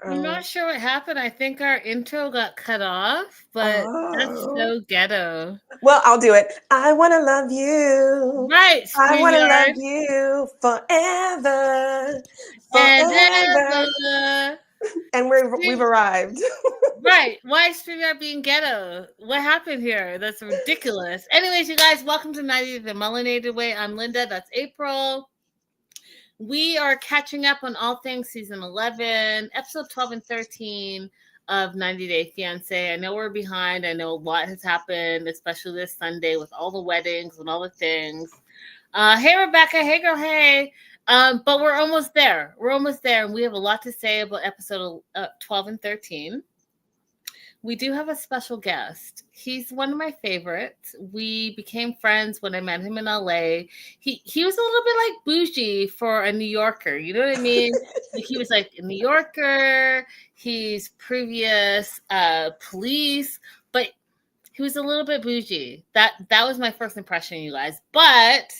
I'm not sure what happened. I think our intro got cut off, but that's so ghetto. Well, I'll do it. I want to love you. Right, I want to love StreamYard. you forever. And Forever. And we've arrived. Right. Why is StreamYard being ghetto? What happened here? That's ridiculous. Anyways, you guys, welcome to 90 The Melanated Way. I'm Linda. That's April. We are catching up on all things season 11, episode 12 and 13 of 90 Day Fiance. I know we're behind. I know a lot has happened, especially this Sunday with all the weddings and all the things. Hey, Rebecca. Hey, girl. Hey. But we're almost there. We're almost there. And we have a lot to say about episode 12 and 13. We do have a special guest. He's one of my favorites. We became friends when I met him in LA. He was a little bit like bougie for a New Yorker. You know what I mean? He was like a New Yorker. He's previous police, but he was a little bit bougie. That was my first impression, you guys. But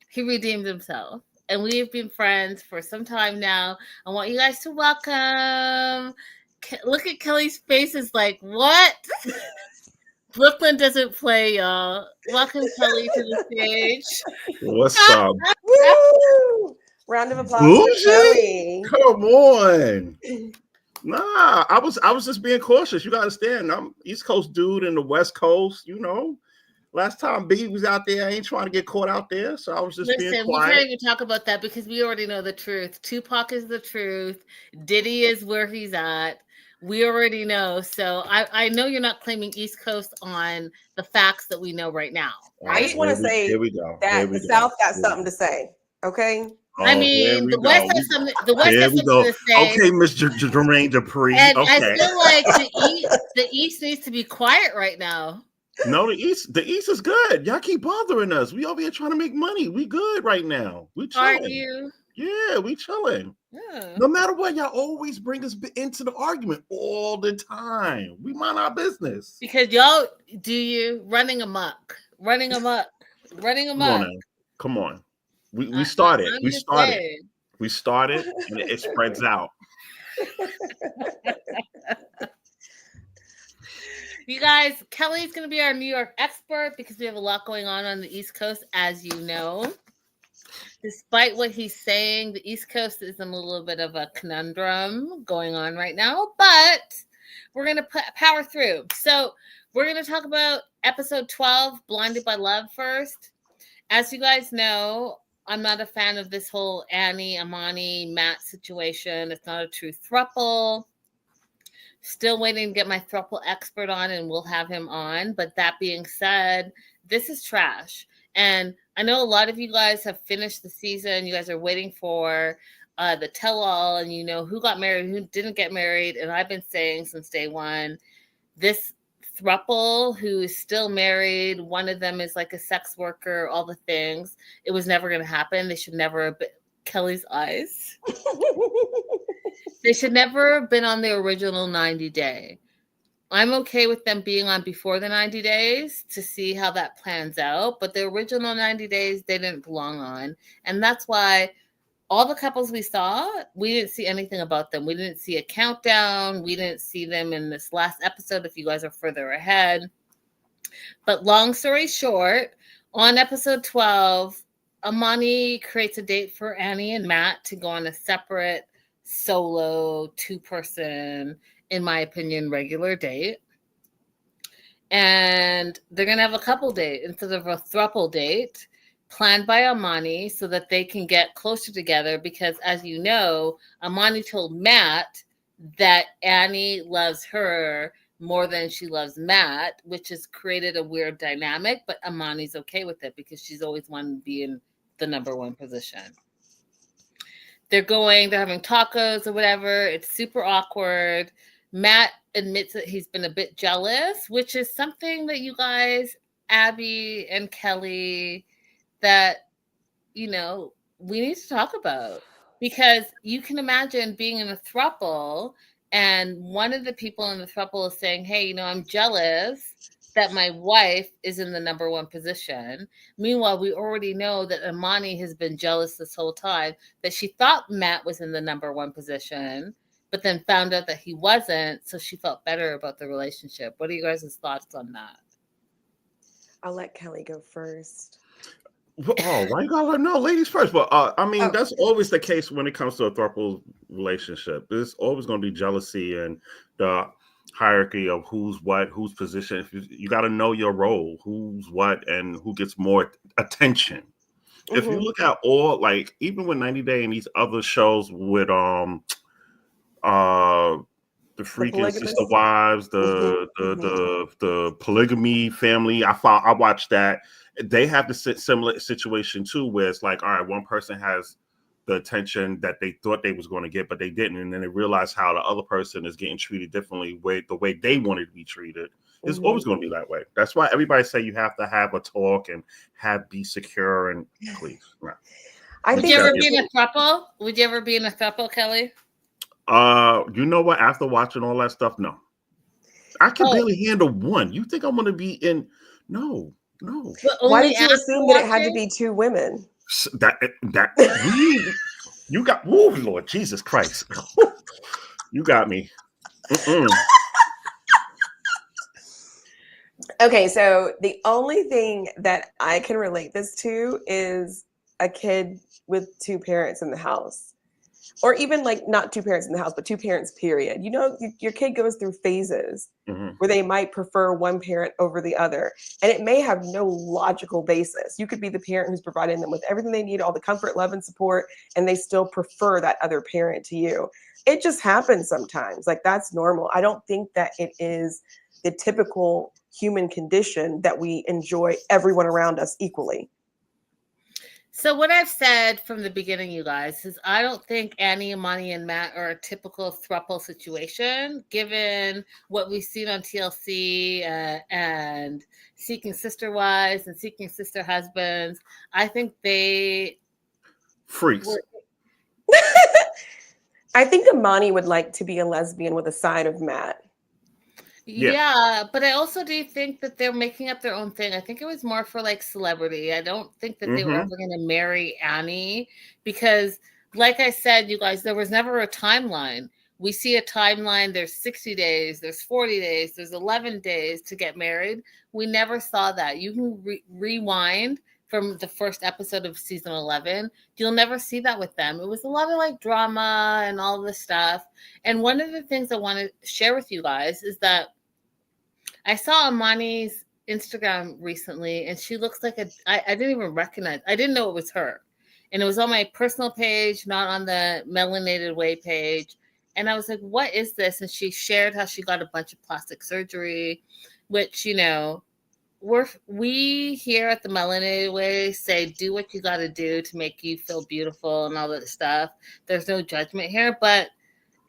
he redeemed himself. And we've been friends for some time now. I want you guys to welcome. Look at Kelly's face. Is like, what? Brooklyn doesn't play, y'all. Welcome, Kelly, to the stage. What's up? Woo! Round of applause for Kelly. Come on. Nah, I was just being cautious. You gotta understand, I'm East Coast dude in the West Coast, you know. Last time Biggie was out there, I ain't trying to get caught out there, so I was just being quiet. We can't even talk about that because we already know the truth. Tupac is the truth. Diddy is where he's at. We already know. So I know you're not claiming East Coast on the facts that we know right now. Right? I just want to say that the South got something to say. Okay. I mean, the West has something. The West has something to say. Okay, Mr. Jermaine Dupree. And okay. I feel like the East needs to be quiet right now. No, the East is good. Y'all keep bothering us. We over here trying to make money. We good right now. We chilling. Are you? Yeah, we chilling. Yeah. No matter what, y'all always bring us into the argument all the time. We mind our business. Because y'all running amok. Come on. We started. We started and it spreads out. You guys, Kelly's going to be our New York expert because we have a lot going on the East Coast, as you know. Despite what he's saying, the East Coast is in a little bit of a conundrum going on right now, but we're going to power through. So we're going to talk about episode 12, Blinded by Love, first. As you guys know, I'm not a fan of this whole Annie, Amani, Matt situation. It's not a true throuple. Still waiting to get my throuple expert on, and we'll have him on. But that being said, this is trash. And I know a lot of you guys have finished the season. You guys are waiting for the tell-all, and you know who got married, who didn't get married. And I've been saying since day one, this throuple who is still married, one of them is like a sex worker, all the things. It was never going to happen. They should never have been. Kelly's eyes. They should never have been on the original 90 Day. I'm okay with them being on before the 90 days to see how that plans out. But the original 90 days, they didn't belong on. And that's why all the couples we saw, we didn't see anything about them. We didn't see a countdown. We didn't see them in this last episode, if you guys are further ahead. But long story short, on episode 12, Amani creates a date for Annie and Matt to go on a separate solo 2-person, in my opinion, regular date. And they're going to have a couple date instead of a throuple date planned by Amani so that they can get closer together because, as you know, Amani told Matt that Annie loves her more than she loves Matt, which has created a weird dynamic, but Amani's okay with it because she's always wanted to be in the number one position. They're having tacos or whatever. It's super awkward. Matt admits that he's been a bit jealous, which is something that you guys, Abby and Kelly, that, you know, we need to talk about. Because you can imagine being in a throuple and one of the people in the throuple is saying, hey, you know, I'm jealous that my wife is in the number one position. Meanwhile, we already know that Amani has been jealous this whole time, that she thought Matt was in the number one position, but then found out that he wasn't. So she felt better about the relationship. What are you guys' thoughts on that? I'll let Kelly go first. Oh, why you gotta no ladies first? But I mean, that's always the case when it comes to a throuple relationship. There's always going to be jealousy and the hierarchy of who's what, whose position. You got to know your role, who's what, and who gets more attention. Mm-hmm. If you look at all, like even with 90 Day and these other shows with the freaking sister wives, the polygamy family. I watched that. They have the similar situation too, where it's like, all right, one person has the attention that they thought they was going to get, but they didn't, and then they realize how the other person is getting treated differently, the way they wanted to be treated. It's always going to be that way. That's why everybody say you have to have a talk and be secure and please. Right. Would you ever be in a throuple? Would you ever be in a throuple, Kelly? You know what? After watching all that stuff, no. I can barely handle one. You think I'm going to be in? No. Why did you assume that it had to be two women? You got. Oh Lord Jesus Christ! You got me. Okay, so the only thing that I can relate this to is a kid with two parents in the house. Or even like not two parents in the house, but two parents, period. You know, your kid goes through phases where they might prefer one parent over the other. And it may have no logical basis. You could be the parent who's providing them with everything they need, all the comfort, love, and support, and they still prefer that other parent to you. It just happens sometimes. Like, that's normal. I don't think that it is the typical human condition that we enjoy everyone around us equally. So what I've said from the beginning, you guys, is I don't think Annie, Motti, and Matt are a typical throuple situation, given what we've seen on TLC and Seeking Sister Wives and Seeking Sister Husbands. I think they freaks. I think Imani would like to be a lesbian with a side of Matt. Yeah, but I also do think that they're making up their own thing. I think it was more for like celebrity. I don't think that they were ever going to marry Annie because, like I said, you guys, there was never a timeline. We see a timeline. There's 60 days, there's 40 days, there's 11 days to get married. We never saw that. You can rewind from the first episode of season 11. You'll never see that with them. It was a lot of like drama and all this stuff. And one of the things I want to share with you guys is that I saw Imani's Instagram recently, and she looks like I didn't even recognize. I didn't know it was her. And it was on my personal page, not on the Melanated Way page. And I was like, what is this? And she shared how she got a bunch of plastic surgery, which, you know, we here at the Melanated Way say, do what you got to do to make you feel beautiful and all that stuff. There's no judgment here. But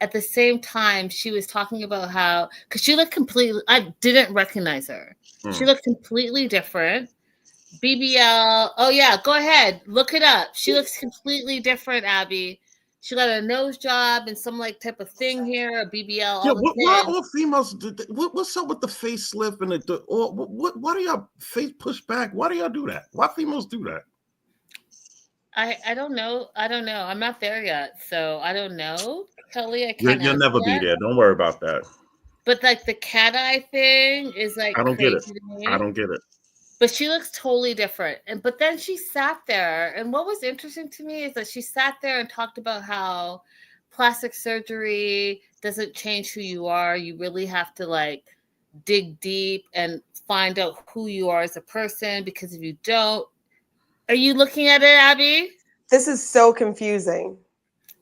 at the same time, she was talking about how, because she looked completely, I didn't recognize her. She looked completely different. BBL. Oh, yeah, go ahead. Look it up. She looks completely different, Abby. She got a nose job and some like type of thing here, a BBL. Why all females? What's up with the facelift and why do y'all face push back? Why do y'all do that? Why females do that? I don't know. I'm not there yet, so I don't know, Kelly. I can't. You'll never be there. Don't worry about that. But like the cat eye thing is like I don't get it. I don't get it. But she looks totally different. But then she sat there, and what was interesting to me is that she sat there and talked about how plastic surgery doesn't change who you are. You really have to like dig deep and find out who you are as a person, because if you don't, are you looking at it, Abby? This is so confusing.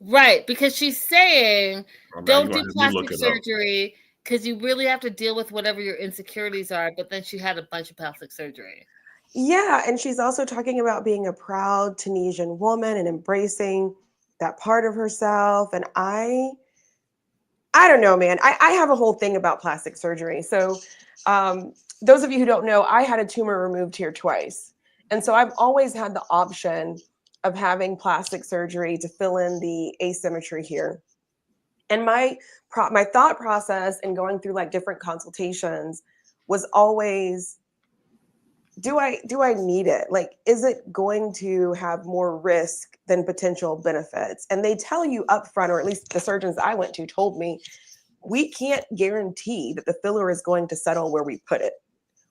Right, because she's saying don't do plastic surgery because you really have to deal with whatever your insecurities are. But then she had a bunch of plastic surgery. Yeah, and she's also talking about being a proud Tunisian woman and embracing that part of herself. And I don't know, man. I have a whole thing about plastic surgery. So those of you who don't know, I had a tumor removed here twice. And so I've always had the option of having plastic surgery to fill in the asymmetry here. And my thought process in going through like different consultations was always, do I need it? Like, is it going to have more risk than potential benefits? And they tell you up front, or at least the surgeons I went to told me, we can't guarantee that the filler is going to settle where we put it.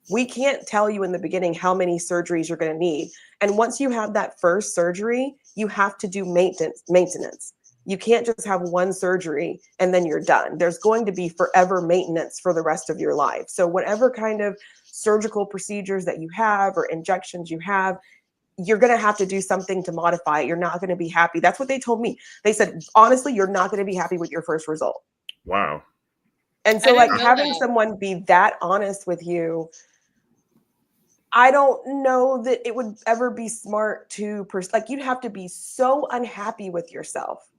We can't tell you in the beginning how many surgeries you're going to need. And once you have that first surgery, you have to do maintenance. You can't just have one surgery and then you're done. There's going to be forever maintenance for the rest of your life. So whatever kind of surgical procedures that you have or injections you have, you're going to have to do something to modify it. You're not going to be happy. That's what they told me. They said, honestly, you're not going to be happy with your first result. Wow. And so like having someone be that honest with you, I don't know that it would ever be smart to, like, you'd have to be so unhappy with yourself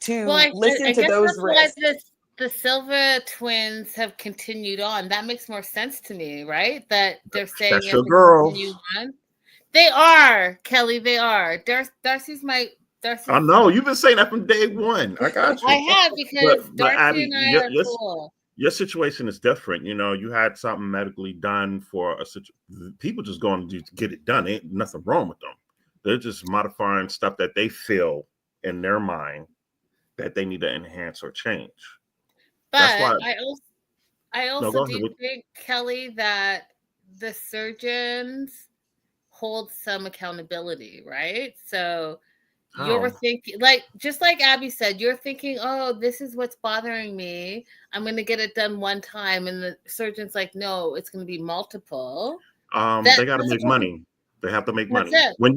to listen to those risks. The Silva twins have continued on. That makes more sense to me, right? That they're saying that's your girl. They are, Kelly. They are. Darcy's I know you've been saying that from day one. I got you. I have, because but Darcy Abby, and I are cool. Your situation is different. You know, you had something medically done for a situation. People just going to get it done. Ain't nothing wrong with them. They're just modifying stuff that they feel in their mind that they need to enhance or change. But that's why I also do think, Kelly, that the surgeons hold some accountability, right? So you're thinking, like, just like Abby said, you're thinking, oh, this is what's bothering me. I'm going to get it done one time. And the surgeon's like, no, it's going to be multiple. They got to make money. They have to make money. When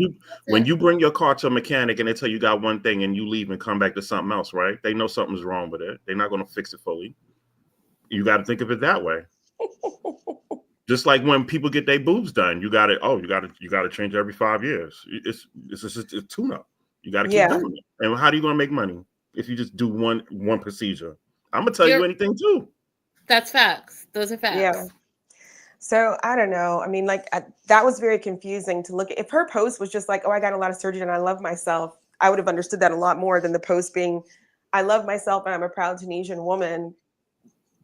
you bring your car to a mechanic and they tell you got one thing and you leave and come back to something else, right? They know something's wrong with it. They're not going to fix it fully. You got to think of it that way. Just like when people get their boobs done, you got to change every 5 years. It's just a tune-up. You got to keep doing it. And how are you going to make money if you just do one procedure? I'm going to tell you anything too. That's facts. Those are facts. Yeah. So I don't know. I mean, like, that was very confusing to look at. If her post was just like, oh, I got a lot of surgery and I love myself, I would have understood that a lot more than the post being, I love myself and I'm a proud Tunisian woman,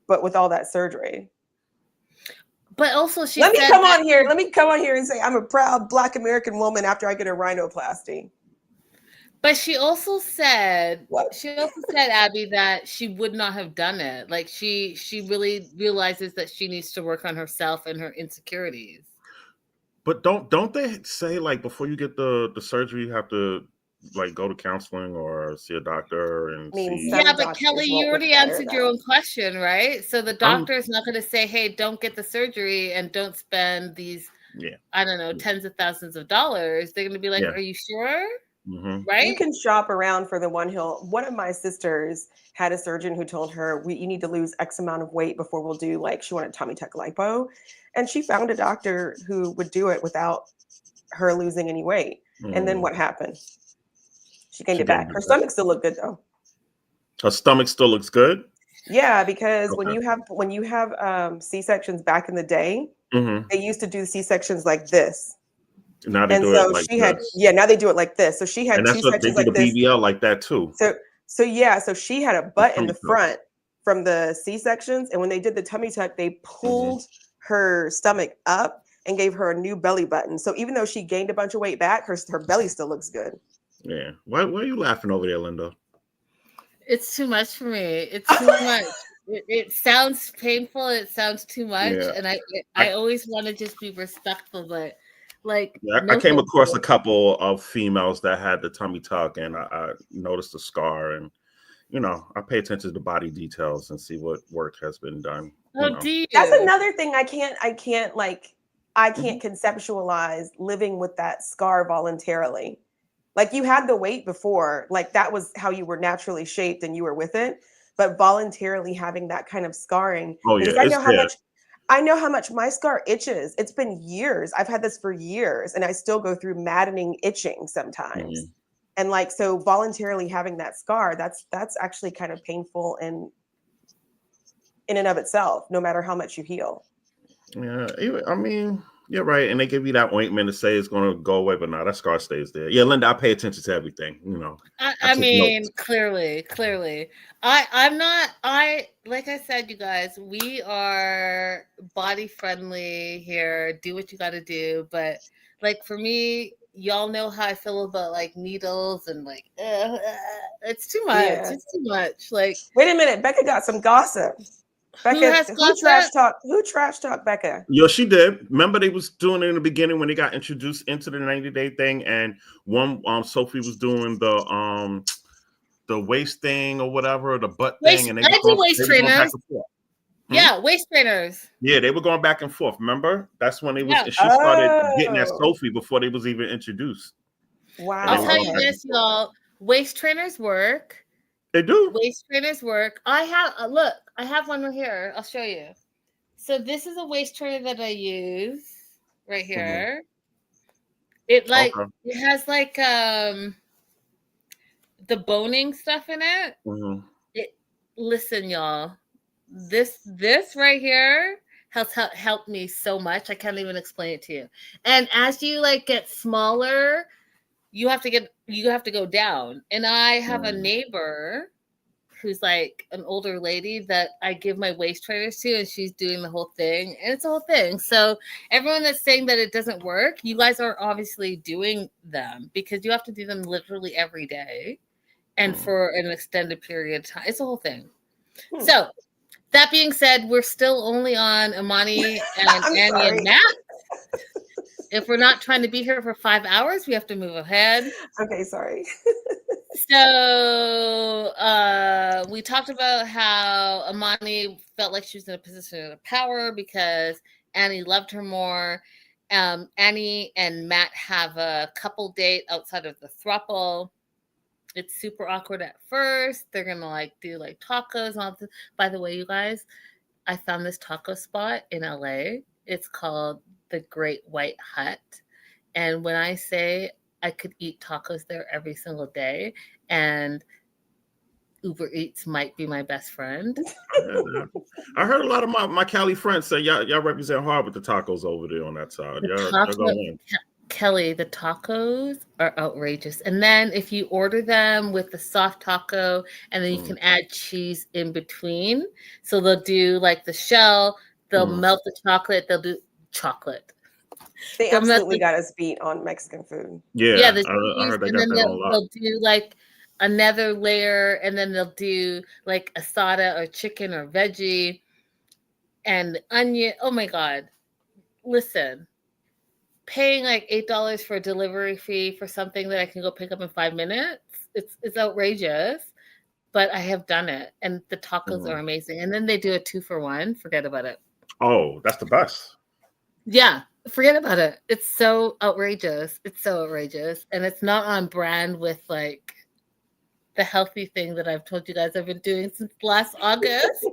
but with all that surgery. But also Let me come on here and say I'm a proud Black American woman after I get a rhinoplasty. But she also said, Abby, that she would not have done it. Like, she really realizes that she needs to work on herself and her insecurities. But don't they say, like, before you get the surgery, you have to, like, go to counseling or see a doctor and see? Yeah, but Kelly, you already answered your own question, right? So the doctor is not going to say, hey, don't get the surgery and don't spend these, I don't know, tens of thousands of dollars. They're going to be like, are you sure? Mm-hmm. Right? You can shop around for the one hill. One of my sisters had a surgeon who told her, you need to lose X amount of weight before we'll do, like, she wanted tummy tuck lipo. And she found a doctor who would do it without her losing any weight. Mm. And then what happened? She gained it back. Her stomach still looked good though. Her stomach still looks good? Yeah, because when you have C-sections back in the day, they used to do C-sections like this. Now they do it like this. Now they do it like this. So she had two sections like this. They do the BBL like that too. So she had a butt in the front from the C-sections, and when they did the tummy tuck, they pulled her stomach up and gave her a new belly button. So even though she gained a bunch of weight back, her belly still looks good. Yeah. Why are you laughing over there, Linda? It's too much for me. It's too much. It sounds painful. It sounds too much, and I always want to just be respectful, but. Like, I came across a couple of females that had the tummy tuck, and I noticed the scar, and I pay attention to body details and see what work has been done. That's another thing I can't conceptualize living with that scar voluntarily. Like, you had the weight before, like that was how you were naturally shaped and you were with it, but voluntarily having that kind of scarring. Oh yeah, I know how much my scar itches. It's been years. I've had this for years, and I still go through maddening itching sometimes. And like, so voluntarily having that scar, that's actually kind of painful in and of itself, no matter how much you heal. Yeah, I mean, You're right, and they give you that ointment to say it's going to go away, but no, that scar stays there. Yeah, Linda, I pay attention to everything. You know, I mean, clearly. I'm not. Like I said, you guys, we are body friendly here. Do what you got to do, but like for me, y'all know how I feel about like needles and like it's too much. Yeah. It's too much. Like, wait a minute, Becca got some gossip. Becca, who trash talk Becca? Yo, she did. Remember they was doing it in the beginning when they got introduced into the 90-day thing, and one Sophie was doing the waist thing or whatever, the butt thing, and they do waist trainers. Yeah, waist trainers. Yeah, they were going back and forth. Remember? That's when they was. She started getting at Sophie before they was even introduced. Wow. I'll tell you this, y'all. Waist trainers work. They do. Waist trainers work. I have one right here. I'll show you. So this is a waist trainer that I use right here. It it has like the boning stuff in it. Listen, y'all. This right here has helped me so much. I can't even explain it to you. And as you like get smaller, you have to go down. And I have a neighbor who's like an older lady that I give my waist trainers to, and she's doing the whole thing, and it's a whole thing. So everyone that's saying that it doesn't work, you guys are obviously doing them because you have to do them literally every day and for an extended period of time. It's a whole thing. So that being said, we're still only on Imani and Annie and Matt. If we're not trying to be here for 5 hours, we have to move ahead. Okay, sorry. So we talked about how Imani felt like she was in a position of power because Annie loved her more. Annie and Matt have a couple date outside of the throuple. It's super awkward at first. They're gonna like do like tacos. By the way, you guys, I found this taco spot in LA. It's called the Great White Hut. And when I say I could eat tacos there every single day, and Uber Eats might be my best friend. I heard a lot of my Cali friends say y'all represent hard with the tacos over there on that side. Kelly, the tacos are outrageous. And then if you order them with the soft taco, and then you can add cheese in between. So they'll do like the shell, they'll melt the chocolate, they'll do chocolate. They absolutely got us beat on Mexican food. Yeah, I heard they got that a lot. They'll do like another layer, and then they'll do like asada or chicken or veggie and onion. Oh my God. Listen, paying like $8 for a delivery fee for something that I can go pick up in 5 minutes, it's outrageous. But I have done it, and the tacos are amazing. And then they do a 2-for-1. Forget about it. Oh, that's the best. Yeah, forget about it. It's so outrageous. It's so outrageous. And it's not on brand with like the healthy thing that I've told you guys I've been doing since last August.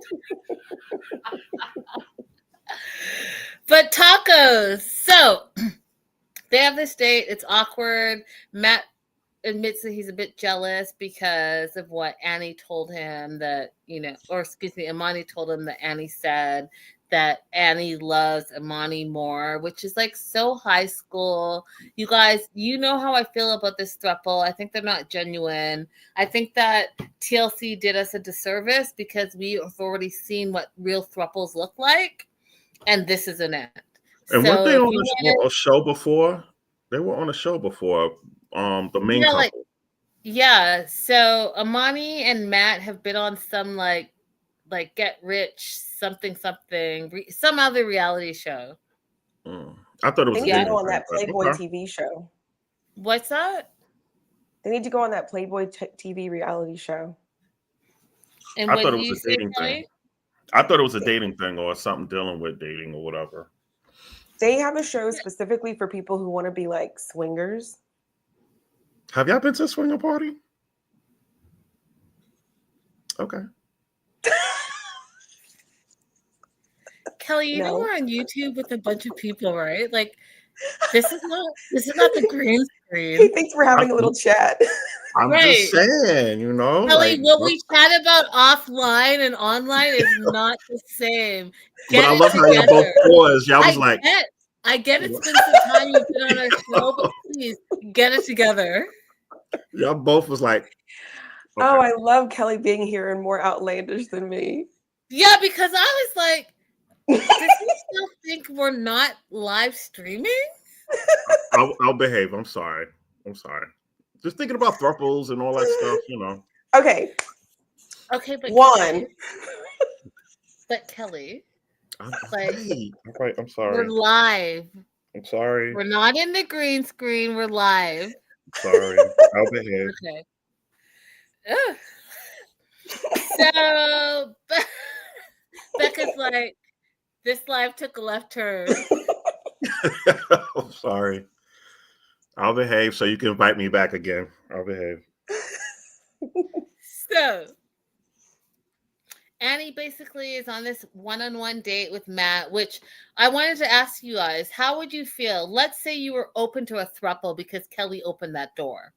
But tacos. So they have this date. It's awkward. Matt admits that he's a bit jealous because of what Annie told him that, Imani told him that Annie said that Annie loves Imani more, which is like so high school. You guys, you know how I feel about this throuple. I think they're not genuine. I think that TLC did us a disservice because we have already seen what real throuples look like, and this isn't it. And weren't they on a show before? They were on a show before. The main couple. So Imani and Matt have been on some like Get Rich some other reality show. I thought it was. They need to go on that Playboy TV show. What's that? They need to go on that Playboy TV reality show. And I thought it was a dating thing. I thought it was a dating thing or something dealing with dating or whatever. They have a show specifically for people who want to be like swingers. Have y'all been to a swinger party? Okay. Kelly, you know we're on YouTube with a bunch of people, right? Like, this is not the green screen. He thinks we're having a little chat. I'm just saying, Kelly, what we chat about offline and online is not the same. But I love how you both paused. Y'all was like, I get it's been some time you've been on our show, but please get it together. Y'all both was like, okay. Oh, I love Kelly being here and more outlandish than me. Yeah, because I was like, does he still think we're not live streaming? I'll behave. I'm sorry. Just thinking about thruples and all that stuff, you know. Okay. Okay, but Juan. But Kelly, I'm like, I'm sorry. we're live. I'm sorry. We're not in the green screen. We're live. Sorry. I'll behave. Okay. Ugh. So Becca's like, this live took a left turn. I'm sorry. I'll behave so you can invite me back again. I'll behave. So Annie basically is on this one-on-one date with Matt, which I wanted to ask you guys, how would you feel? Let's say you were open to a throuple because Kelly opened that door.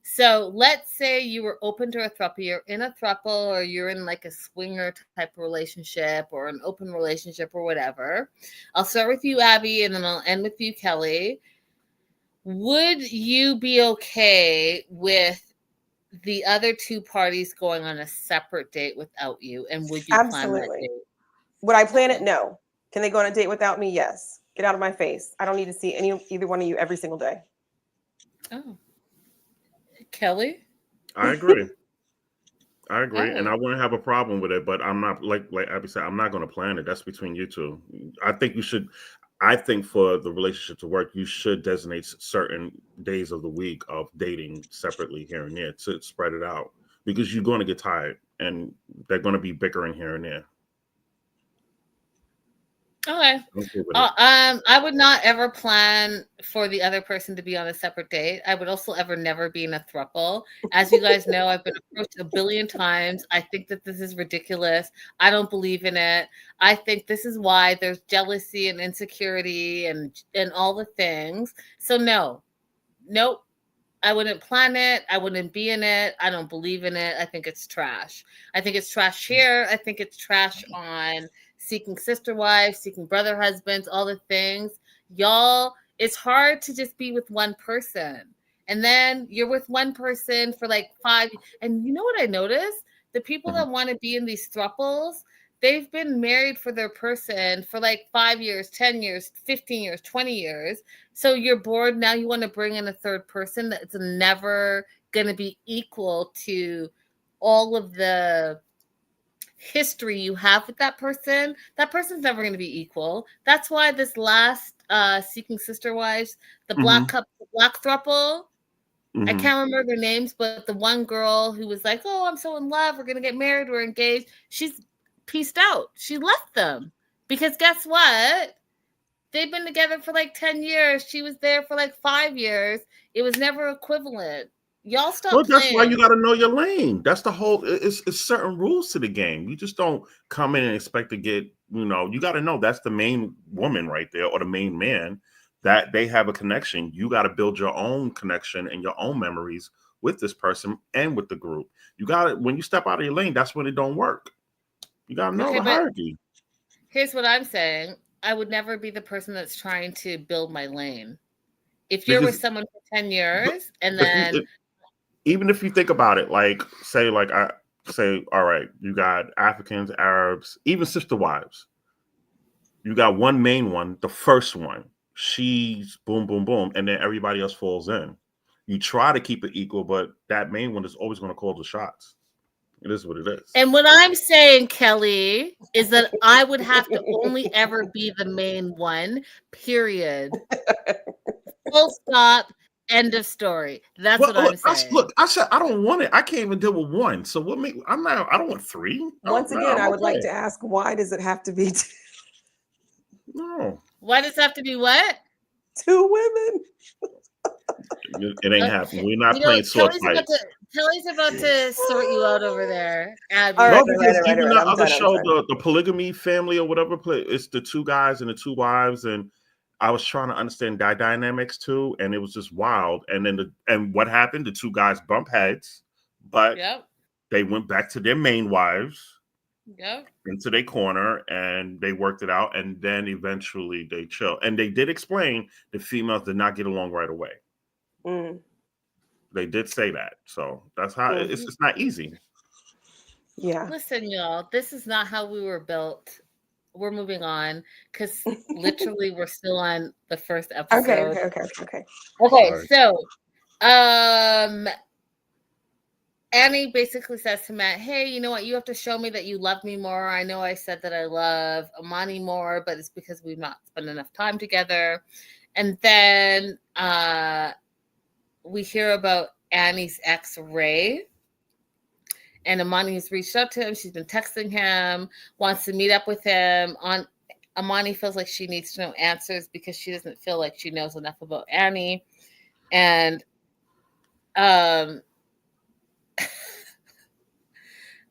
So let's say you were open to a throuple, you're in a throuple, or you're in like a swinger type of relationship or an open relationship or whatever. I'll start with you, Abby, and then I'll end with you, Kelly. Would you be okay with the other two parties going on a separate date without you? And would you plan that date? Would I plan it? No. Can they go on a date without me? Yes. Get out of my face. I don't need to see either one of you every single day. Oh. Kelly? I agree. I agree. Oh. And I wouldn't have a problem with it, but I'm not like Abby said, I'm not going to plan it. That's between you two. I think for the relationship to work, you should designate certain days of the week of dating separately here and there to spread it out, because you're going to get tired and they're going to be bickering here and there. Okay. I would not ever plan for the other person to be on a separate date. I would also never be in a throuple. As you guys know, I've been approached a billion times. I think that this is ridiculous. I don't believe in it. I think this is why there's jealousy and insecurity and all the things. So nope. I wouldn't plan it. I wouldn't be in it. I don't believe in it. I think it's trash. I think it's trash here. I think it's trash on Seeking Sister Wives, Seeking Brother Husbands, all the things. Y'all, it's hard to just be with one person. And then you're with one person for like 5. And you know what I noticed? The people that want to be in these throuples, they've been married for their person for like 5 years, 10 years, 15 years, 20 years. So you're bored. Now you want to bring in a third person that's never going to be equal to all of the history you have with that person. That person's never going to be equal. That's why this last Seeking Sister Wives, the black throuple, I can't remember their names, but the one girl who was like, oh, I'm so in love, we're going to get married, we're engaged, she's pieced out. She left them because guess what? They've been together for like 10 years. She was there for like 5 years. It was never equivalent. Y'all stop playing. That's why you got to know your lane. That's the whole, it's certain rules to the game. You just don't come in and expect to get, you got to know that's the main woman right there or the main man, that they have a connection. You got to build your own connection and your own memories with this person and with the group. You got to, when you step out of your lane, that's when it don't work. You got to know the hierarchy. Here's what I'm saying. I would never be the person that's trying to build my lane. If you're with someone for 10 years and then... Even if you think about it, say, all right, you got Africans, Arabs, even sister wives. You got one main one, the first one. She's boom, boom, boom, and then everybody else falls in. You try to keep it equal, but that main one is always going to call the shots. It is what it is. And what I'm saying, Kelly, is that I would have to only ever be the main one, period. Full stop. End of story. That's what I'm saying. Look, I said I don't want it. I can't even deal with one. So what make I don't want 3. Once again, I would like to ask, why does it have to be 2? No. Why does it have to be what? 2 women. It ain't happening. We're not playing sword fights. Kelly's about to sort you out over there. Abby. All right, even the other show, the Polygamy Family or whatever, it's the 2 guys and the 2 wives, and I was trying to understand dynamics too, and it was just wild. And then what happened? The 2 guys bump heads, but they went back to their main wives, Yep. into their corner, and they worked it out, and then eventually they chill. And they did explain the females did not get along right away. Mm. They did say that. So that's how it's not easy. Yeah. Listen, y'all, this is not how we were built. We're moving on because literally we're still on the first episode. Okay. Okay, Right. so Annie basically says to Matt, hey, you know what? You have to show me that you love me more. I know I said that I love Amani more, but it's because we've not spent enough time together. And then we hear about Annie's ex, Ray. And Amani has reached out to him. She's been texting him, wants to meet up with him. Amani feels like she needs to know answers because she doesn't feel like she knows enough about Annie. And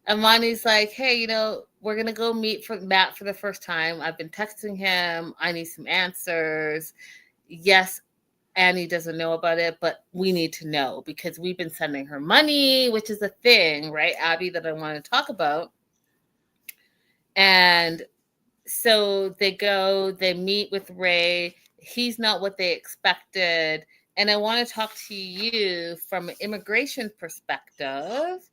Amani's like, hey, you know, we're going to go meet for Matt for the first time. I've been texting him. I need some answers. Yes, Annie doesn't know about it, but we need to know because we've been sending her money, which is a thing, right, Abby, that I want to talk about. And so they meet with Ray. He's not what they expected. And I want to talk to you from an immigration perspective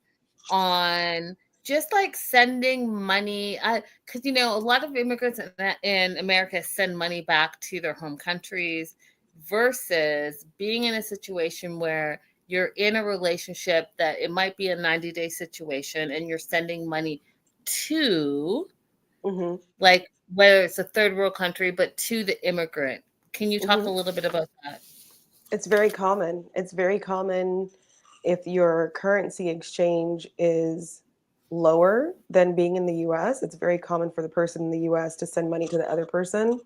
on just like sending money. Because, you know, a lot of immigrants in America send money back to their home countries versus being in a situation where you're in a relationship that it might be a 90-day situation and you're sending money to like whether it's a third world country, but to the immigrant. Can you talk a little bit about that? It's very common. It's very common if your currency exchange is lower than being in the US. It's very common for the person in the US to send money to the other person.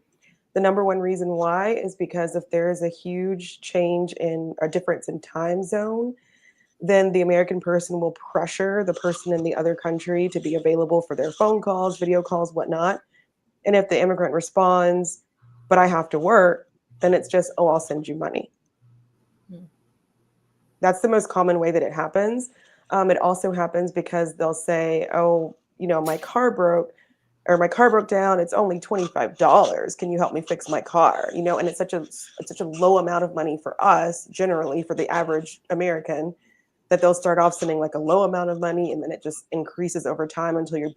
The number one reason why is because if there is a huge change in a difference in time zone, then the American person will pressure the person in the other country to be available for their phone calls, video calls, whatnot. And if the immigrant responds, but I have to work, then it's just, oh, I'll send you money. That's the most common way that it happens. It also happens because they'll say, oh, you know, my car broke down. It's only $25. Can you help me fix my car? You know, and it's such a low amount of money for us, generally for the average American, that they'll start off sending like a low amount of money and then it just increases over time until you've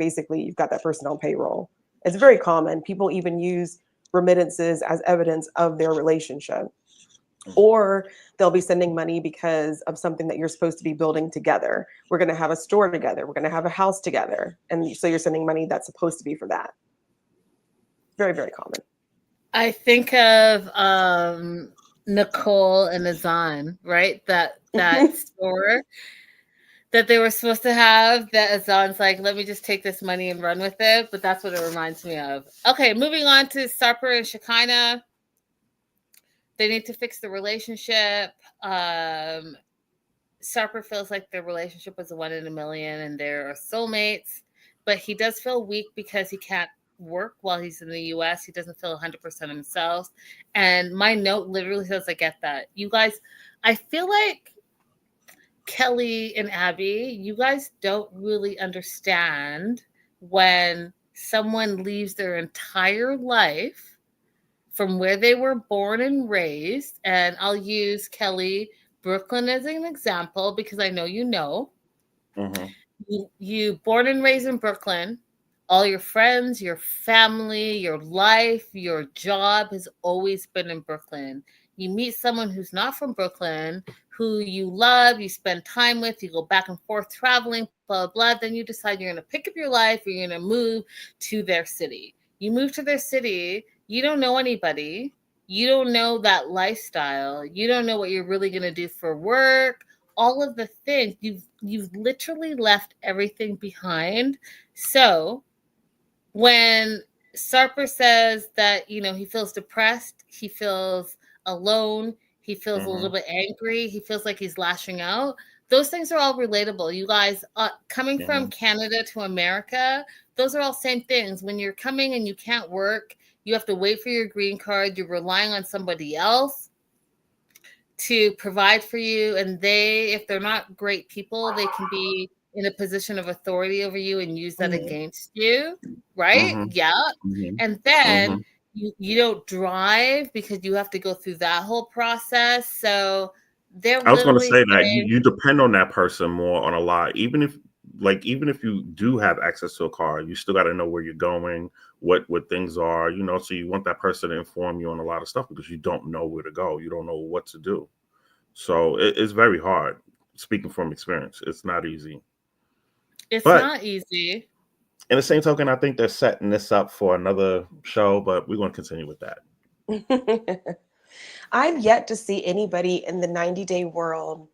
got that person on payroll. It's very common. People even use remittances as evidence of their relationship. Or they'll be sending money because of something that you're supposed to be building together. We're going to have a store together. We're going to have a house together. And so you're sending money that's supposed to be for that. Very, very common. I think of Nicole and Azan, right? That store that they were supposed to have, that Azan's like, let me just take this money and run with it. But that's what it reminds me of. Okay, moving on to Sarper and Shekinah. They need to fix the relationship. Sarper feels like their relationship was a 1 in a million and they're soulmates, but he does feel weak because he can't work while he's in the US. He doesn't feel 100% himself. And my note literally says, I get that. You guys, I feel like Kelly and Abby, you guys don't really understand when someone leaves their entire life from where they were born and raised. And I'll use Kelly, Brooklyn as an example, because I know you know. You born and raised in Brooklyn. All your friends, your family, your life, your job has always been in Brooklyn. You meet someone who's not from Brooklyn, who you love, you spend time with, you go back and forth traveling, blah, blah, then you decide you're going to pick up your life, you're going to move to their city. You move to their city, you don't know anybody. You don't know that lifestyle. You don't know what you're really going to do for work. All of the things. You've literally left everything behind. So when Sarper says that, you know, he feels depressed, he feels alone, he feels a little bit angry, he feels like he's lashing out. Those things are all relatable. You guys, coming from Canada to America, those are all same things. When you're coming and you can't work, you have to wait for your green card. You're relying on somebody else to provide for you. And if they're not great people, they can be in a position of authority over you and use that against you, right? Yeah. And then you don't drive because you have to go through that whole process. So they're I was going to literally say that saying, you depend on that person more on a lot. Even if you do have access to a car, you still got to know where you're going, what things are, so you want that person to inform you on a lot of stuff because you don't know where to go. You don't know what to do. So it's very hard. Speaking from experience, it's not easy. It's But not easy. in the same token, I think they're setting this up for another show, but we're going to continue with that. I've yet to see anybody in the 90-day world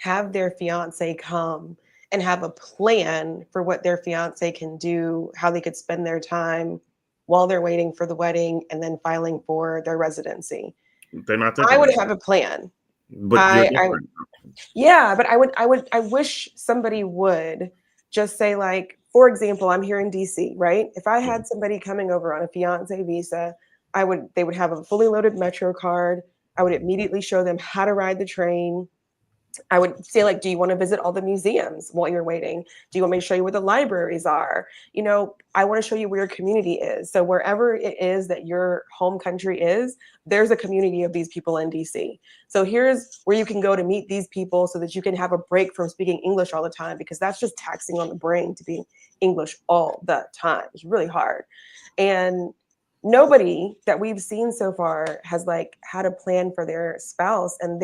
have their fiance come and have a plan for what their fiance can do, how they could spend their time while they're waiting for the wedding and then filing for their residency. They're not thinking I would have a plan. But you're different. Yeah, but I wish somebody would just say, like, for example, I'm here in DC, right? If I had somebody coming over on a fiance visa, they would have a fully loaded Metro card. I would immediately show them how to ride the train. I would say, like, do you want to visit all the museums while you're waiting? Do you want me to show you where the libraries are? I want to show you where your community is. So wherever it is that your home country is, there's a community of these people in DC. So here's where you can go to meet these people so that you can have a break from speaking English all the time, because that's just taxing on the brain to be English all the time. It's really hard. And nobody that we've seen so far has had a plan for their spouse. And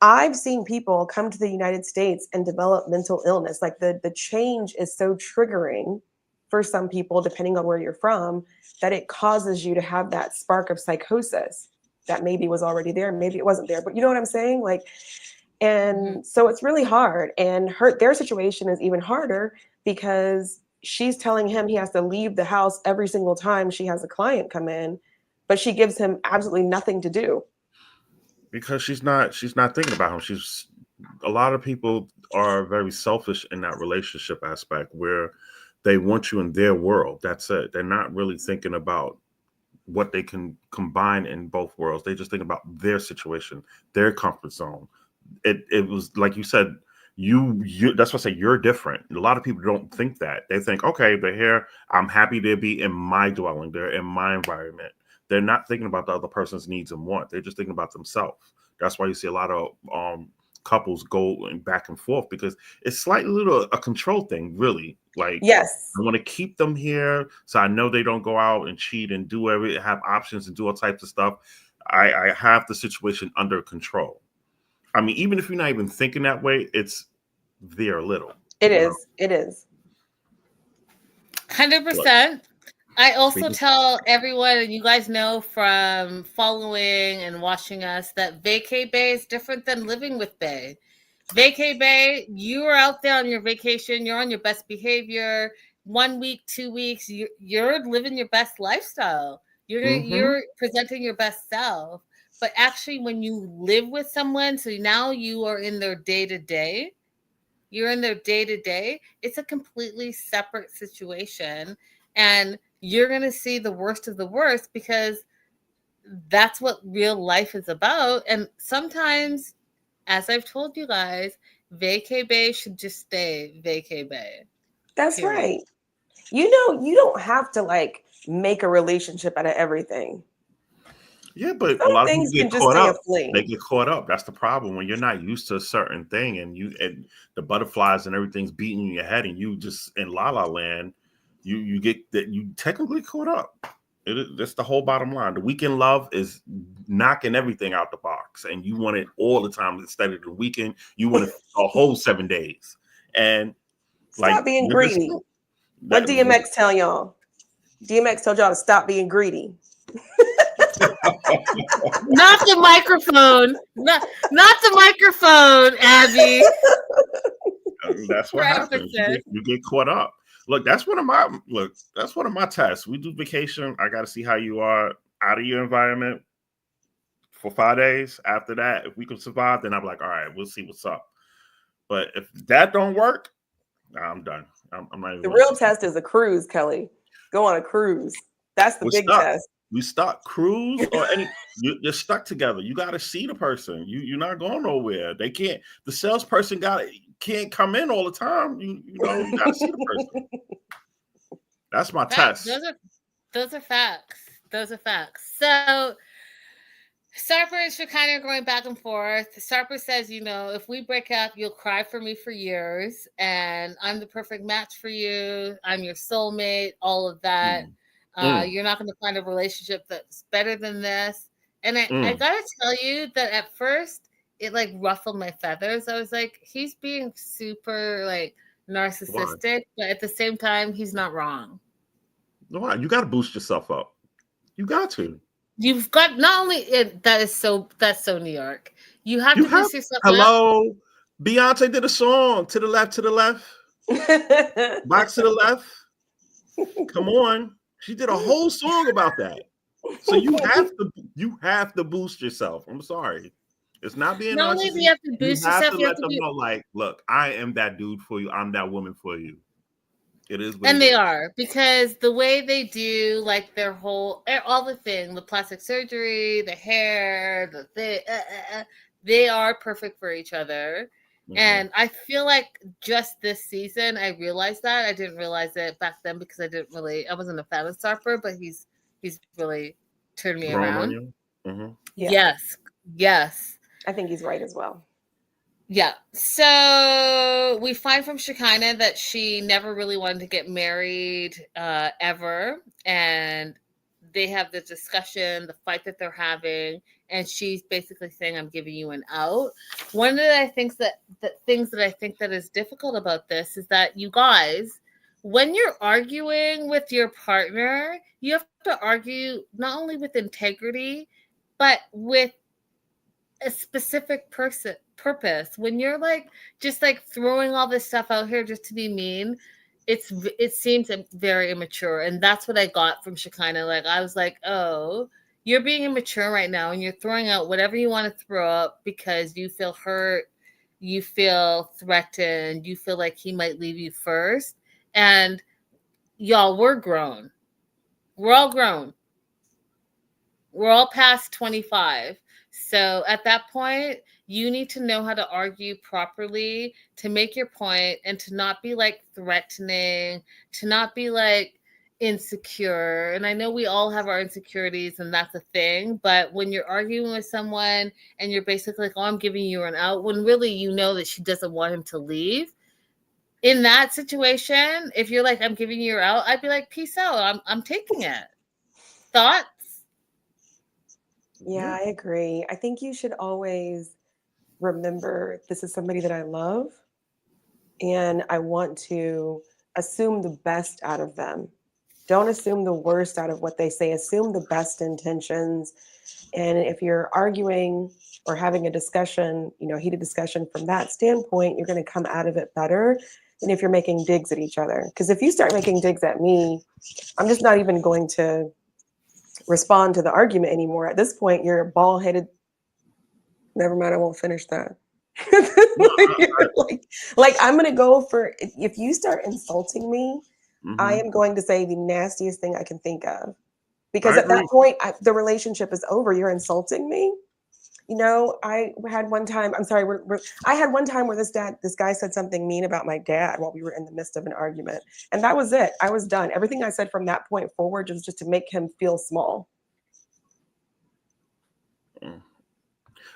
I've seen people come to the United States and develop mental illness. Like the change is so triggering for some people, depending on where you're from, that it causes you to have that spark of psychosis that maybe was already there, maybe it wasn't there. But you know what I'm saying? So it's really hard. And their situation is even harder because she's telling him he has to leave the house every single time she has a client come in, but she gives him absolutely nothing to do. Because she's not thinking about him. A lot of people are very selfish in that relationship aspect where they want you in their world. That's it. They're not really thinking about what they can combine in both worlds. They just think about their situation, their comfort zone. It was like you said, you that's what I say, you're different. A lot of people don't think that. They think, okay, they're here. I'm happy to be in my dwelling. They're in my environment. They're not thinking about the other person's needs and wants. They're just thinking about themselves. That's why you see a lot of couples go back and forth, because it's slightly a control thing, really. Like, yes, I want to keep them here so I know they don't go out and cheat and have options and do all types of stuff. I have the situation under control. I mean, even if you're not even thinking that way, it's there a little. It is. It is. 100%. I also tell everyone, and you guys know from following and watching us, that vacay bay is different than living with bay. Vacay bay, you are out there on your vacation, you're on your best behavior. 1 week, 2 weeks, you're living your best lifestyle. You're presenting your best self. But actually, when you live with someone, so now you are in their day-to-day, it's a completely separate situation. And you're going to see the worst of the worst, because that's what real life is about. And sometimes, as I've told you guys, vacay bay should just stay vacay bay. That's right. You don't have to make a relationship out of everything. Yeah, but some a lot of things people can get just caught stay up. a fling. They get caught up. That's the problem. When you're not used to a certain thing and the butterflies and everything's beating in your head and you just in la la land, you get that you technically caught up. That's the whole bottom line. The weekend love is knocking everything out the box, and you want it all the time instead of the weekend. You want it a whole 7 days. And stop being greedy. What DMX tell y'all? DMX told y'all to stop being greedy. Not the microphone. Not the microphone, Abby. That's what happens. You get caught up. Look, that's one of my tests. We do vacation. I got to see how you are out of your environment for 5 days. After that, if we can survive, then I'm like, all right, we'll see what's up. But if that don't work, I'm done. I'm not even. The real test is a cruise, Kelly. Go on a cruise. That's the big test. We stuck cruise or any. You're stuck together. You got to see the person. You're not going nowhere. They can't. The salesperson got can't come in all the time. You know, you gotta see the person. That's my test. Those are facts. Those are facts. So Sarper and Shekinah are going back and forth. Sarper says, you know, if we break up, you'll cry for me for years, and I'm the perfect match for you. I'm your soulmate, all of that. You're not going to find a relationship that's better than this. And I got to tell you that at first, it like ruffled my feathers. I was like, he's being super like narcissistic, but at the same time, he's not wrong. Why? You got to boost yourself up. You got to. You've got not only that's so New York. You have to boost yourself up. Hello, Beyonce did a song. To the left, box to the left. Come on, she did a whole song about that. So you have to boost yourself. I'm sorry, it's not being. Not only do you have to boost yourself, you have to let them know, like, look, I am that dude for you. I'm that woman for you. It is, and they are, because the way they do, like their whole, all the thing, the plastic surgery, the hair, they are perfect for each other. Mm-hmm. And I feel like just this season, I realized that. I didn't realize it back then because I wasn't a fan of Sarper, but he's really turned me around. Mm-hmm. Yeah. Yes. I think he's right as well. Yeah. So we find from Shekinah that she never really wanted to get married ever. And they have this discussion, the fight that they're having, and she's basically saying, I'm giving you an out. One of the things that I think that is difficult about this is that you guys, when you're arguing with your partner, you have to argue not only with integrity, but with a specific purpose. When you're like just like throwing all this stuff out here just to be mean, it seems very immature. And that's what I got from Shekinah. Like, I was like, oh, you're being immature right now, and you're throwing out whatever you want to throw up because you feel hurt, you feel threatened, you feel like he might leave you first. And y'all, we're grown. We're all grown. We're all past 25. So at that point, you need to know how to argue properly, to make your point, and to not be like threatening, to not be like insecure. And I know we all have our insecurities, and that's a thing. But when you're arguing with someone and you're basically like, oh, I'm giving you an out, when really you know that she doesn't want him to leave. In that situation, if you're like, I'm giving you your out, I'd be like, peace out. I'm taking it. Thoughts? Yeah, I agree. I think you should always remember this is somebody that I love, and I want to assume the best out of them. Don't assume the worst out of what they say. Assume the best intentions. And if you're arguing or having a discussion, heated discussion from that standpoint, you're going to come out of it better than if you're making digs at each other. Because if you start making digs at me, I'm just not even going to respond to the argument anymore. At this point, you're bald-headed. Never mind, I won't finish that. like I'm gonna go for, if you start insulting me, I am going to say the nastiest thing I can think of, because at that point the relationship is over. You're insulting me. I had one time, I'm sorry, I had one time where this guy said something mean about my dad while we were in the midst of an argument. And that was it. I was done. Everything I said from that point forward was just to make him feel small.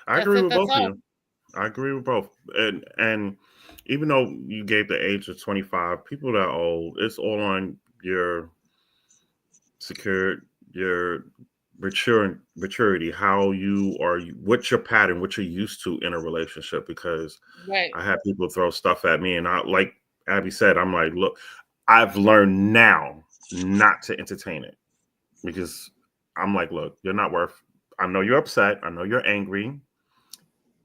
I agree with both of you. I agree with both. And even though you gave the age of 25, people that are old, it's all on your maturity, how you are, what's your pattern, what you're used to in a relationship. Because I have people throw stuff at me, and I, like Abby said, I'm like, look, I've learned now not to entertain it, because I'm like, look, you're not worth, I know you're upset, I know you're angry,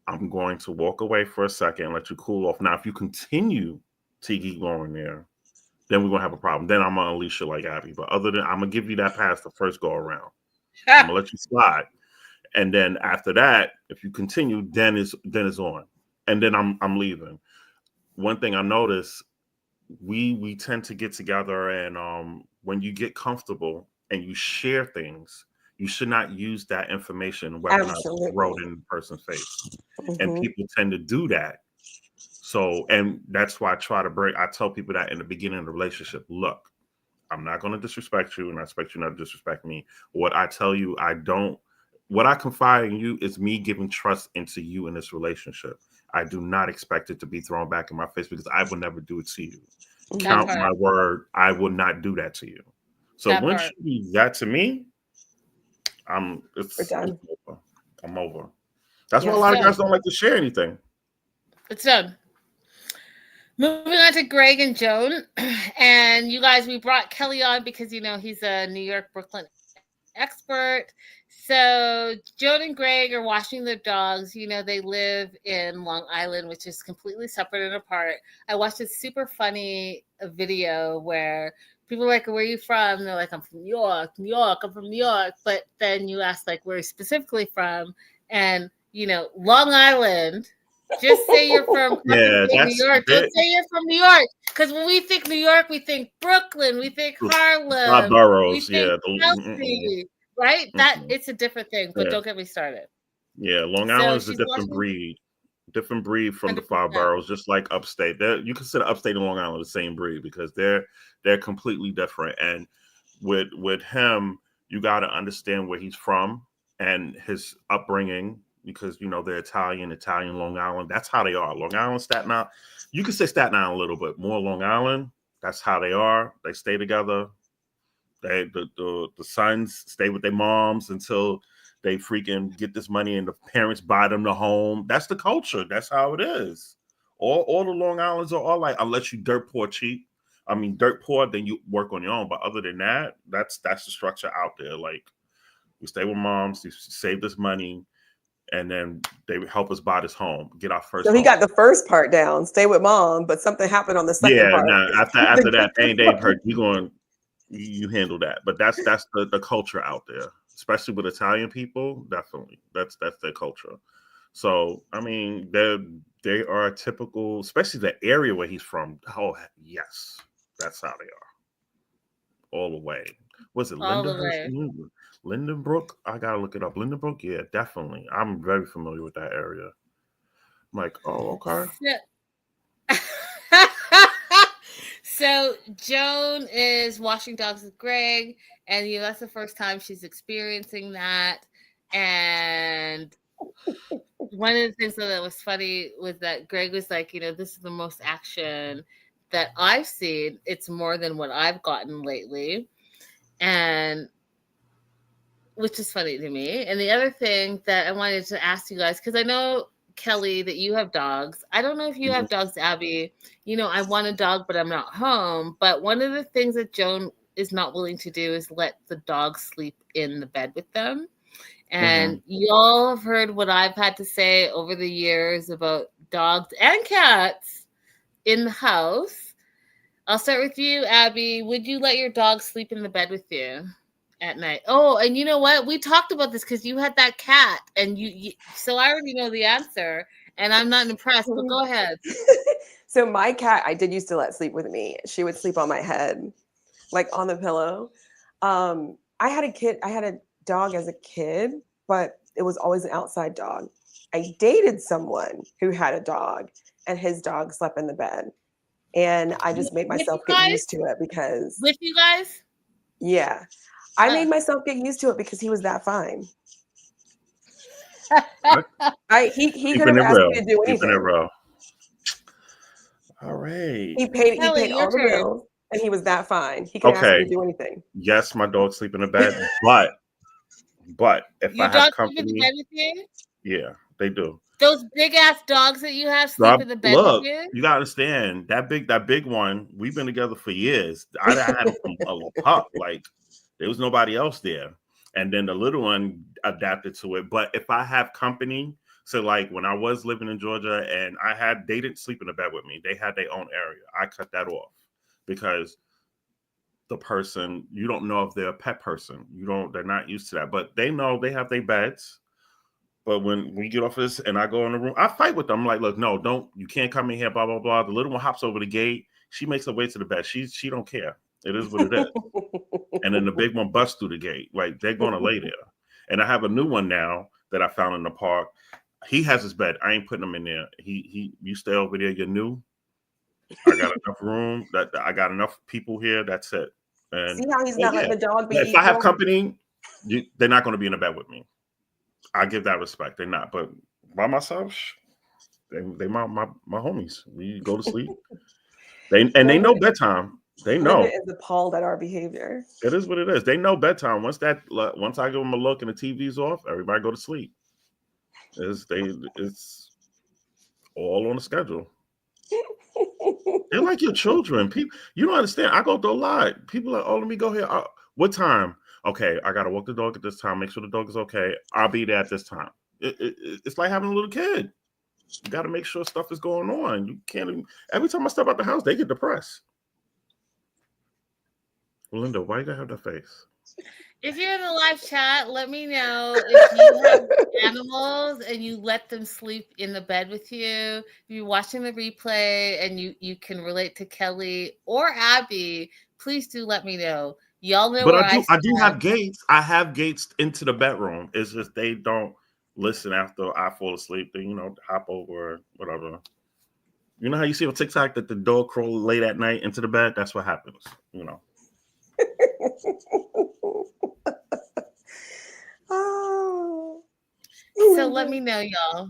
I'm going to walk away for a second and let you cool off. Now, if you continue to keep going there, then we're going to have a problem. Then I'm going to unleash you like Abby. But other than, I'm going to give you that pass the first go around. I'm going to let you slide. And then after that, if you continue, then it's on. And then I'm leaving. One thing I noticed, we tend to get together, and when you get comfortable and you share things, you should not use that information weaponized to throw it in the person's face. And people tend to do that. So, and that's why I tell people that in the beginning of the relationship, look, I'm not going to disrespect you, and I expect you not to disrespect me. What I tell you, what I confide in you is me giving trust into you in this relationship. I do not expect it to be thrown back in my face because I will never do it to you. Count my word, I will not do that to you. So once you do that to me, it's done. over. I'm over. That's why a lot of guys don't like to share anything. It's done. Moving on to Greg and Joan. And you guys, we brought Kelly on because, he's a New York, Brooklyn expert. So Joan and Greg are washing their dogs. They live in Long Island, which is completely separate and apart. I watched a super funny video where people are like, where are you from? And they're like, I'm from New York, I'm from New York. But then you ask, like, where are you specifically from? And, Long Island. Just say you're from New York. Don't say you're from New York. Because when we think New York, we think Brooklyn, we think Harlem, boroughs, we think Chelsea, right? That it's a different thing, but don't get me started. Yeah, Long Island is a different breed. Different breed from 100%. The 5 boroughs, just like upstate. You consider upstate and Long Island the same breed because they're completely different. And with him, you got to understand where he's from and his upbringing. Because they're Italian, Long Island. That's how they are. Long Island, Staten Island. You can say Staten Island a little bit more. Long Island. That's how they are. They stay together. The sons stay with their moms until they freaking get this money, and the parents buy them the home. That's the culture. That's how it is. All the Long Islands are all like, unless you dirt poor cheap. I mean, dirt poor, then you work on your own. But other than that, that's the structure out there. Like, we stay with moms. You save this money. And then they help us buy this home, get our first. So he got the first part down, stay with mom, but something happened on the second part. Yeah, after that, they've heard you handle that. But that's the culture out there, especially with Italian people. Definitely, that's their culture. So I mean, they are typical, especially the area where he's from. Oh yes, that's how they are, all the way. Was it Linda? Lindenbrook? I gotta look it up. Lindenbrook? Yeah, definitely. I'm very familiar with that area. I'm like, oh, okay. So Joan is washing dogs with Greg, and that's the first time she's experiencing that. And one of the things that was funny was that Greg was like, this is the most action that I've seen. It's more than what I've gotten lately. And which is funny to me. And the other thing that I wanted to ask you guys, because I know, Kelly, that you have dogs. I don't know if you have dogs, Abby. I want a dog, but I'm not home. But one of the things that Joan is not willing to do is let the dog sleep in the bed with them. And y'all have heard what I've had to say over the years about dogs and cats in the house. I'll start with you, Abby. Would you let your dog sleep in the bed with you at night? Oh, and you know what? We talked about this because you had that cat, and you so I already know the answer, and I'm not impressed, but go ahead. So my cat, I did used to let sleep with me. She would sleep on my head, like on the pillow. I had a dog as a kid, but it was always an outside dog. I dated someone who had a dog, and his dog slept in the bed. And I just made myself get used to it because... With you guys? Yeah. I made myself get used to it because he was that fine. He could have asked me to do anything. All right. He paid all the bills, and he was that fine. He could ask me to do anything. Yes, my dog sleep in the bed, but if I have company, yeah, they do. Those big ass dogs that you have sleep in the bed with you? You gotta understand that big one. We've been together for years. I had him from a pup. Like there was nobody else there, and then the little one adapted to it. But if I have company, so like when I was living in Georgia and they didn't sleep in the bed with me. They had their own area. I cut that off because the person, you don't know if they're a pet person. They're not used to that, but they know they have their beds. But when we get off of this and I go in the room, I fight with them. I'm like, look, no, you can't come in here, blah, blah, blah. The little one hops over the gate. She makes her way to the bed. She don't care. It is what it is. And then the big one busts through the gate. Like they're going to lay there. And I have a new one now that I found in the park. He has his bed. I ain't putting him in there. You stay over there. You're new. I got enough room. That I got enough people here. That's it. And see how he's not letting the dog be. If I have company, they're not going to be in the bed with me. I give that respect. They're not, but by myself, they my homies. We go to sleep. They know bedtime. They know. Linda is appalled at our behavior. It is what it is. They know bedtime. Once I give them a look and the TV's off, everybody go to sleep. It's all on the schedule. They're like your children. People, you don't understand. I go through a lot. People are like, oh, let me go here. What time? Okay, I gotta walk the dog at this time. Make sure the dog is okay. I'll be there at this time. It's like having a little kid. You got to make sure stuff is going on. You can't even, every time I step out the house, they get depressed. Well, Linda, why you gotta have that face? If you're in the live chat, let me know if you have animals and you let them sleep in the bed with you. If you're watching the replay and you can relate to Kelly or Abby, please do let me know. Y'all know but where I do have gates. I have gates into the bedroom. It's just they don't listen after I fall asleep. They, hop over or whatever. You know how you see on TikTok that the dog crawl late at night into the bed? That's what happens, Oh. So let me know, y'all.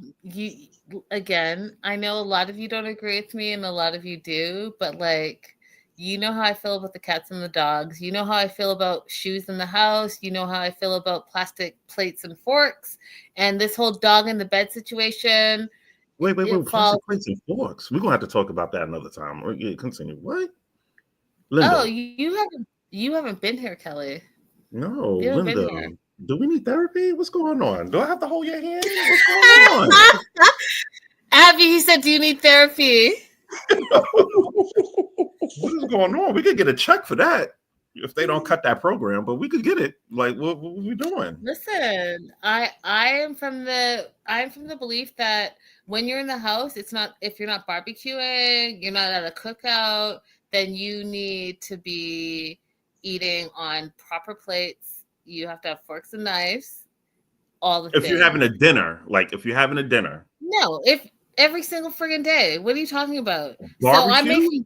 Again, I know a lot of you don't agree with me and a lot of you do, but you know how I feel about the cats and the dogs. You know how I feel about shoes in the house. You know how I feel about plastic plates and forks and this whole dog in the bed situation. Wait. Plastic plates and forks. We're going to have to talk about that another time. Continue. What? Linda. Oh, you haven't been here, Kelly. No, Linda. Do we need therapy? What's going on? Do I have to hold your hand? What's going on? Abby, he said, do you need therapy? What is going on? We could get a check for that if they don't cut that program, but we could get it. Like, what are we doing? Listen, I am from the belief that when you're in the house, it's not, if you're not barbecuing, you're not at a cookout, then you need to be eating on proper plates. You have to have forks and knives. All the if you're having a dinner, no, if every single friggin' day. What are you talking about? Barbecue?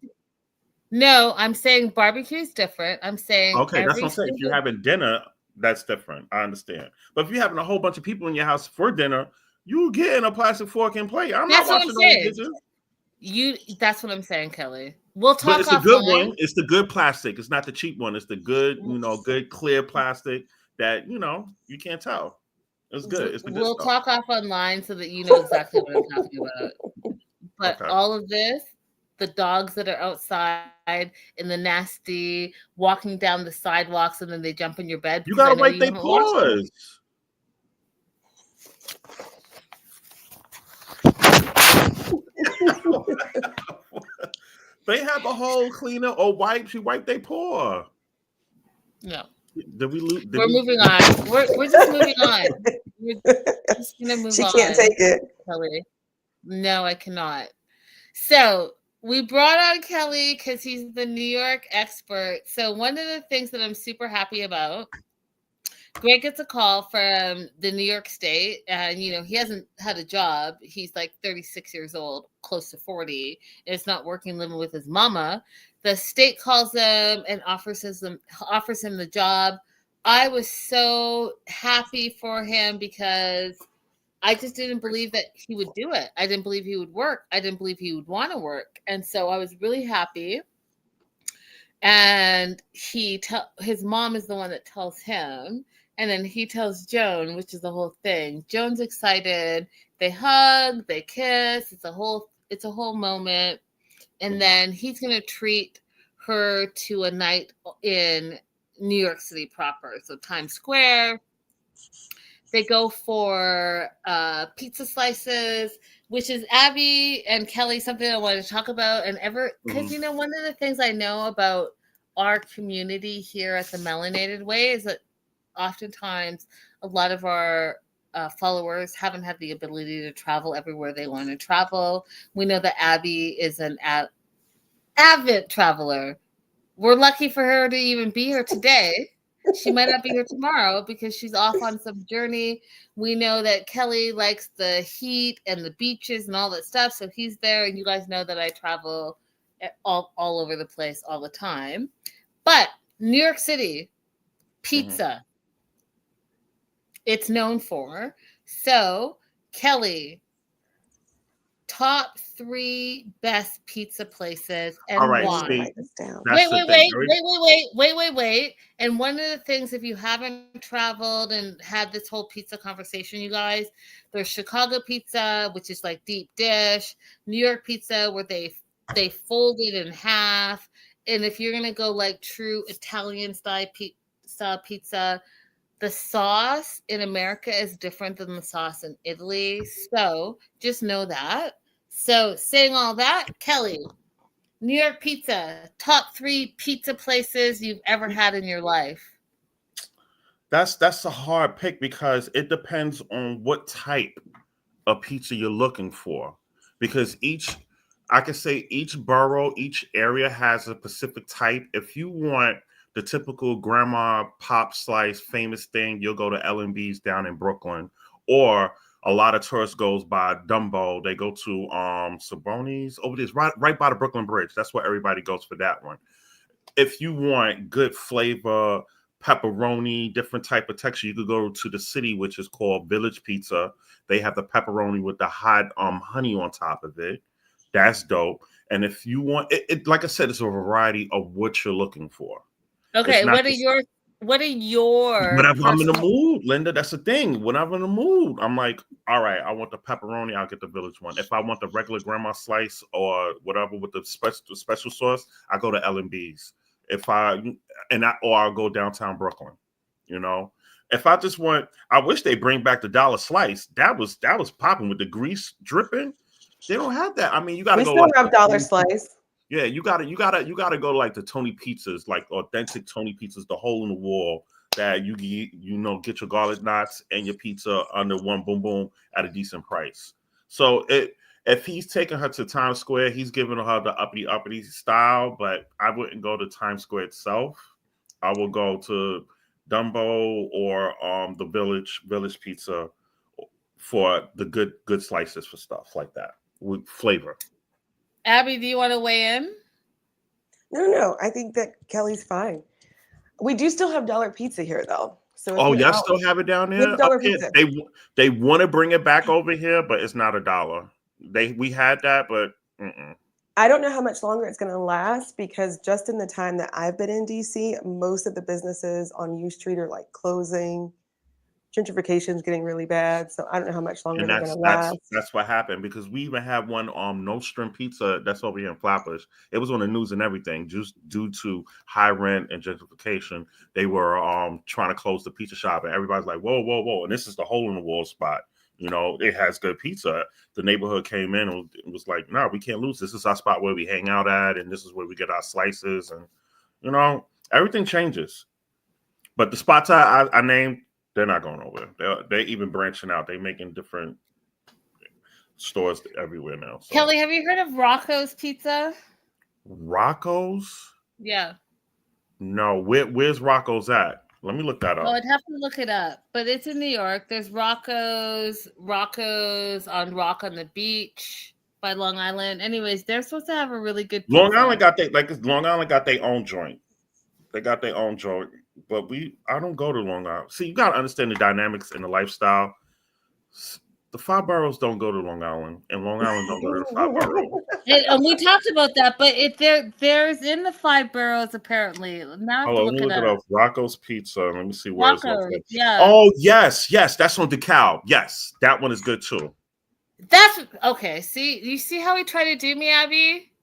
No, I'm saying barbecue is different. I'm saying okay, that's what I'm saying. If you're having dinner, that's different. I understand. But if you're having a whole bunch of people in your house for dinner, you get in a plastic fork and plate. That's not washing those dishes. That's what I'm saying, Kelly. We'll talk. But it's a good one. It's the good plastic. It's not the cheap one. It's the good, good clear plastic that you can't tell. It's good. It's the good We'll stuff. talk off online so that you know exactly what I'm talking about. But all of this, the dogs that are outside in the nasty, walking down the sidewalks, and then they jump in your bed. You gotta wipe their paws. They have a whole cleaner or wipe. She wiped their paw. No. Did we lose? We're moving on. We're just moving on. We're just gonna move on. She can't take it. Kelly. No, I cannot. So we brought on Kelly because he's the New York expert. So one of the things that I'm super happy about, Greg gets a call from the New York State, and he hasn't had a job. He's like 36 years old, close to 40, and it's not working, living with his mama. The state calls him and offers him the job. I was so happy for him because I just didn't believe that he would do it. I didn't believe he would work. I didn't believe he would want to work, and so I was really happy. And his mom is the one that tells him. And then he tells Joan, which is the whole thing. Joan's excited. They hug, they kiss. It's a whole moment. And then he's going to treat her to a night in New York City proper. So Times Square. They go for pizza slices, which is Abby and Kelly, something I wanted to talk about. And because, one of the things I know about our community here at the Melanated Way is that oftentimes a lot of our followers haven't had the ability to travel everywhere they want to travel. We know that Abby is an avid traveler. We're lucky for her to even be here today. She might not be here tomorrow because she's off on some journey. We know that Kelly likes the heat and the beaches and all that stuff, so he's there. And you guys know that I travel all over the place all the time. But New York City, pizza, it's known for. So, Kelly, top 3 best pizza places and All right, why. see, Wait. And one of the things, if you haven't traveled and had this whole pizza conversation, you guys, there's Chicago pizza, which is like deep dish, New York pizza, where they fold it in half. And if you're going to go like true Italian style pizza, the sauce in America is different than the sauce in Italy. So just know that. So saying all that, Kelly, New York pizza, top 3 pizza places you've ever had in your life. That's a hard pick because it depends on what type of pizza you're looking for. Because each borough, each area has a specific type. If you want the typical grandma pop slice famous thing, you'll go to L&B's down in Brooklyn. Or a lot of tourists goes by Dumbo. They go to Saboni's over there, right by the Brooklyn Bridge. That's where everybody goes for that one. If you want good flavor, pepperoni, different type of texture, you could go to the city, which is called Village Pizza. They have the pepperoni with the hot honey on top of it. That's dope. And if you want it, like I said, it's a variety of what you're looking for. Okay, what are your whenever I'm in the mood, Linda, that's the thing. Whenever I'm in the mood, I'm like, all right, I want the pepperoni, I'll get the Village one. If I want the regular grandma slice or whatever with the special sauce, I go to L&B's. Or I'll go downtown Brooklyn. You know, if I just want, I wish they bring back the dollar slice. That was popping with the grease dripping. They don't have that. I mean, you got to go. We still have dollar slice. Yeah, you gotta go to like the Tony Pizzas, like authentic Tony Pizzas, the hole in the wall that you get your garlic knots and your pizza under one boom boom at a decent price. So if he's taking her to Times Square, he's giving her the uppity style, but I wouldn't go to Times Square itself. I will go to Dumbo or the Village Pizza for the good slices for stuff like that with flavor. Abby, do you want to weigh in? No. I think that Kelly's fine. We do still have dollar pizza here, though. So y'all still have it down there? Dollar pizza. They want to bring it back over here, but it's not $1. We had that, but I don't know how much longer it's going to last because just in the time that I've been in DC, most of the businesses on U Street are like closing. Gentrification is getting really bad, so I don't know how much longer they're going to last. That's what happened because we even have one no shrimp pizza that's over here in Flatbush. It was on the news and everything, just due to high rent and gentrification. They were trying to close the pizza shop, and everybody's like, whoa, and this is the hole in the wall spot. You know, it has good pizza. The neighborhood came in and was like, no, we can't lose. This is our spot where we hang out at, and this is where we get our slices, and you know, everything changes. But the spots I named, they're not going over. They're even branching out. They're making different stores everywhere now. So. Kelly, have you heard of Rocco's Pizza? Rocco's? Yeah. No. Where's Rocco's at? Let me look that up. Well, I'd have to look it up. But it's in New York. There's Rocco's on Rock on the Beach by Long Island. Anyways, they're supposed to have a really good pizza. Long Island got their own joint. They got their own joint. But I don't go to Long Island. See, you got to understand the dynamics and the lifestyle. The 5 boroughs don't go to Long Island, and Long Island don't go to the 5 boroughs. And we talked about that, but there's in the 5 boroughs apparently. Now let me look it up. Rocco's Pizza. Let me see where it's located. Yeah. Oh yes, that's on DeKalb. Yes, that one is good too. That's okay. See, you see how he tried to do me, Abby?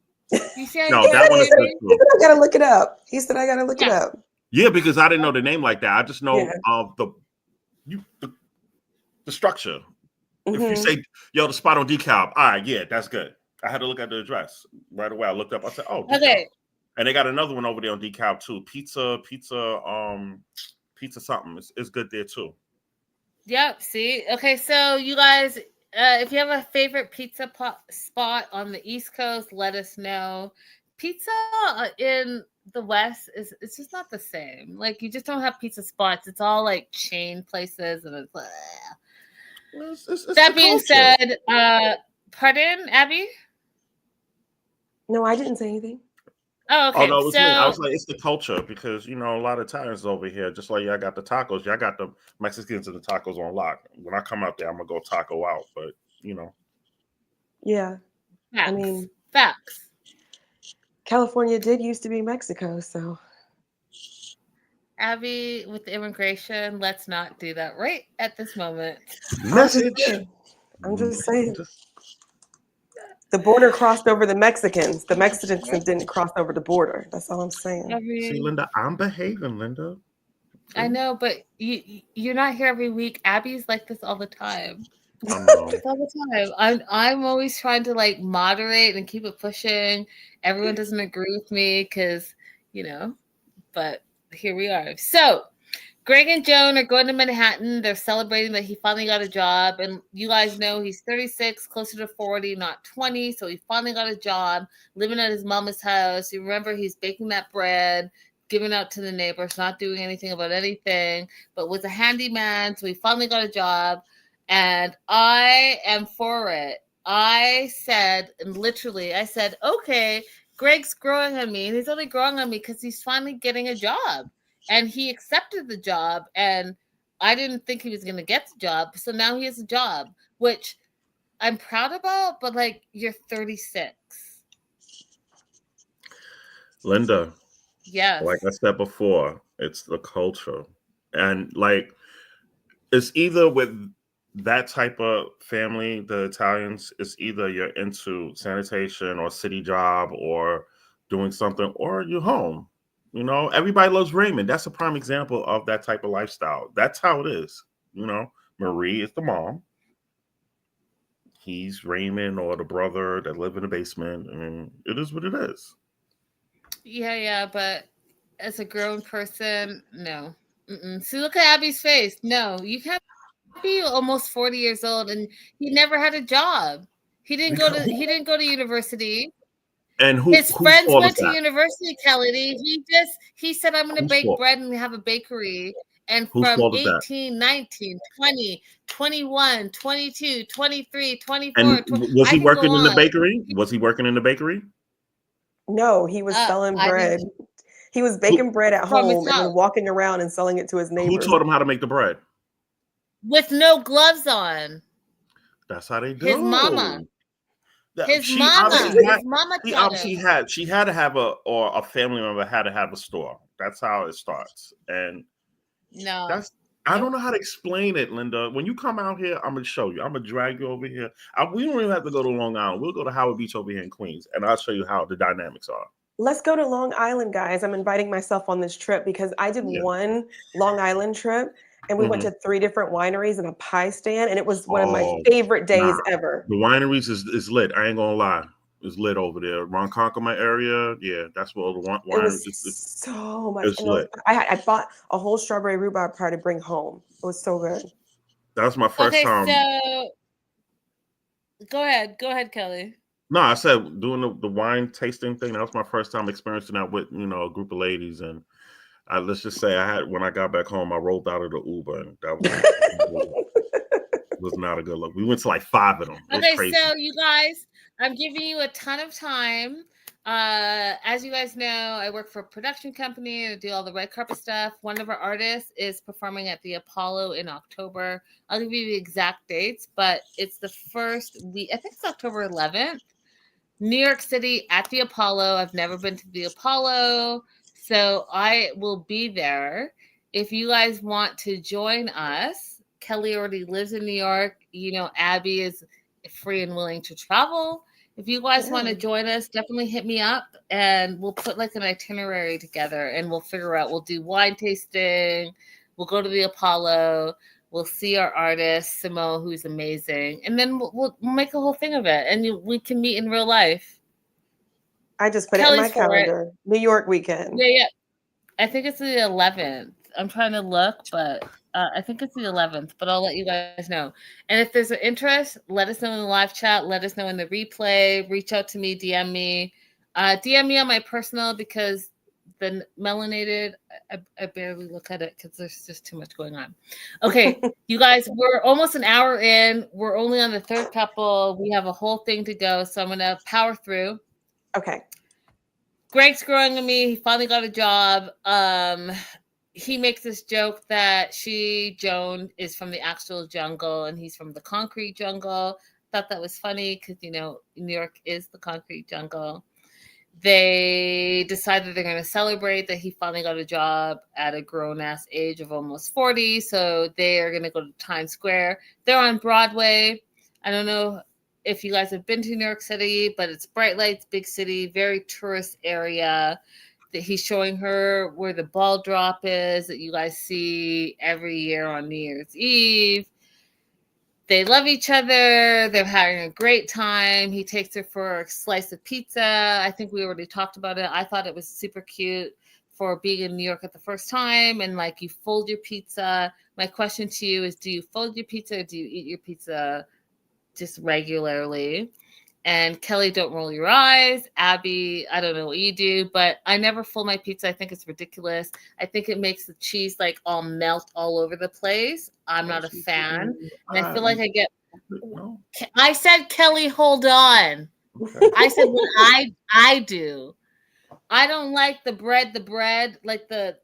You see how that one is good too. He said I gotta look it up. It up. Yeah, because I didn't know the name like that. I just know the structure. Mm-hmm. If you say, the spot on DeKalb, all right, yeah, that's good. I had to look at the address right away. I looked up. I said, oh, DeKalb. Okay. And they got another one over there on DeKalb too. Pizza something. It's good there too. Yep. See? Okay, so you guys, if you have a favorite pizza spot on the East Coast, let us know. Pizza in the West is it's just not the same. Like you just don't have pizza spots. It's all like chain places, and it's. It's That being said, pardon, Abby. No, I didn't say anything. Oh, okay. No, it was me. I was So like, it's the culture because a lot of Italians over here, just like y'all got the tacos, y'all got the Mexicans and the tacos on lock. When I come out there, I'm gonna go taco out, but Yeah, facts. I mean, facts. California did used to be Mexico, so. Abby, with the immigration, let's not do that right at this moment. Message. I'm just saying. The border crossed over the Mexicans. The Mexicans didn't cross over the border. That's all I'm saying. See, Linda, I'm behaving, Linda. I know, but you're not here every week. Abby's like this all the time. I know. All the time. I'm always trying to like moderate and keep it pushing. Everyone doesn't agree with me because, but here we are. So Greg and Joan are going to Manhattan. They're celebrating that he finally got a job. And you guys know he's 36, closer to 40, not 20. So he finally got a job, living at his mama's house. You remember he's baking that bread, giving out to the neighbors, not doing anything about anything, but was a handyman. So he finally got a job. And I am for it. I said, okay, Greg's growing on me. And he's only growing on me because he's finally getting a job. And he accepted the job, and I didn't think he was going to get the job. So now he has a job, which I'm proud about, but like, you're 36. Linda. Yes. Like I said before, it's the culture. And like, it's either with that type of family, the Italians, it's either you're into sanitation or city job or doing something, or you're home. Everybody loves Raymond. That's a prime example of that type of lifestyle. That's how it is. Marie is the mom. He's Raymond or the brother that live in the basement. I mean, it is what it is. Yeah, but as a grown person, no. See, look at Abby's face. No, you can't be almost 40 years old and he never had a job. He didn't go to university. And his friends went to university, Kelly. He said, I'm going to bake bread and have a bakery. And from 18, 19, 20, 21, 22, 23, 24. And was he working in the bakery? Was he working in the bakery? No, he was selling bread. He was baking bread at home and then walking around and selling it to his neighbors. Who taught him how to make the bread? With no gloves on. That's how they do. His mama. She had to have a family member had to have a store. That's how it starts. And I don't know how to explain it, Linda. When you come out here, I'm gonna show you. I'm gonna drag you over here. We don't even have to go to Long Island. We'll go to Howard Beach over here in Queens, and I'll show you how the dynamics are. Let's go to Long Island, guys. I'm inviting myself on this trip because I did one Long Island trip. And we went to 3 different wineries and a pie stand, and it was one of my favorite days ever. The wineries is lit. I ain't gonna lie, it's lit over there. Ronkonkoma area, yeah, that's where the wineries. It's so much. It's lit. I bought a whole strawberry rhubarb pie to bring home. It was so good. That was my first time. So go ahead, Kelly. No, I said doing the wine tasting thing. That was my first time experiencing that with a group of ladies and. Let's just say when I got back home, I rolled out of the Uber, and that was not a good look. We went to like 5 of them. Okay, so you guys, I'm giving you a ton of time. As you guys know, I work for a production company and I do all the red carpet stuff. One of our artists is performing at the Apollo in October. I'll give you the exact dates, but it's the first week. I think it's October 11th. New York City at the Apollo. I've never been to the Apollo. So I will be there. If you guys want to join us, Kelly already lives in New York. Abby is free and willing to travel. If you guys want to join us, definitely hit me up and we'll put like an itinerary together and we'll figure out, we'll do wine tasting. We'll go to the Apollo. We'll see our artist, Simo, who's amazing. And then we'll make a whole thing of it. And we can meet in real life. I just put it in my calendar. New York weekend. Yeah. I think it's the 11th. I'm trying to look, but I think it's the 11th, but I'll let you guys know. And if there's an interest, let us know in the live chat. Let us know in the replay. Reach out to me, DM me. DM me on my personal because the melanated. I barely look at it because there's just too much going on. Okay, you guys, we're almost an hour in. We're only on the third couple. We have a whole thing to go, so I'm gonna power through. Okay. Greg's growing on me. He finally got a job. He makes this joke that Joan, is from the actual jungle and he's from the concrete jungle. Thought that was funny because, New York is the concrete jungle. They decided they're going to celebrate that he finally got a job at a grown-ass age of almost 40. So they are going to go to Times Square. They're on Broadway. I don't know if you guys have been to New York City, but it's bright lights, big city, very tourist area. That he's showing her where the ball drop is that you guys see every year on New Year's Eve. They love each other. They're having a great time. He takes her for a slice of pizza. I think we already talked about it. I thought it was super cute for being in New York at the first time. And you fold your pizza. My question to you is, do you fold your pizza or do you eat your pizza just regularly? And Kelly, don't roll your eyes. Abby, I don't know what you do, but I never fold my pizza. I think it's ridiculous. I think it makes the cheese all melt all over the place. I'm not a fan. And I feel like I get. I said, Kelly, hold on. Okay. I said what I do. I don't like the bread, like the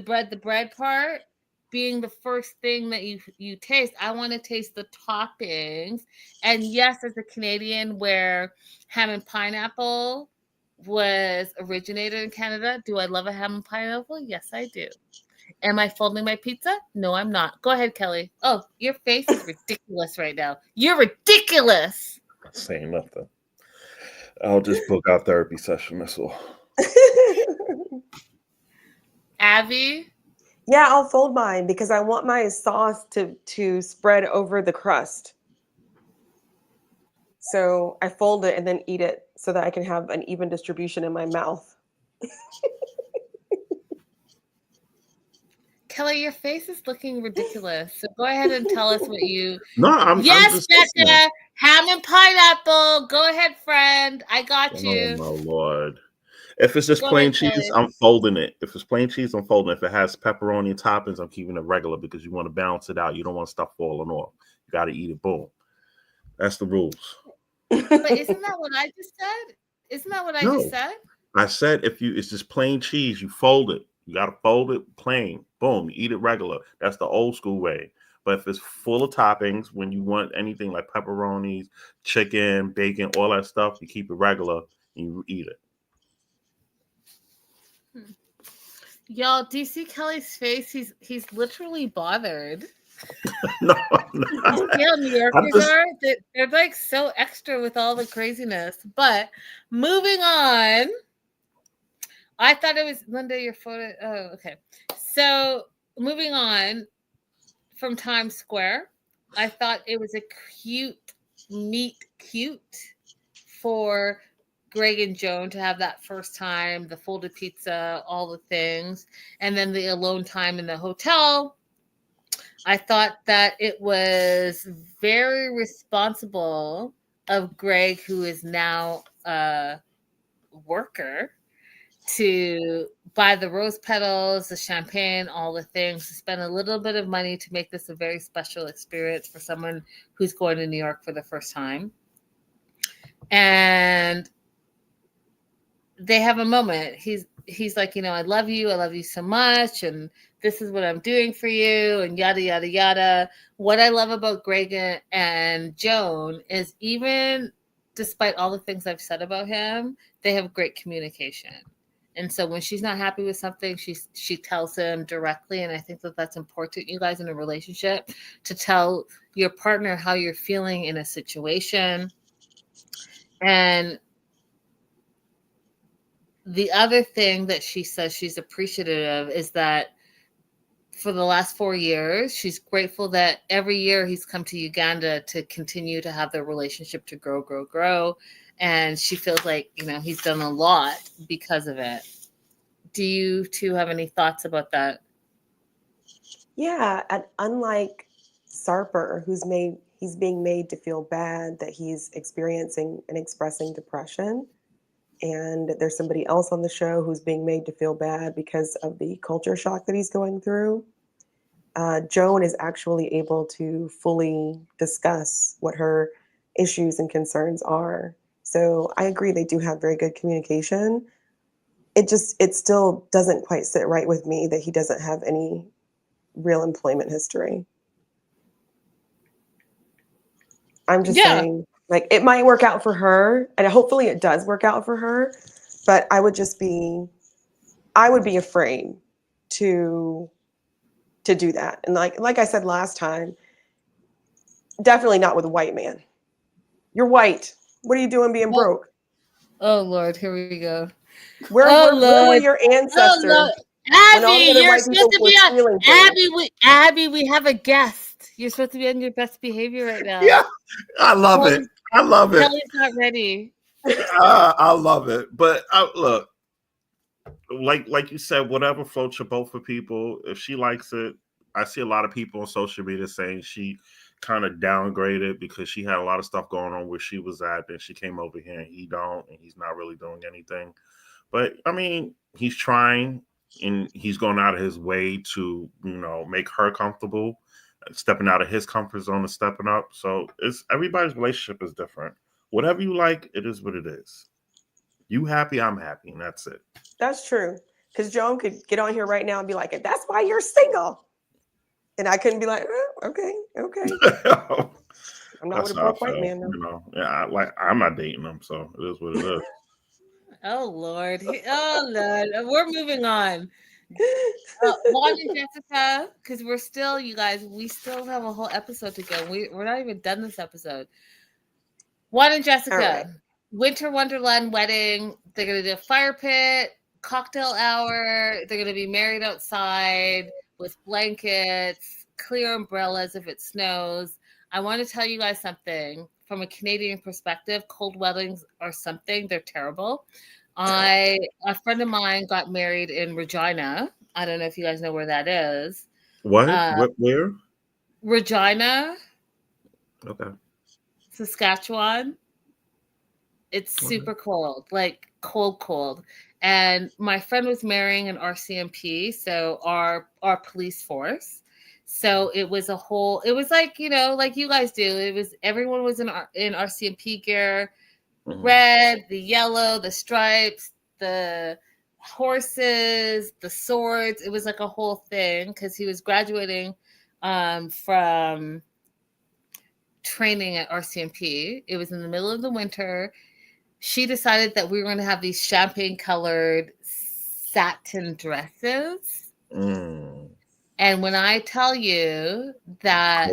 bread part being the first thing that you taste. I want to taste the toppings. And yes, as a Canadian where ham and pineapple was originated in Canada, do I love a ham and pineapple? Yes, I do. Am I folding my pizza? No, I'm not. Go ahead, Kelly. Oh, your face is ridiculous right now. You're ridiculous. I'm not saying nothing. I'll just book our therapy session. That's all. Abby? Yeah, I'll fold mine because I want my sauce to spread over the crust. So I fold it and then eat it so that I can have an even distribution in my mouth. Kelly, your face is looking ridiculous. So go ahead and tell us what you. No, I'm just Becca, ham and pineapple. Go ahead, friend. I got you. Oh my Lord. If it's just plain cheese, Kelly. I'm folding it. If it's plain cheese, I'm folding it. If it has pepperoni and toppings, I'm keeping it regular because you want to balance it out. You don't want stuff falling off. You got to eat it. Boom. That's the rules. But isn't that what I just said? Isn't that what I just said? I said it's just plain cheese, you fold it. You got to fold it plain. Boom. You eat it regular. That's the old school way. But if it's full of toppings, when you want anything like pepperonis, chicken, bacon, all that stuff, you keep it regular and you eat it. Y'all, do you see Kelly's face? He's literally bothered. No. Yeah, New Yorkers are. They're so extra with all the craziness. But moving on, I thought it was Linda. Your photo. Oh, okay. So moving on from Times Square, I thought it was a cute for Greg and Joan to have that first time, the folded pizza, all the things, and then the alone time in the hotel. I thought that it was very responsible of Greg, who is now a worker, to buy the rose petals, the champagne, all the things, to spend a little bit of money to make this a very special experience for someone who's going to New York for the first time. And they have a moment. He's like, I love you so much, and this is what I'm doing for you, and yada, yada, yada. What I love about Greg and Joan is even despite all the things I've said about him, they have great communication. And so when she's not happy with something, she tells him directly. And I think that that's important, you guys, in a relationship, to tell your partner how you're feeling in a situation. And the other thing that she says she's appreciative of is that for the last 4 years, she's grateful that every year he's come to Uganda to continue to have their relationship to grow. And she feels like, he's done a lot because of it. Do you two have any thoughts about that? Yeah. And unlike Sarper, he's being made to feel bad that he's experiencing and expressing depression, and there's somebody else on the show who's being made to feel bad because of the culture shock that he's going through. Joan is actually able to fully discuss what her issues and concerns are. So I agree they do have very good communication. It still doesn't quite sit right with me that he doesn't have any real employment history. I'm just saying, like, it might work out for her, and hopefully it does work out for her, but I would be afraid to do that. And like I said last time, definitely not with a white man. You're white. What are you doing being broke? Oh Lord, here we go. Where were your ancestors? Oh, Abby, you're supposed to be on. Abby, we have a guest. You're supposed to be on your best behavior right now. Yeah, I love it. I love it. Kelly's not ready. I love it. But look, like you said, whatever floats your boat for people. If she likes it, I see a lot of people on social media saying she kind of downgraded because she had a lot of stuff going on where she was at. Then she came over here and he don't, and he's not really doing anything. But I mean, he's trying and he's going out of his way to, make her comfortable, stepping out of his comfort zone and stepping up. So everybody's relationship is different. Whatever you like, it is what it is. You happy, I'm happy, and that's it. That's true. Because Joan could get on here right now and be like, that's why you're single. And I couldn't be like, okay. I'm not with a broke white man. Yeah, I'm not dating them, so it is what it is. Oh Lord. We're moving on. Juan and Jessica, because we still have a whole episode to go. We're not even done this episode. Juan and Jessica, right. Winter Wonderland wedding. They're going to do a fire pit, cocktail hour. They're going to be married outside with blankets, clear umbrellas if it snows. I want to tell you guys something. From a Canadian perspective, cold weddings are something. They're terrible. A friend of mine got married in Regina. I don't know if you guys know where that is. What? Where? Regina. Okay. Saskatchewan. It's super cold, like cold. And my friend was marrying an RCMP, so our police force. So it was like, like you guys do. Everyone was in RCMP gear, red, the yellow, the stripes, the horses, the swords. It was like a whole thing because he was graduating from training at RCMP. It was in the middle of the winter. She decided that we were going to have these champagne-colored satin dresses. And when I tell you that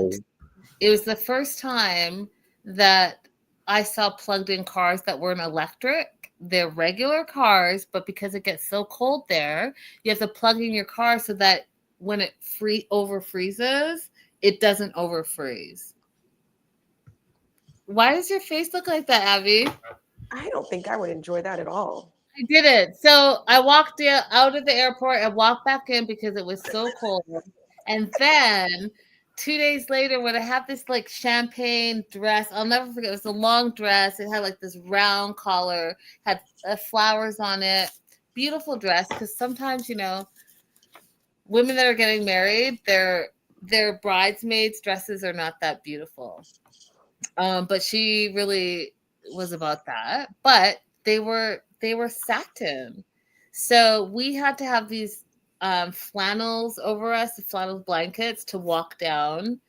it was the first time that I saw plugged-in cars that weren't electric. They're regular cars, but because it gets so cold there, you have to plug in your car so that when it over-freezes, it doesn't over-freeze. Why does your face look like that, Abby? I don't think I would enjoy that at all. I didn't. So I walked out of the airport and walked back in because it was so cold. And then 2 days later, when I have this like champagne dress, I'll never forget. It was a long dress. It had like this round collar, had flowers on it. Beautiful dress. Because sometimes, women that are getting married, their bridesmaids' dresses are not that beautiful. But she really was about that. But they were satin. So we had to have these flannels over us, the flannel blankets to walk down.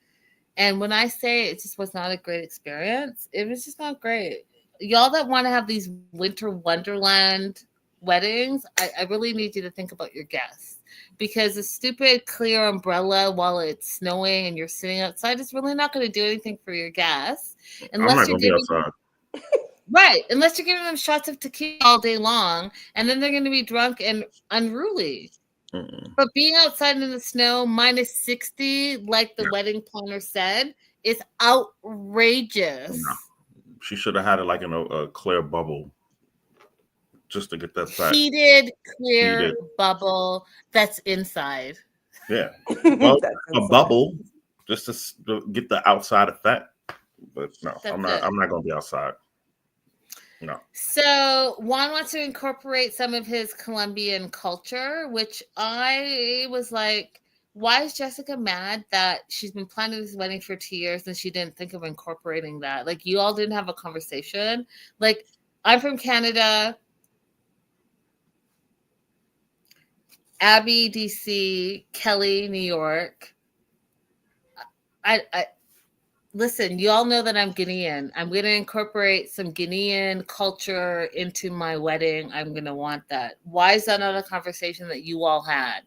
And when I say it just was not a great experience, it was just not great. Y'all that want to have these winter wonderland weddings, I really need you to think about your guests. Because a stupid clear umbrella while it's snowing and you're sitting outside is really not going to do anything for your guests. Unless you're giving outside. Right, unless you're giving them shots of tequila all day long, and then they're going to be drunk and unruly. But being outside in the snow, minus 60, like the wedding planner said, is outrageous. No. She should have had it like in a clear bubble, just to get that fact. Heated, clear bubble that's inside. Yeah, well, a bubble just to get the outside effect. But no, I'm not going to be outside. No. So Juan wants to incorporate some of his Colombian culture, which I was like, why is Jessica mad that she's been planning this wedding for 2 years and she didn't think of incorporating that? Like, you all didn't have a conversation. Like, I'm from Canada. Abby, DC, Kelly, New York. I listen, you all know that I'm Guinean. I'm going to incorporate some Guinean culture into my wedding. I'm going to want that. Why is that not a conversation that you all had?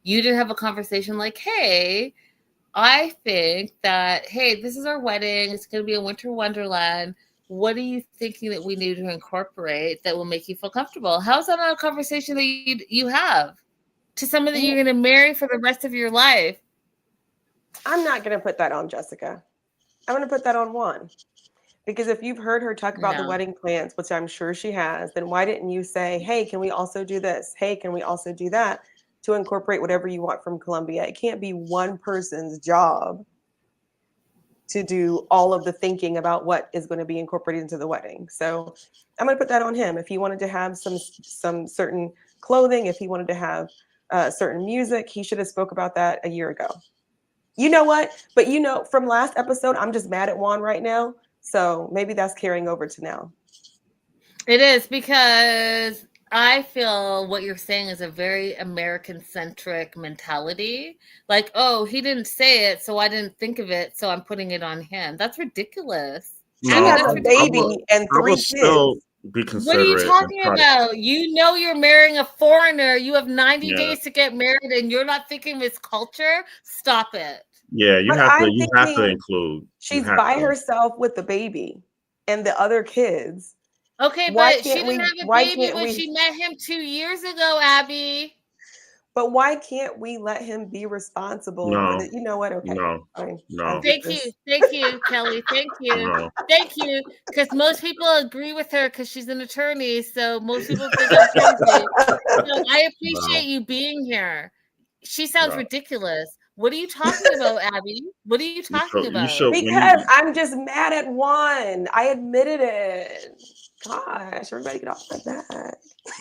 You didn't have a conversation like, hey, I think that, hey, this is our wedding. It's going to be a winter wonderland. What are you thinking that we need to incorporate that will make you feel comfortable? How's that not a conversation that you have to someone that you're going to marry for the rest of your life? I'm not going to put that on Jessica. I'm going to put that on Juan. Because if you've heard her talk about the wedding plans, which I'm sure she has, then why didn't you say, hey, can we also do this? Hey, can we also do that? To incorporate whatever you want from Colombia. It can't be one person's job to do all of the thinking about what is going to be incorporated into the wedding. So I'm going to put that on him. If he wanted to have some certain clothing, if he wanted to have certain music, he should have spoke about that a year ago. You know what? But from last episode, I'm just mad at Juan right now. So maybe that's carrying over to now. It is, because I feel what you're saying is a very American-centric mentality. Like, oh, he didn't say it, so I didn't think of it, so I'm putting it on him. That's ridiculous. No, he has a baby and 3 kids. What are you talking about? You know you're marrying a foreigner. You have 90 days to get married, and you're not thinking of his culture? Stop it. Yeah, you have to include. She's by herself with the baby and the other kids. Okay, but she didn't have a baby when she met him 2 years ago, Abby. But why can't we let him be responsible for the, you know what? Okay. No. Thank you, Kelly. Thank you. No. Thank you. Because most people agree with her because she's an attorney. So most people think I'm crazy. So I appreciate you being here. She sounds ridiculous. What are you talking about, Abby? What are you talking about? Because I'm just mad at Juan. I admitted it. Gosh, everybody get off my back.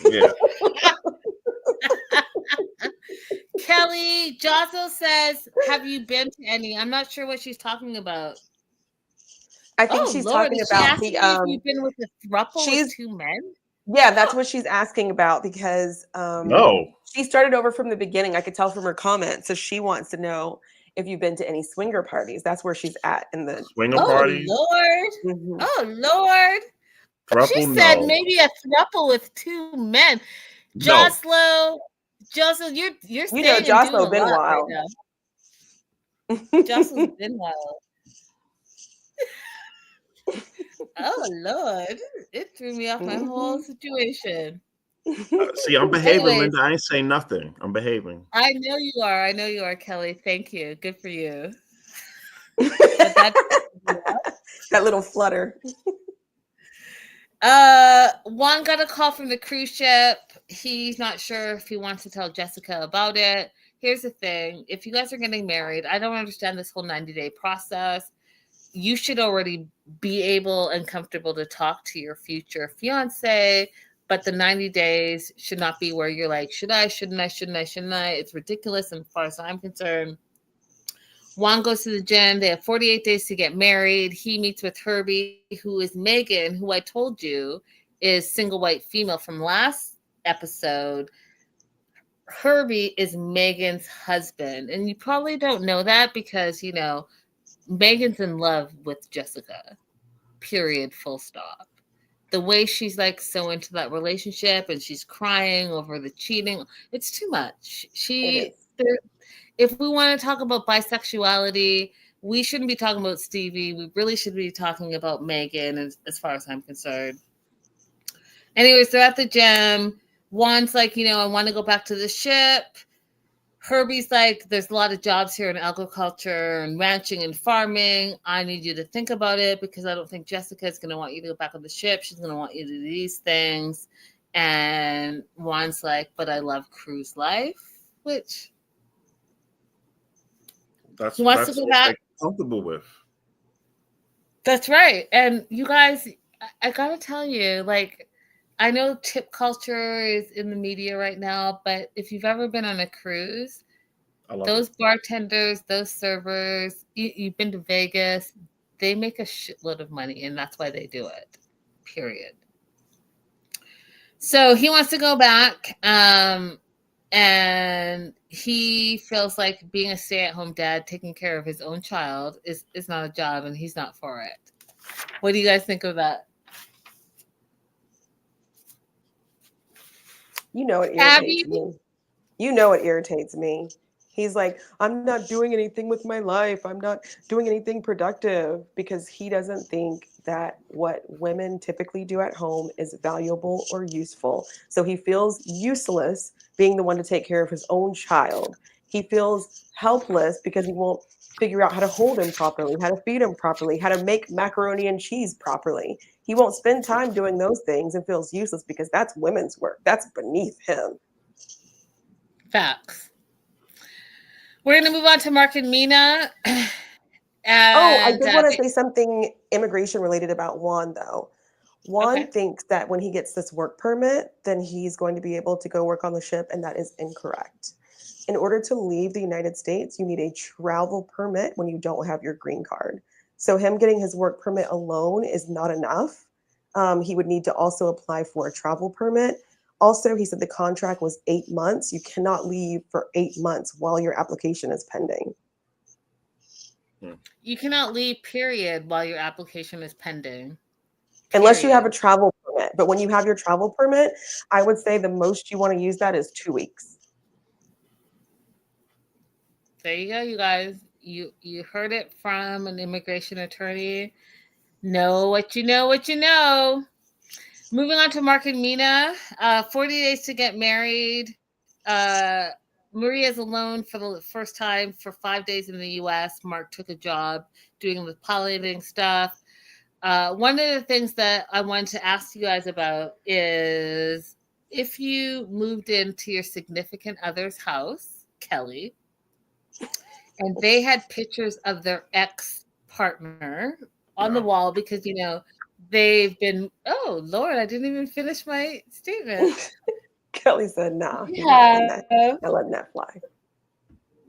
Yeah. Kelly, Jocelyn says, have you been to any? I'm not sure what she's talking about. I think she's talking about you've been with a throuple with 2 men? Yeah, that's what she's asking about, because she started over from the beginning. I could tell from her comments. So she wants to know if you've been to any swinger parties. That's where she's at in the swinger parties. Lord. Mm-hmm. Oh Lord. Throuple, she said maybe a throuple with 2 men. Jocelyn, you're staying Jocelyn been wild. Right now. Jocelyn's been wild. Oh Lord, it threw me off my whole situation. See, I'm behaving, Linda. I ain't saying nothing. I'm behaving. I know you are, Kelly. Thank you. Good for you. That little flutter. Juan got a call from the cruise ship. He's not sure if he wants to tell Jessica about it. Here's the thing. If you guys are getting married, I don't understand this whole 90-day process. You should already be able and comfortable to talk to your future fiance, but the 90 days should not be where you're like, shouldn't I? It's ridiculous. And as far as I'm concerned, Juan goes to the gym. They have 48 days to get married. He meets with Herbie, who is Megan, who I told you is single white female from last episode. Herbie is Megan's husband. And you probably don't know that because, Megan's in love with Jessica, period, full stop. The way she's like so into that relationship and she's crying over the cheating, it's too much. If we want to talk about bisexuality, we shouldn't be talking about Stevie. We really should be talking about Megan, as far as I'm concerned. Anyways, they're at the gym. Juan's like, I want to go back to the ship. Herbie's like, there's a lot of jobs here in agriculture and ranching and farming. I need you to think about it because I don't think Jessica is going to want you to go back on the ship. She's going to want you to do these things. And Juan's like, but I love cruise life, which that's he wants to go back. Comfortable with. That's right. And you guys, I gotta tell you, like, I know tip culture is in the media right now, but if you've ever been on a cruise, I love those it. bartenders, those servers, you've been to Vegas, they make a shitload of money, and that's why they do it. Period. So he wants to go back, and he feels like being a stay-at-home dad, taking care of his own child, is not a job, and he's not for it. What do you guys think of that? You know it Abby? irritates me. You know it irritates me. He's like, I'm not doing anything with my life. I'm not doing anything productive because he doesn't think that what women typically do at home is valuable or useful. So he feels useless being the one to take care of his own child. He feels helpless because he won't figure out how to hold him properly, how to feed him properly, how to make macaroni and cheese properly. He won't spend time doing those things and feels useless because that's women's work. That's beneath him. Facts. We're going to move on to Mark and Mina. Oh, I And did want to say something immigration related about Juan, though. Juan okay. thinks that when he gets this work permit, then he's going to be able to go work on the ship, and that is incorrect. In order to leave the United States, you need a travel permit when you don't have your green card. So him getting his work permit alone is not enough. He would need to also apply for a travel permit. Also, he said the contract was 8 months. You cannot leave for 8 months while your application is pending. You cannot leave, period, while your application is pending. Unless you have a Period. travel permit. But when you have your travel permit, I would say the most you want to use that is 2 weeks. There you go, you guys. You heard it from an immigration attorney. Know what you know, what you know. Moving on to Mark and Mina. 40 days to get married. Maria's alone for the first time for 5 days in the U.S. Mark took a job doing the pollinating stuff. One of the things that I wanted to ask you guys about is if you moved into your significant other's house, Kelly, and they had pictures of their ex-partner on the wall because, they've been, oh, Lord, I didn't even finish my statement. Kelly said, nah, he's not letting that fly.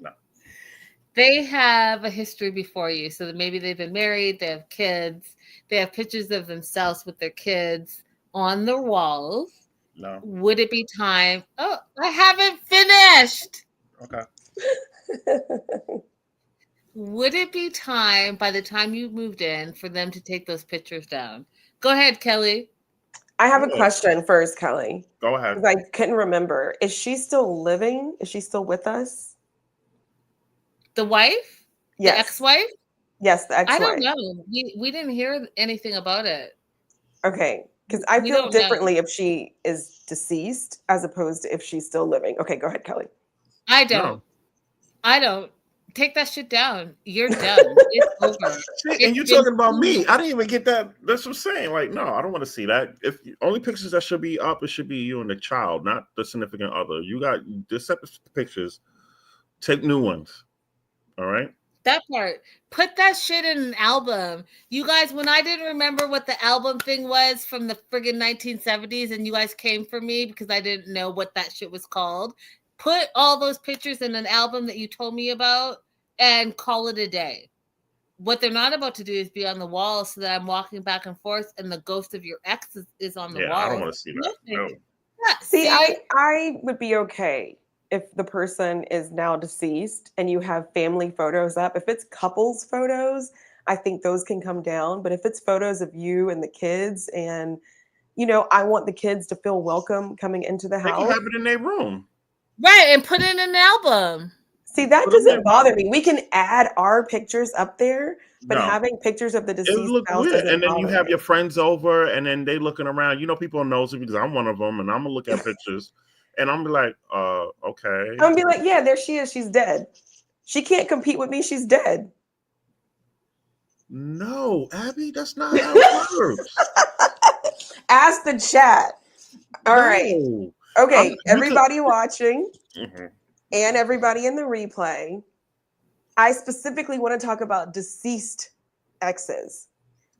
No. They have a history before you. So that maybe they've been married, they have kids, they have pictures of themselves with their kids on their walls. No. Would it be time? Oh, I haven't finished. Okay. Would it be time by the time you moved in for them to take those pictures down? Go ahead, Kelly. I have a question first, Kelly. Go ahead. Because I couldn't remember. Is she still living? Is she still with us? The wife? Yes. The ex-wife? Yes, the ex-wife. I don't know. We didn't hear anything about it. Okay. Because I feel differently if she is deceased as opposed to if she's still living. Okay, go ahead, Kelly. I don't. No. I don't. Take that shit down. You're done. It's over. See, and you're talking about me. I didn't even get that. That's what I'm saying. Like, no, I don't want to see that. If only pictures that should be up, it should be you and the child, not the significant other. You got just separate pictures. Take new ones. All right. That part. Put that shit in an album. You guys, when I didn't remember what the album thing was from the friggin' 1970s, and you guys came for me because I didn't know what that shit was called, put all those pictures in an album that you told me about and call it a day. What they're not about to do is be on the wall so that I'm walking back and forth and the ghost of your ex is on the wall. I don't want to see that. No. Yeah, see, I would be okay if the person is now deceased and you have family photos up. If it's couples photos, I think those can come down. But if it's photos of you and the kids and, I want the kids to feel welcome coming into the house. They can have it in their room. Right, and put it in an album. See, that doesn't bother me. We can add our pictures up there, but having pictures of the deceased spouse doesn't and then you have me. your friends over, and then they looking around. People knows it because I'm one of them, and I'm gonna look at pictures, and I'm like, okay. I'm gonna be like, yeah, there she is. She's dead. She can't compete with me. She's dead. No, Abby, that's not how it works. Ask the chat. All right. Okay, everybody watching. Mm-hmm. And everybody in the replay, I specifically want to talk about deceased exes.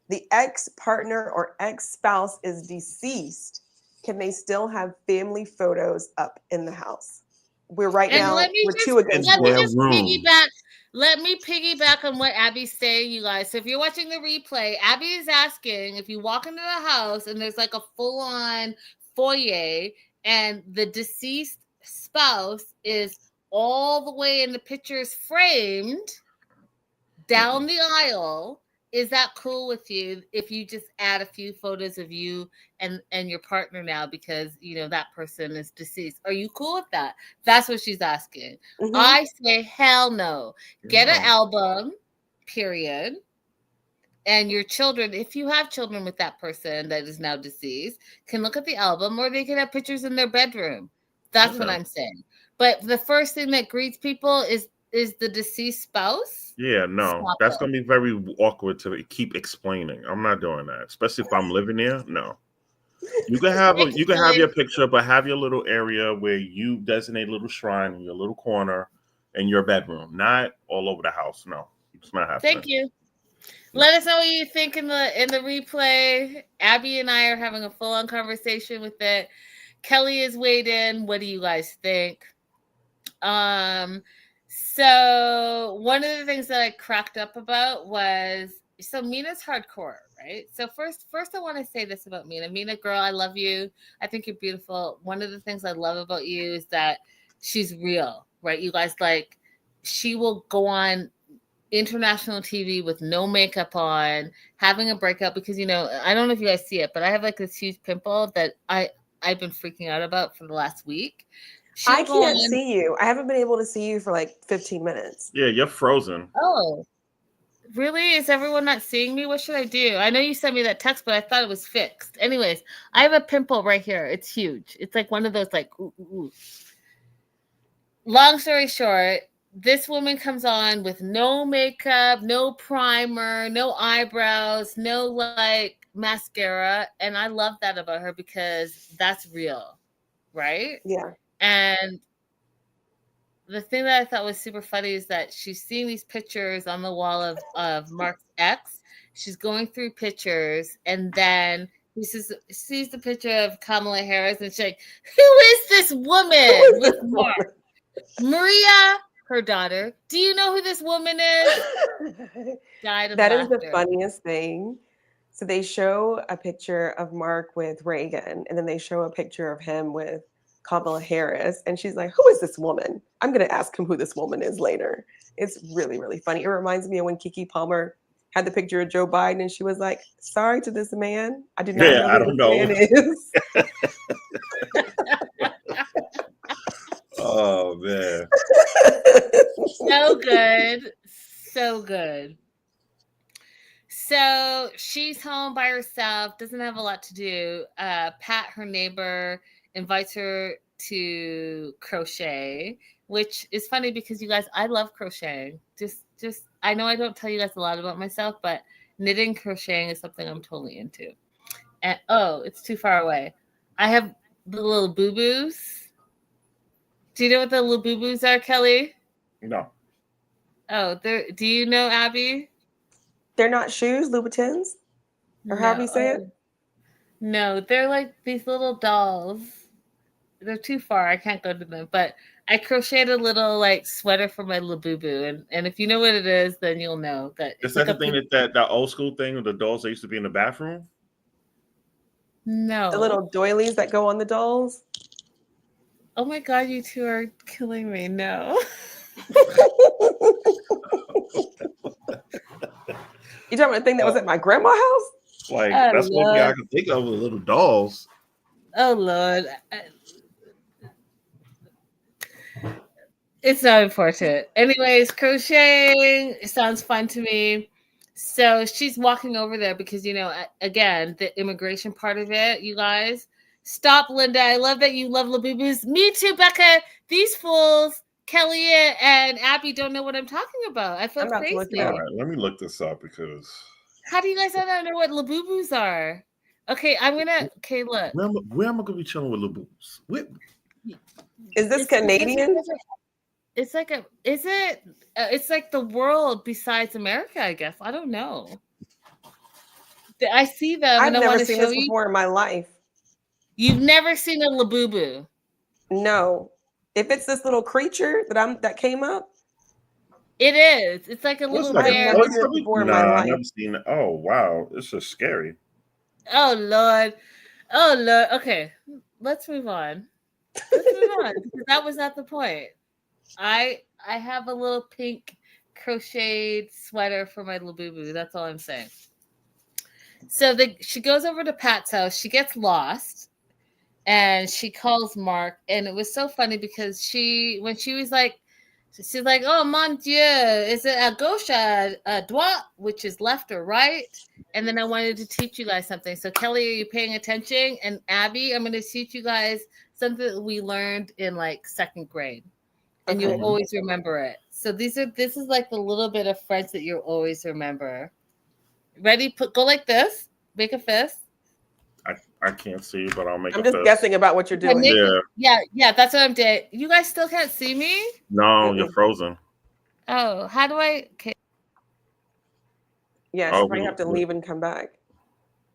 the ex-partner or ex-spouse is deceased, can they still have family photos up in the house? We're right And now, let me we're just two against let me one. just piggyback. Let me piggyback on what Abby's saying, you guys. So if you're watching the replay, Abby is asking if you walk into the house and there's like a full-on foyer and the deceased spouse is all the way in the pictures framed down the aisle. Is that cool with you if you just add a few photos of you and your partner now because you know that person is deceased? Are you cool with that? That's what she's asking. Mhm. I say hell no. Get an album, period. And your children, if you have children with that person that is now deceased, can look at the album, or they can have pictures in their bedroom. That's what I'm saying. But the first thing that greets people is the deceased spouse. Yeah, no, Stop that's it. gonna be very awkward to keep explaining. I'm not doing that, especially if I'm living there. No, you can have Thank you can have Kelly. your picture, but have your little area where you designate a little shrine in your little corner in your bedroom, not all over the house. No, it's not happening. Thank you. Let us know what you think in the replay. Abby and I are having a full-on conversation with it. Kelly is weighed in. What do you guys think? So one of the things that I cracked up about was, so Mina's hardcore, right? So first I want to say this about Mina. Mina, girl, I love you. I think you're beautiful. One of the things I love about you is that she's real, right? You guys, like, she will go on international TV with no makeup on, having a breakout because, you know, I don't know if you guys see it, but I have like this huge pimple that I've been freaking out about for the last week. I can't see you. I haven't been able to see you for like 15 minutes. Yeah, you're frozen. Oh, really? Is everyone not seeing me? What should I do? I know you sent me that text, but I thought it was fixed. Anyways, I have a pimple right here. It's huge. It's like one of those like, ooh, ooh, ooh. Long story short, this woman comes on with no makeup, no primer, no eyebrows, no like mascara. And I love that about her because that's real, right? Yeah. And the thing that I thought was super funny is that she's seeing these pictures on the wall of Mark's ex. She's going through pictures, and then he sees the picture of Kamala Harris, and she's like, "Who is this woman with Mark?" Maria, her daughter. Do you know who this woman is? Died of That is the laughter. funniest thing. So they show a picture of Mark with Reagan, and then they show a picture of him with Kamala Harris, and she's like, "Who is this woman?" I'm going to ask him who this woman is later. It's really, really funny. It reminds me of when Keke Palmer had the picture of Joe Biden, and she was like, "Sorry to this man. I do not know who this man is." Oh man. So good. So good. So she's home by herself, doesn't have a lot to do. Pat, her neighbor, invites her to crochet, which is funny because you guys, I love crocheting. Just I know I don't tell you guys a lot about myself, but knitting, crocheting is something I'm totally into. And oh, it's too far away. I have the little boo-boos. Do you know what the little boo-boos are, Kelly? No. Oh, do you know, Abby? They're not shoes, Louboutins? Or however you say it? No, they're like these little dolls. They're too far. I can't go to them. But I crocheted a little like sweater for my little boo-boo. And if you know what it is, then you'll know that Is that like the thing that old school thing with the dolls that used to be in the bathroom? No. The little doilies that go on the dolls? Oh my God, you two are killing me. No. You talking about the thing that was at my grandma's house? Like, that's one thing I can think of with little dolls. Oh, Lord. It's not important. Anyways, crocheting sounds fun to me. So she's walking over there because, you know, again, the immigration part of it, you guys. Stop, Linda. I love that you love Labubu's. Me too, Becca. These fools, Kelly and Abby, don't know what I'm talking about. I feel crazy. All right, let me look this up because. How do you guys not know what Labubus are? Okay, look. Where am I gonna be chilling with Labubus? Is this Canadian? It's like it's like the world besides America, I guess. I don't know. I see them I've and I never want to seen show this you. before in my life. You've never seen a labubu. No. If it's this little creature that came up, It is. It's like a What's little like I've a bear. never toy seen it puppy? before in my Nah, I've life. never seen it. Oh wow, this is scary. Oh Lord. Oh Lord. Okay. Let's move on. Because that was not the point. I have a little pink crocheted sweater for my labubu. That's all I'm saying. So she goes over to Pat's house. She gets lost, and she calls Mark. And it was so funny because when she was like, she's like, "Oh mon Dieu, is it a gauche, a droite, which is left or right?" And then I wanted to teach you guys something. So Kelly, are you paying attention? And Abby, I'm going to teach you guys something that we learned in like second grade. And Okay. you'll always remember it. So this is like the little bit of French that you'll always remember. Ready? Go like this. Make a fist. I can't see, but I'll make I'm a just fist. guessing about what you're doing. Yeah, that's what I'm doing. You guys still can't see me? No, you're frozen. Oh, how do I? Okay. Yeah, she'll probably have to leave and come back.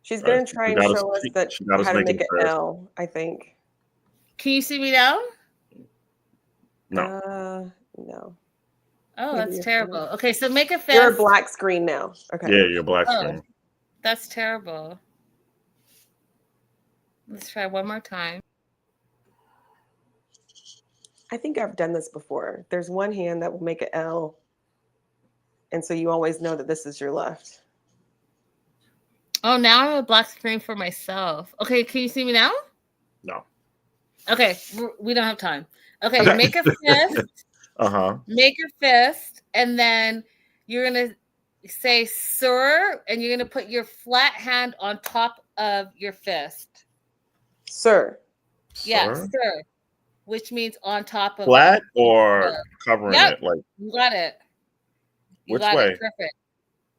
She's going to try and show us how to make an L, I think. Can you see me now? No. No. Oh, maybe that's terrible. Okay, so make a fist. You're a black screen now. Okay. Yeah, you're black screen. That's terrible. Let's try one more time. I think I've done this before. There's one hand that will make an L. And so you always know that this is your left. Oh, now I'm a black screen for myself. Okay, can you see me now? No. Okay, we don't have time. Okay, make a fist. Make a fist, and then you're going to say, sir, and you're going to put your flat hand on top of your fist. Sir. Yeah, sir. Which means on top of flat or covering it. Like you got it. Which way? Perfect.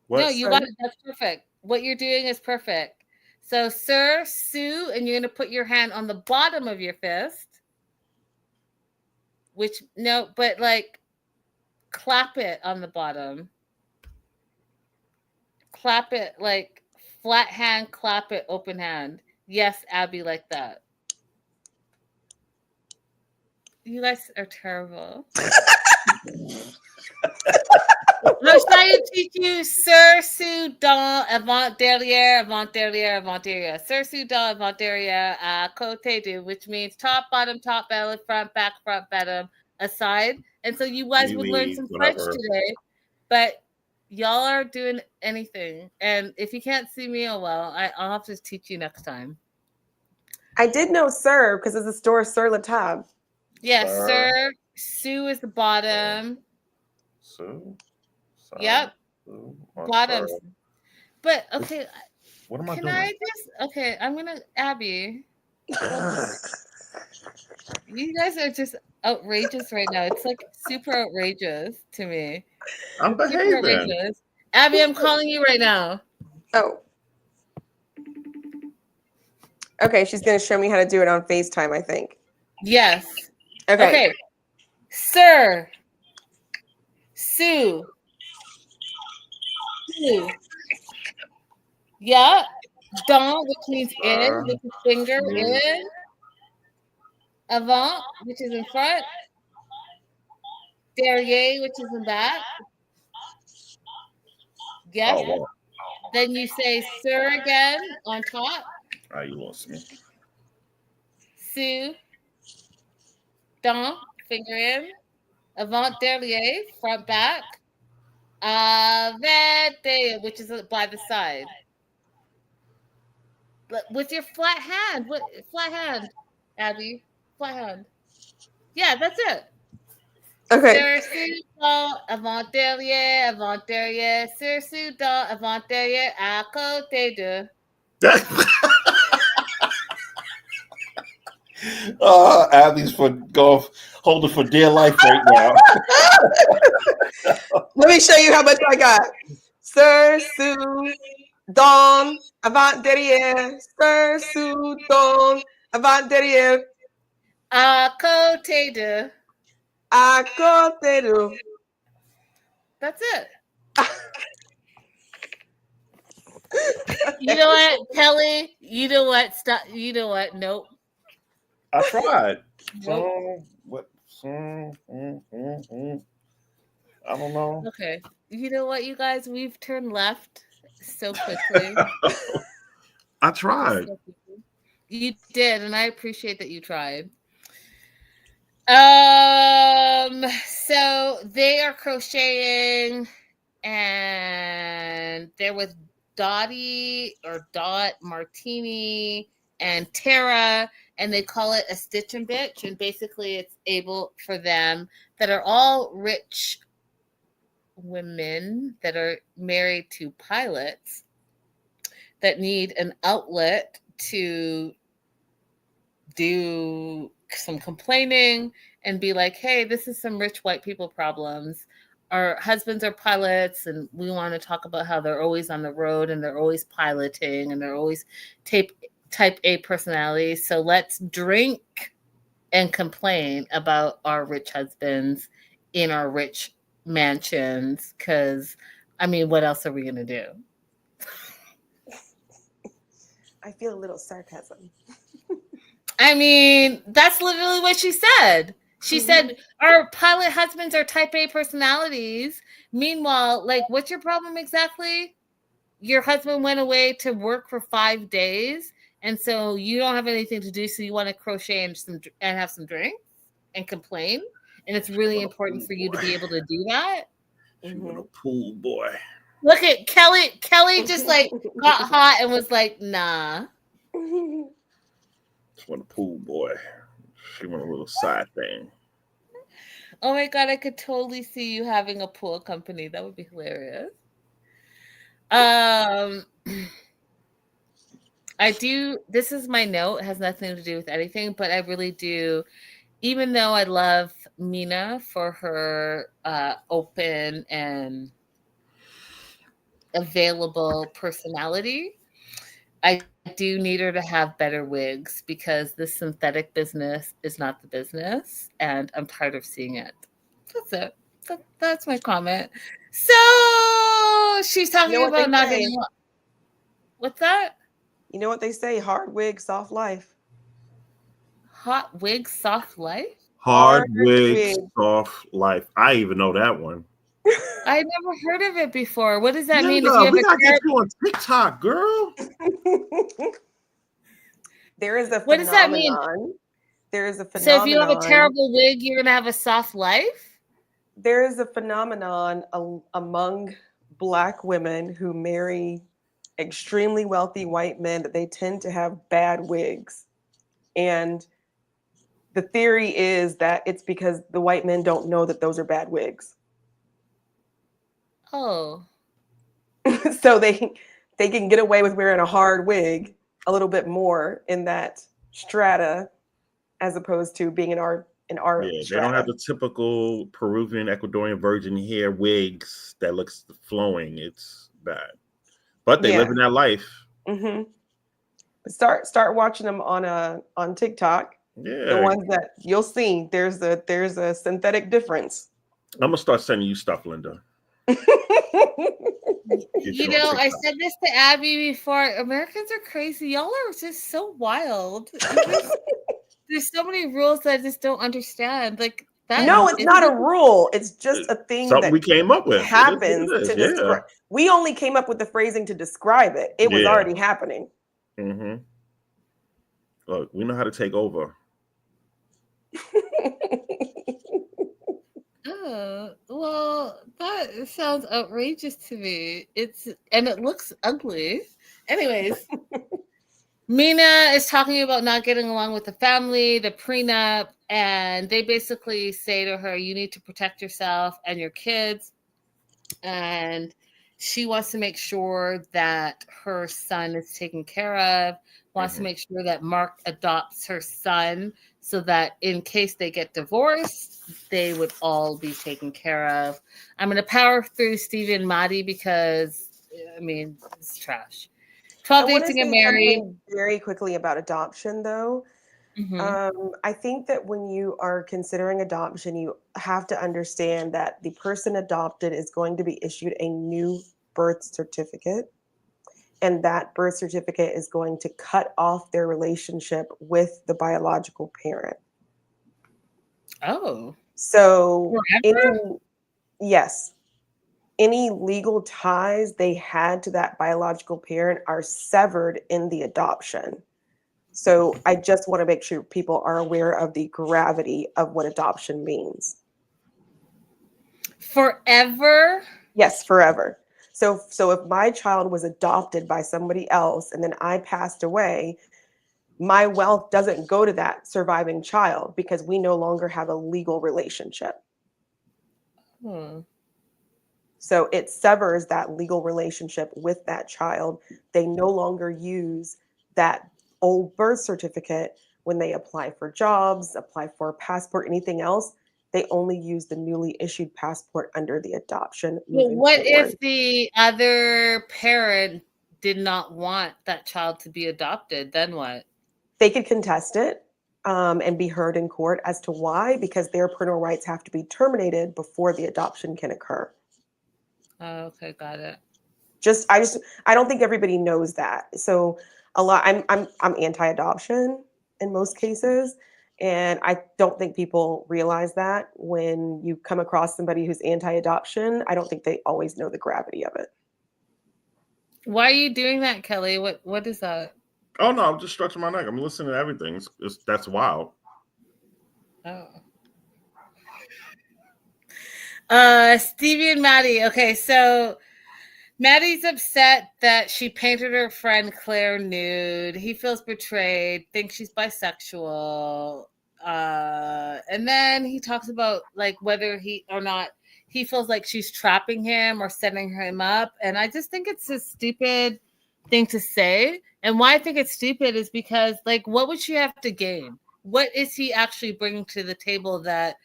What? No, you got it. That's perfect. What you're doing is perfect. So, sir, Sue, and you're going to put your hand on the bottom of your fist. But like clap it on the bottom. Clap it like flat hand, clap it, open hand. Yes, Abby, like that. You guys are terrible. I'm trying to teach you Sir, Sue, Don, avant derrière, avant derrière, avant derrière. Sir, Sue, Don, avant derrière, côté du, which means top, bottom, top, belly, front, back, front, bottom, aside. And so you guys would learn some French today, but y'all are doing anything. And if you can't see me, I'll have to teach you next time. I did know sir because it's the store Sur La Table. Yes, sir. Sue is the bottom. Sue? Yep. Bottom. But okay. What am I doing? I'm gonna Abby. You guys are just outrageous right now. It's like super outrageous to me. I'm behaving. Abby, I'm calling you right now. Oh. Okay, she's gonna show me how to do it on FaceTime, I think. Yes. Okay. Sir. Sue. Yeah. Don, which means in, with the finger in. Avant, which is in front. Derrière, which is in back. Yes. Oh, wow. Then you say sir again on top. You lost me. Sue. Don, finger in. Avant derrière, front back. Which is by the side. But with your flat hand. Flat hand, Abby. Flat hand. Yeah, that's it. Okay. Sur-sous, avant derrière, sur-sous, avant derrière, à côté de. Abby's holding for dear life right now. Let me show you how much I got. Sir, Sue, Don, avant derrière, Sir, Sue, Don, avant derrière. À côté de. À côté de. That's it. You know what, Kelly? You know what? Stop. You know what? Nope. I tried. Nope. So what? I don't know. Okay. You know what, you guys? We've turned left so quickly. I tried. So quickly. You did, and I appreciate that you tried. So they are crocheting and they're with Dottie or Dot Martini and Tara, and they call it a stitch and bitch. And basically, it's able for them that are all rich women that are married to pilots that need an outlet to do some complaining and be like, hey, this is some rich white people problems. Our husbands are pilots and we want to talk about how they're always on the road and they're always piloting and they're always type A personalities. So let's drink and complain about our rich husbands in our rich mansions. Because, I mean, what else are we going to do? I feel a little sarcasm. I mean, that's literally what she said. She said, our pilot husbands are type A personalities. Meanwhile, like, what's your problem exactly? Your husband went away to work for 5 days, and so you don't have anything to do, so you want to crochet and have some drinks and complain. And it's really important for you to be able to do that. She want a pool boy. Look at Kelly. Kelly just like got hot and was like, nah. She want a pool boy. She want a little side thing. Oh my God, I could totally see you having a pool company. That would be hilarious. I do. This is my note. It has nothing to do with anything, but I really do. Even though I love Mina for her open and available personality, I do need her to have better wigs because this synthetic business is not the business, and I'm tired of seeing it. That's it. That's my comment. So she's talking about not getting. What's that? You know what they say? Hard wig, soft life. Hot wig, soft life? Hard wig, soft life. I even know that one. I never heard of it before. What does that mean? If you we gotta get you on TikTok, girl. There is a phenomenon. What does that mean? There is a phenomenon. So if you have a terrible wig, you're gonna have a soft life? There is a phenomenon among Black women who marry extremely wealthy white men that they tend to have bad wigs. And the theory is that it's because the white men don't know that those are bad wigs. Oh. So they can get away with wearing a hard wig a little bit more in that strata as opposed to being in our strata. They don't have the typical Peruvian, Ecuadorian virgin hair wigs that looks flowing. It's bad. But they live in that life. Mm-hmm. Start watching them on TikTok. Yeah, the ones that you'll see. There's a synthetic difference. I'm gonna start sending you stuff, Linda. You know, I said this to Abby before. Americans are crazy. Y'all are just so wild. There's so many rules that I just don't understand. Like that. No, it's not a rule. It's just a thing something that we came up with. Happens to describe. We only came up with the phrasing to describe it. It was already happening. Mm-hmm. Look, we know how to take over. Oh, well, that sounds outrageous to me. And it looks ugly. Anyways, Mina is talking about not getting along with the family, the prenup, and they basically say to her, you need to protect yourself and your kids. And she wants to make sure that her son is taken care of, wants to make sure that Mark adopts her son so that in case they get divorced, they would all be taken care of. I'm going to power through Stevie and Motti because, I mean, it's trash. 12 days to get married. Very quickly about adoption, though. Mm-hmm. I think that when you are considering adoption, you have to understand that the person adopted is going to be issued a new birth certificate. and that birth certificate is going to cut off their relationship with the biological parent. Oh. So Forever? yes, any legal ties they had to that biological parent are severed in the adoption. So I just want to make sure people are aware of the gravity of what adoption means. Forever? Yes, forever. So if my child was adopted by somebody else and then I passed away, my wealth doesn't go to that surviving child because we no longer have a legal relationship. So it severs that legal relationship with that child. They no longer use that old birth certificate when they apply for jobs, apply for a passport, anything else. They only use the newly issued passport under the adoption But moving what forward. if the other parent did not want that child to be adopted? Then what? They could contest it and be heard in court as to why, because their parental rights have to be terminated before the adoption can occur. Oh, okay, got it. I don't think everybody knows that. So I'm anti-adoption in most cases, and I don't think people realize that when you come across somebody who's anti-adoption. I don't think they always know the gravity of it. Why are you doing that, Kelly? What is that? Oh no, I'm just stretching my neck. I'm listening to everything. That's wild. Oh. Stevie and Maddie. Okay, so Maddie's upset that she painted her friend Claire nude. He feels betrayed, thinks she's bisexual. And then he talks about like whether he or not he feels like she's trapping him or setting him up. And I just think it's a stupid thing to say. And why I think it's stupid is because, like, what would she have to gain? What is he actually bringing to the table that,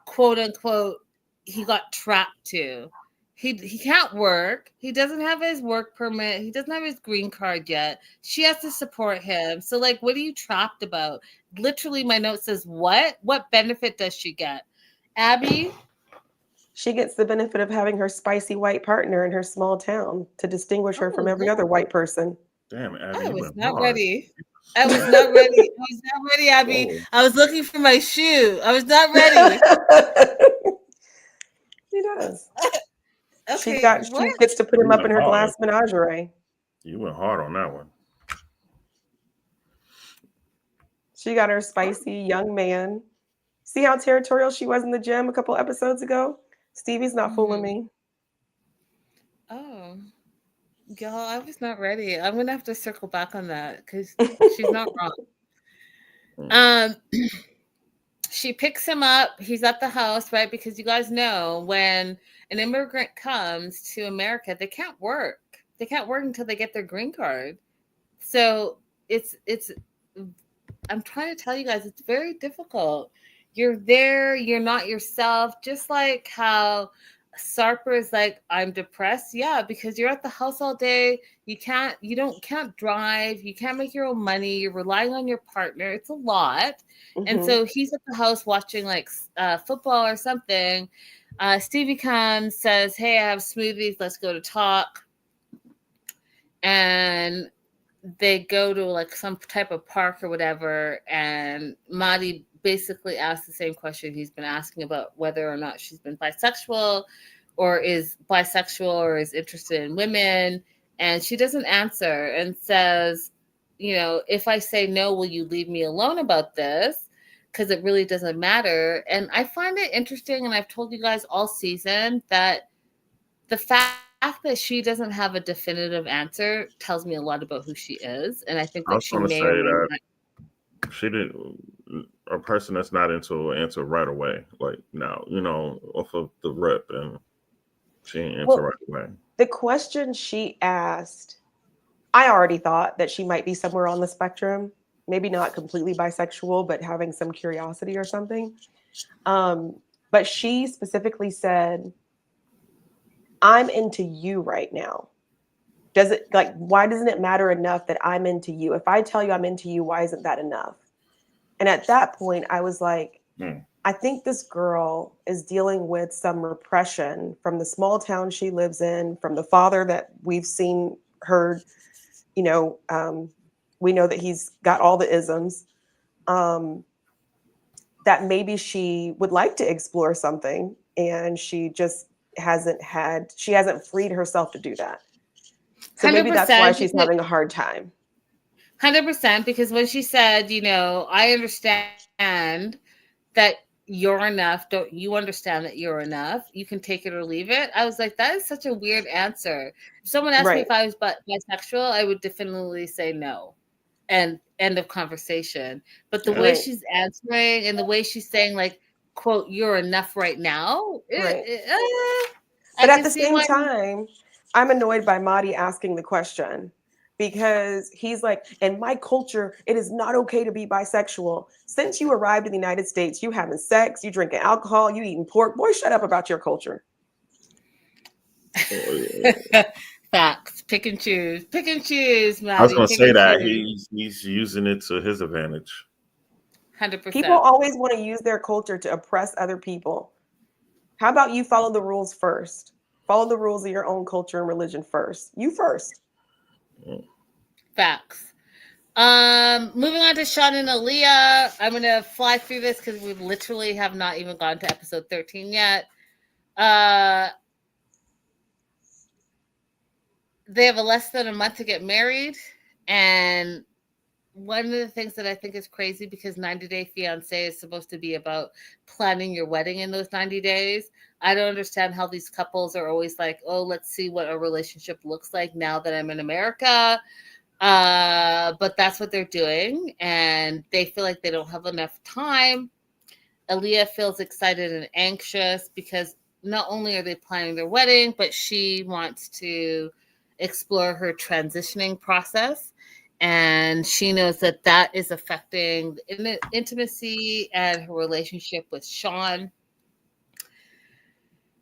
quote unquote, he got trapped to? He can't work. He doesn't have his work permit. He doesn't have his green card yet. She has to support him. So, like, what are you trapped about? Literally, my note says, what? What benefit does she get? Abby? She gets the benefit of having her spicy white partner in her small town to distinguish her from every other white person. Damn, Abby, I was went not hard. ready. I was not ready. I was not ready, Abby. Whoa. I was looking for my shoe. I was not ready. She does. Okay, She gets to put him up in her hard. glass menagerie. You went hard on that one. She got her spicy young man. See how territorial she was in the gym a couple episodes ago? Stevie's not fooling me. Oh, y'all, I was not ready. I'm gonna have to circle back on that because she's not wrong. She picks him up. He's at the house, right? Because you guys know when an immigrant comes to America, they can't work. They can't work until they get their green card. So it's I'm trying to tell you guys, it's very difficult. You're there, you're not yourself, just like how Sarper is like, I'm depressed. Yeah, because you're at the house all day. You can't drive. You can't make your own money. You're relying on your partner. It's a lot. Mm-hmm. And so he's at the house watching like football or something. Stevie comes, says, hey, I have smoothies. Let's go to talk. And they go to like some type of park or whatever. And Motti basically asks the same question he's been asking about whether or not she's been bisexual or is interested in women. And she doesn't answer and says, you know, if I say no, will you leave me alone about this? Because it really doesn't matter. And I find it interesting, and I've told you guys all season that the fact that she doesn't have a definitive answer tells me a lot about who she is. And I think that she may or may not. She didn't. A person that's not into an answer right away, like now, you know, off of the rip, and she didn't answer right away. The question she asked, I already thought that she might be somewhere on the spectrum, maybe not completely bisexual, but having some curiosity or something. But she specifically said, I'm into you right now. Why doesn't it matter enough that I'm into you? If I tell you I'm into you, why isn't that enough? And at that point, I was like, I think this girl is dealing with some repression from the small town she lives in, from the father that we've seen her we know that he's got all the isms, that maybe she would like to explore something and she just hasn't freed herself to do that. So maybe that's why she's having a hard time. 100%, because when she said, I understand that you're enough. Don't you understand that you're enough? You can take it or leave it. I was like, that is such a weird answer. If someone asked me if I was bisexual, I would definitely say no. And end of conversation. But the way she's answering and the way she's saying, like, quote, you're enough right now. But at the same time, I'm annoyed by Motti asking the question, because he's like, in my culture, it is not okay to be bisexual. Since you arrived in the United States, you having sex, you drinking alcohol, you eating pork. Boy, shut up about your culture. Facts. Pick and choose, Maddie. I was going to say that he's using it to his advantage. 100%. People always want to use their culture to oppress other people. How about you follow the rules first? Follow the rules of your own culture and religion first. You first. Facts. Moving on to Sean and Aaliyah. I'm gonna fly through this because we literally have not even gone to episode 13 yet. They have less than a month to get married, and one of the things that I think is crazy, because 90 Day Fiance is supposed to be about planning your wedding in those 90 days. I don't understand how these couples are always like, oh, let's see what a relationship looks like now that I'm in America. But that's what they're doing, and they feel like they don't have enough time. Aaliyah feels excited and anxious because not only are they planning their wedding, but she wants to explore her transitioning process. And she knows that is affecting the intimacy and her relationship with Sean.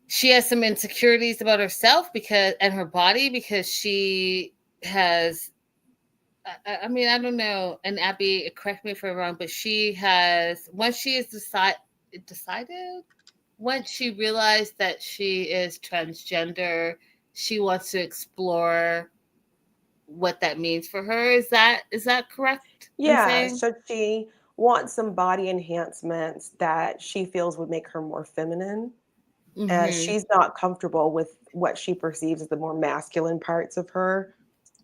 She has some insecurities about herself and her body, because she has, I mean, I don't know. And Abby, correct me if I'm wrong, but she has, once she has decided, once she realized that she is transgender, she wants to explore what that means for her. Is that correct? Yeah. So she wants some body enhancements that she feels would make her more feminine. She's not comfortable with what she perceives as the more masculine parts of her.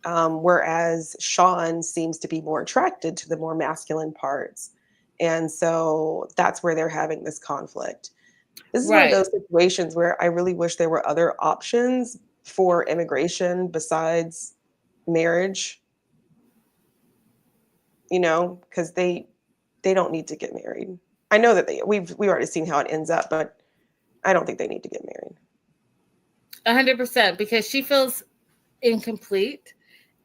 Whereas Sean seems to be more attracted to the more masculine parts. And so that's where they're having this conflict. This is one of those situations where I really wish there were other options for immigration besides marriage, because they don't need to get married. I know that we've already seen how it ends up, but I don't think they need to get married. 100%, because she feels incomplete.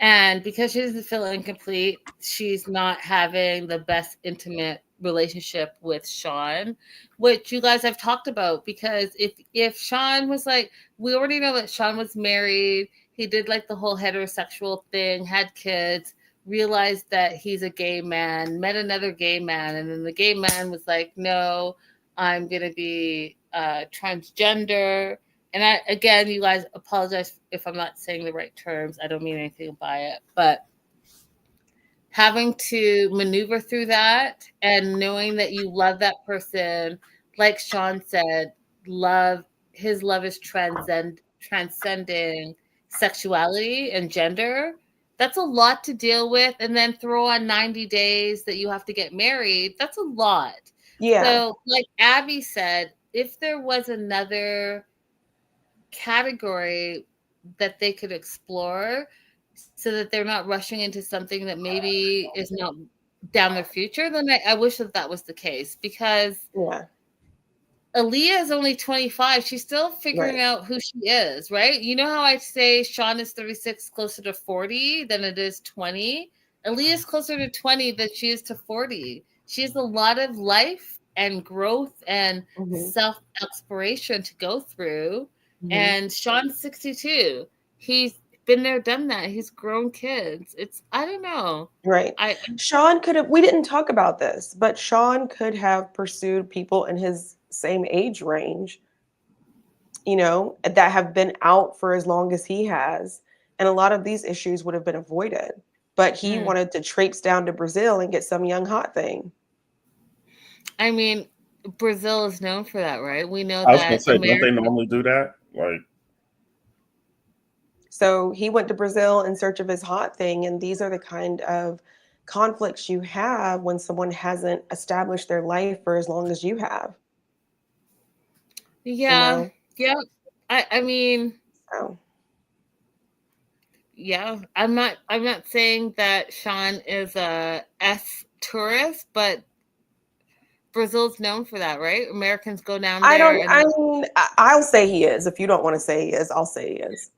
And because she doesn't feel incomplete, she's not having the best intimate relationship with Sean, which you guys have talked about. Because if Sean was like, we already know that Sean was married, he did like the whole heterosexual thing, had kids, realized that he's a gay man, met another gay man, and then the gay man was like, no, I'm going to be transgender. And again, you guys, apologize if I'm not saying the right terms. I don't mean anything by it. But having to maneuver through that and knowing that you love that person, like Sean said, his love is transcending sexuality and gender. That's a lot to deal with. And then throw on 90 days that you have to get married. That's a lot. Yeah. So like Abby said, if there was another category that they could explore so that they're not rushing into something that maybe is not down their future, then I wish that was the case, because Aaliyah is only 25. She's still figuring out who she is, right? You know how I say Sean is 36, closer to 40 than it is 20? Aaliyah is closer to 20 than she is to 40. She has a lot of life and growth and self-exploration to go through. And Sean's 62. He's been there, done that. He's grown kids. I don't know. Right. Sean could have, we didn't talk about this, but Sean could have pursued people in his same age range, that have been out for as long as he has, And a lot of these issues would have been avoided. But he wanted to traipse down to Brazil and get some young hot thing. I mean, Brazil is known for that, right? We know I was gonna that say, don't they normally do that? Like, so he went to Brazil in search of his hot thing, and these are the kind of conflicts you have when someone hasn't established their life for as long as you have. Yeah, You know? yeah. I mean, So. yeah. I'm not saying that Sean is a S tourist, but Brazil's known for that, right? Americans go down there. I'll say he is. If you don't want to say he is, I'll say he is.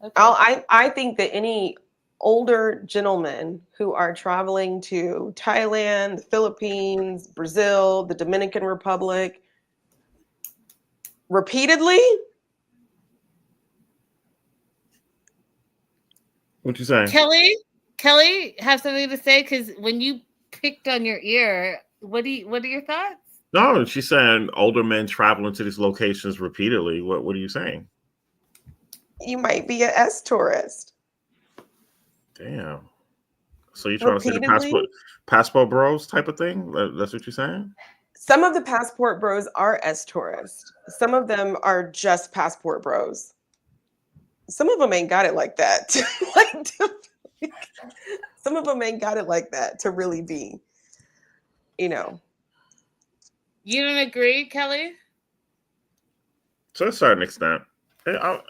Okay. I think that any older gentlemen who are traveling to Thailand, the Philippines, Brazil, the Dominican Republic repeatedly. what you saying? Kelly, have something to say? Because when you picked on your ear, what are your thoughts? No, she's saying older men traveling to these locations repeatedly. What are you saying? You might be an S tourist. Damn. So you're trying to say the passport bros type of thing? That's what you're saying? Some of the passport bros are S tourists. Some of them are just passport bros. Some of them ain't got it like that. Some of them ain't got it like that to really be, you know. You don't agree, Kelly? To a certain extent.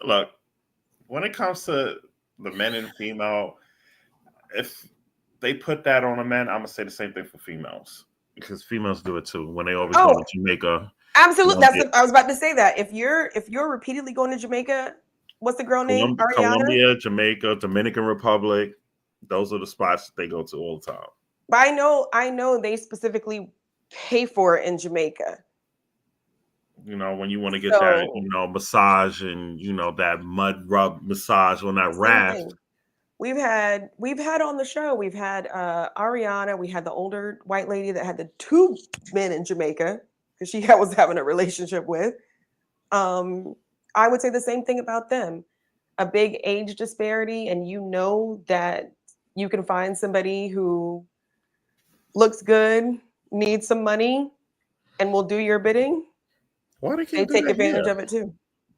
Look, when it comes to the men and female, if they put that on a man, I'm gonna say the same thing for females, because females do it too when they always go to Jamaica. Absolutely, I was about to say that. If you're repeatedly going to Jamaica, what's the girl name? Ariana? Colombia, Jamaica, Dominican Republic, those are the spots that they go to all the time. But I know they specifically pay for it in Jamaica. You know, when you want to get that, massage and that mud rub massage on that raft. We've had on the show, we've had Ariana, we had the older white lady that had the two men in Jamaica because she was having a relationship with. I would say the same thing about them. A big age disparity, and you know that you can find somebody who looks good, needs some money, and will do your bidding. Why they take advantage of it too.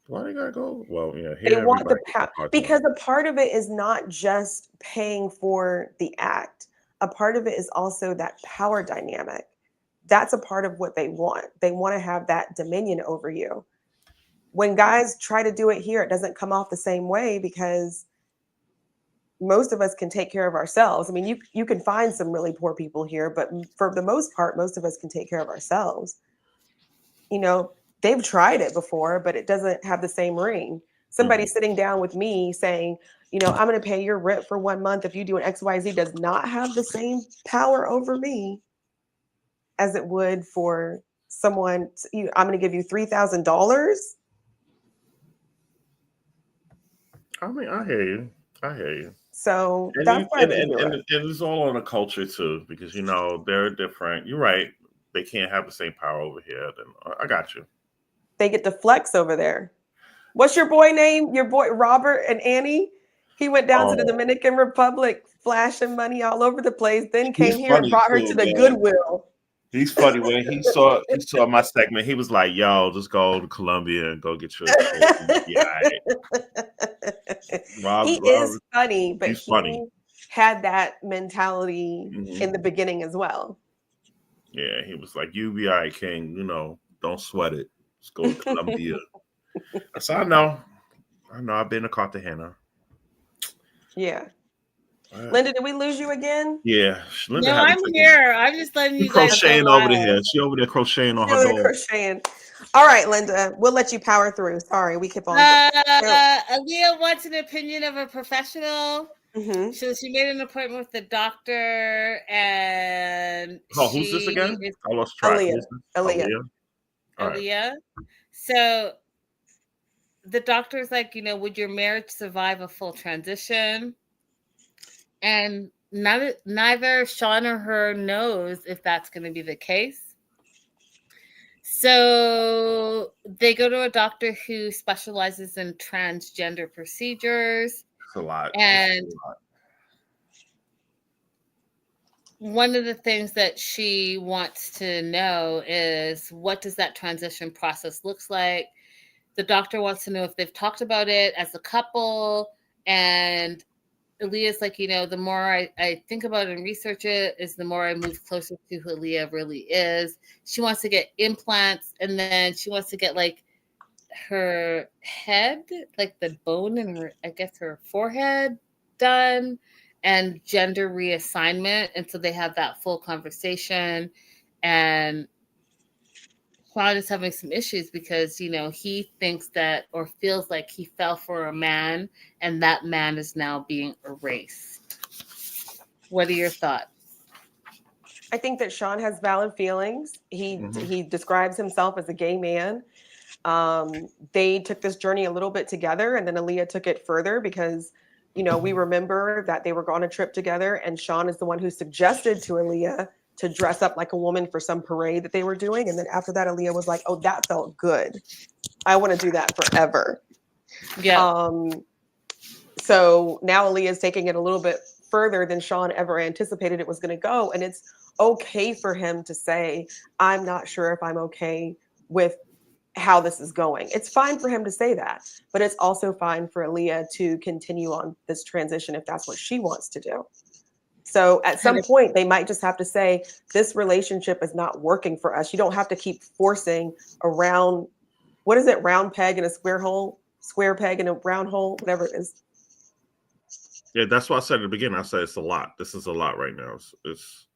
Why they gotta go? Well, yeah, they want the because a part of it is not just paying for the act. A part of it is also that power dynamic. That's a part of what they want. They want to have that dominion over you. When guys try to do it here, it doesn't come off the same way because most of us can take care of ourselves. I mean, you can find some really poor people here, but for the most part, most of us can take care of ourselves. You know, they've tried it before, but it doesn't have the same ring. Somebody sitting down with me saying, I'm going to pay your rent for 1 month if you do an XYZ does not have the same power over me as it would for someone. I'm going to give you $3,000. I mean, I hear you. So that's why it's all on the culture too, because they're different. You're right. They can't have the same power over here. Then I got you. They get to flex over there. What's your boy name? Your boy Robert and Annie? He went down to the Dominican Republic, flashing money all over the place. Then came here and brought her to the Goodwill. He's funny. When he saw my segment, he was like, "Yo, just go to Colombia and go get your." He is funny, but he had that mentality in the beginning as well. Yeah, he was like, "You be all right, King. Don't sweat it. Just go to Colombia." So I know. I've been to Cartagena. Yeah. Linda, did we lose you again? Yeah. Linda I'm here. I'm just letting you guys crocheting over there. She over there crocheting on her door. Crocheting. All right, Linda, we'll let you power through. Sorry, we keep on. Aaliyah wants an opinion of a professional. So she made an appointment with the doctor, and who's this again? I lost track. Aaliyah. So the doctor's like, would your marriage survive a full transition? And neither Sean or her knows if that's going to be the case. So they go to a doctor who specializes in transgender procedures. It's a lot. And one of the things that she wants to know is, what does that transition process looks like? The doctor wants to know if they've talked about it as a couple. And Aaliyah's like, the more I think about it and research it, is the more I move closer to who Aaliyah really is. She wants to get implants, and then she wants to get like her head, like the bone in her, I guess her forehead done, and gender reassignment. And so they have that full conversation. And Juan is having some issues because, he thinks that, or feels like he fell for a man, and that man is now being erased. What are your thoughts? I think that Sean has valid feelings. He describes himself as a gay man. They took this journey a little bit together, and then Aaliyah took it further because, we remember that they were on a trip together, and Sean is the one who suggested to Aaliyah to dress up like a woman for some parade that they were doing. And then after that, Aaliyah was like, oh, that felt good. I want to do that forever. Yeah. So now Aaliyah is taking it a little bit further than Sean ever anticipated it was going to go. And it's okay for him to say, I'm not sure if I'm okay with how this is going. It's fine for him to say that, but it's also fine for Aaliyah to continue on this transition if that's what she wants to do. So at some point, they might just have to say, this relationship is not working for us. You don't have to keep forcing a round, what is it? Round peg in a square hole, square peg in a round hole, whatever it is. Yeah, that's what I said at the beginning. I said it's a lot. This is a lot right now. It's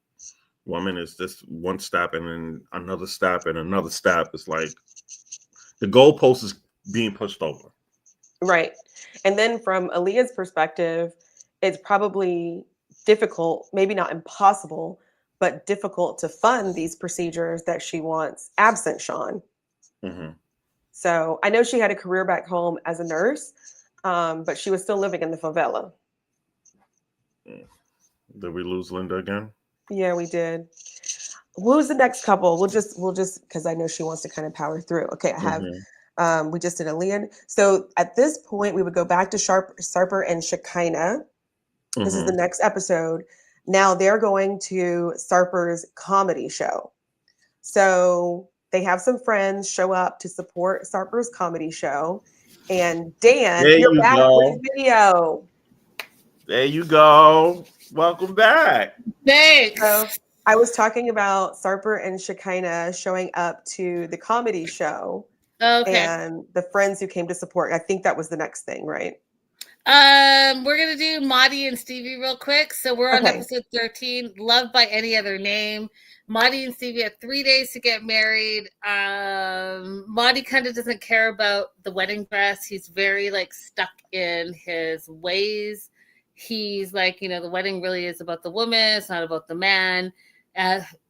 woman is just one step and then another step and another step. It's like the goalpost is being pushed over. Right. And then from Aaliyah's perspective, it's probably difficult, maybe not impossible, but difficult to fund these procedures that she wants absent Sean. Mm-hmm. So I know she had a career back home as a nurse, but she was still living in the favela. Did we lose Linda again? Yeah, we did. Who's the next couple? We'll just because I know she wants to kind of power through. Okay, I have we just did Aaliyah. So at this point, we would go back to Sarper and Shekinah. This is the next episode. Now they're going to Sarper's comedy show. So they have some friends show up to support Sarper's comedy show. And Dan, you're back with video. There you go. Welcome back. Thanks. So I was talking about Sarper and Shekinah showing up to the comedy show. Okay. And the friends who came to support. I think that was the next thing, right? We're gonna do Motti and Stevie real quick. So we're on episode 13, Loved by Any Other Name. Motti and Stevie have 3 days to get married. Motti kind of doesn't care about the wedding dress. He's very stuck in his ways. He's like, the wedding really is about the woman. It's not about the man.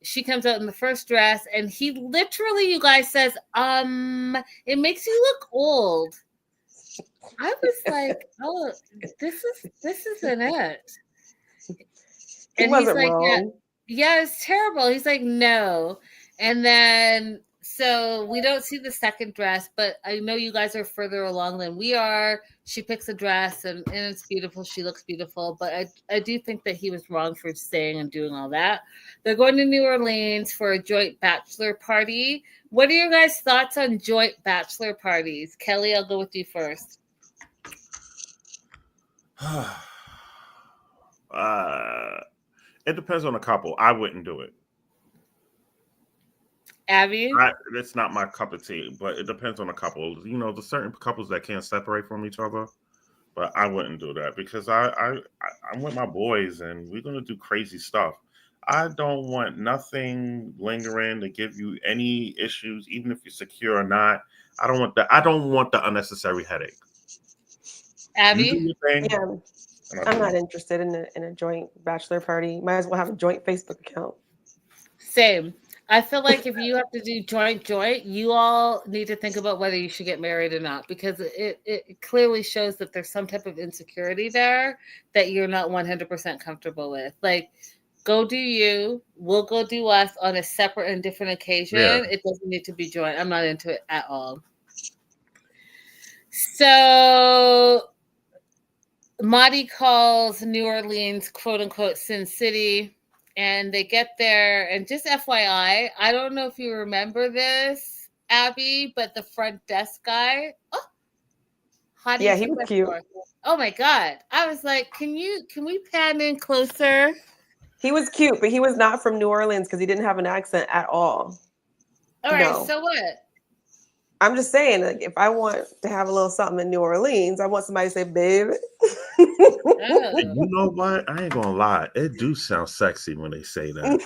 She comes out in the first dress, and he literally, you guys, says, it makes you look old. I was like, oh, this isn't it. And he's like, wrong. yeah, it's terrible. He's like, no. And then, so we don't see the second dress, but I know you guys are further along than we are. She picks a dress and it's beautiful. She looks beautiful. But I do think that he was wrong for staying and doing all that. They're going to New Orleans for a joint bachelor party. What are your guys' thoughts on joint bachelor parties? Kelly, I'll go with you first. It depends on the couple. I wouldn't do it. Abby? It's not my cup of tea, but it depends on the couple. There's certain couples that can't separate from each other, but I wouldn't do that because I'm with my boys and we're going to do crazy stuff. I don't want nothing lingering to give you any issues, even if you're secure or not. I don't want the unnecessary headache. Abby? You do your thing. Yeah, I'm not interested in a joint bachelor party. Might as well have a joint Facebook account. Same. I feel like if you have to do joint, you all need to think about whether you should get married or not, because it clearly shows that there's some type of insecurity there that you're not 100% comfortable with. Like, Go do you. We'll go do us on a separate and different occasion. Yeah. It doesn't need to be joint. I'm not into it at all. So Motti calls New Orleans, quote unquote, Sin City. And they get there. And just FYI, I don't know if you remember this, Abby, but the front desk guy. Oh, how do Yeah, you he think was that's cute. for? Oh my God. I was like, can we pan in closer? He was cute, but he was not from New Orleans because he didn't have an accent at all. All right, No. so what? I'm just saying, like, if I want to have a little something in New Orleans, I want somebody to say, babe. Oh. You know what? I ain't gonna lie. It do sound sexy when they say that.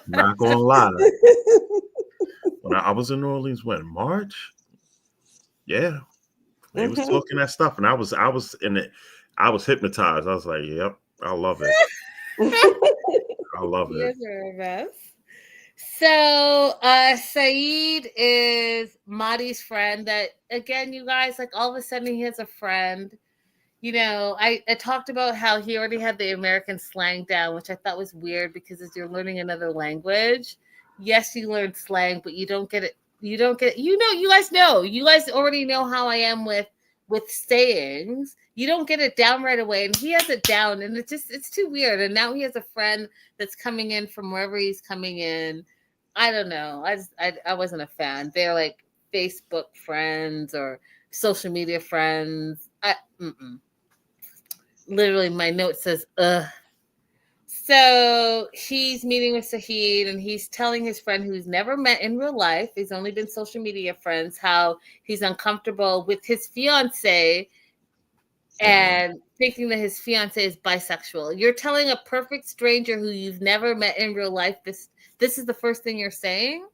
Not gonna lie. When I was in New Orleans, when March, yeah, they was talking that stuff, and I was in it. I was hypnotized. I was like, "Yep, I love it. I love it." Yes, you're a mess. So Saeed is Madi's friend that, again, you guys, like, all of a sudden he has a friend. You know, I talked about how he already had the American slang down, which I thought was weird because as you're learning another language, yes, you learn slang, but you don't get it. You don't get it. You know, you guys already know how I am with sayings. You don't get it down right away, and he has it down, and it's too weird. And now he has a friend that's coming in from wherever he's coming in. I don't know. I wasn't a fan. They're like Facebook friends or social media friends. Literally, my note says, ugh. So he's meeting with Saeed, and he's telling his friend who's never met in real life, he's only been social media friends, how he's uncomfortable with his fiance and thinking that his fiance is bisexual. You're telling a perfect stranger who you've never met in real life this is the first thing you're saying,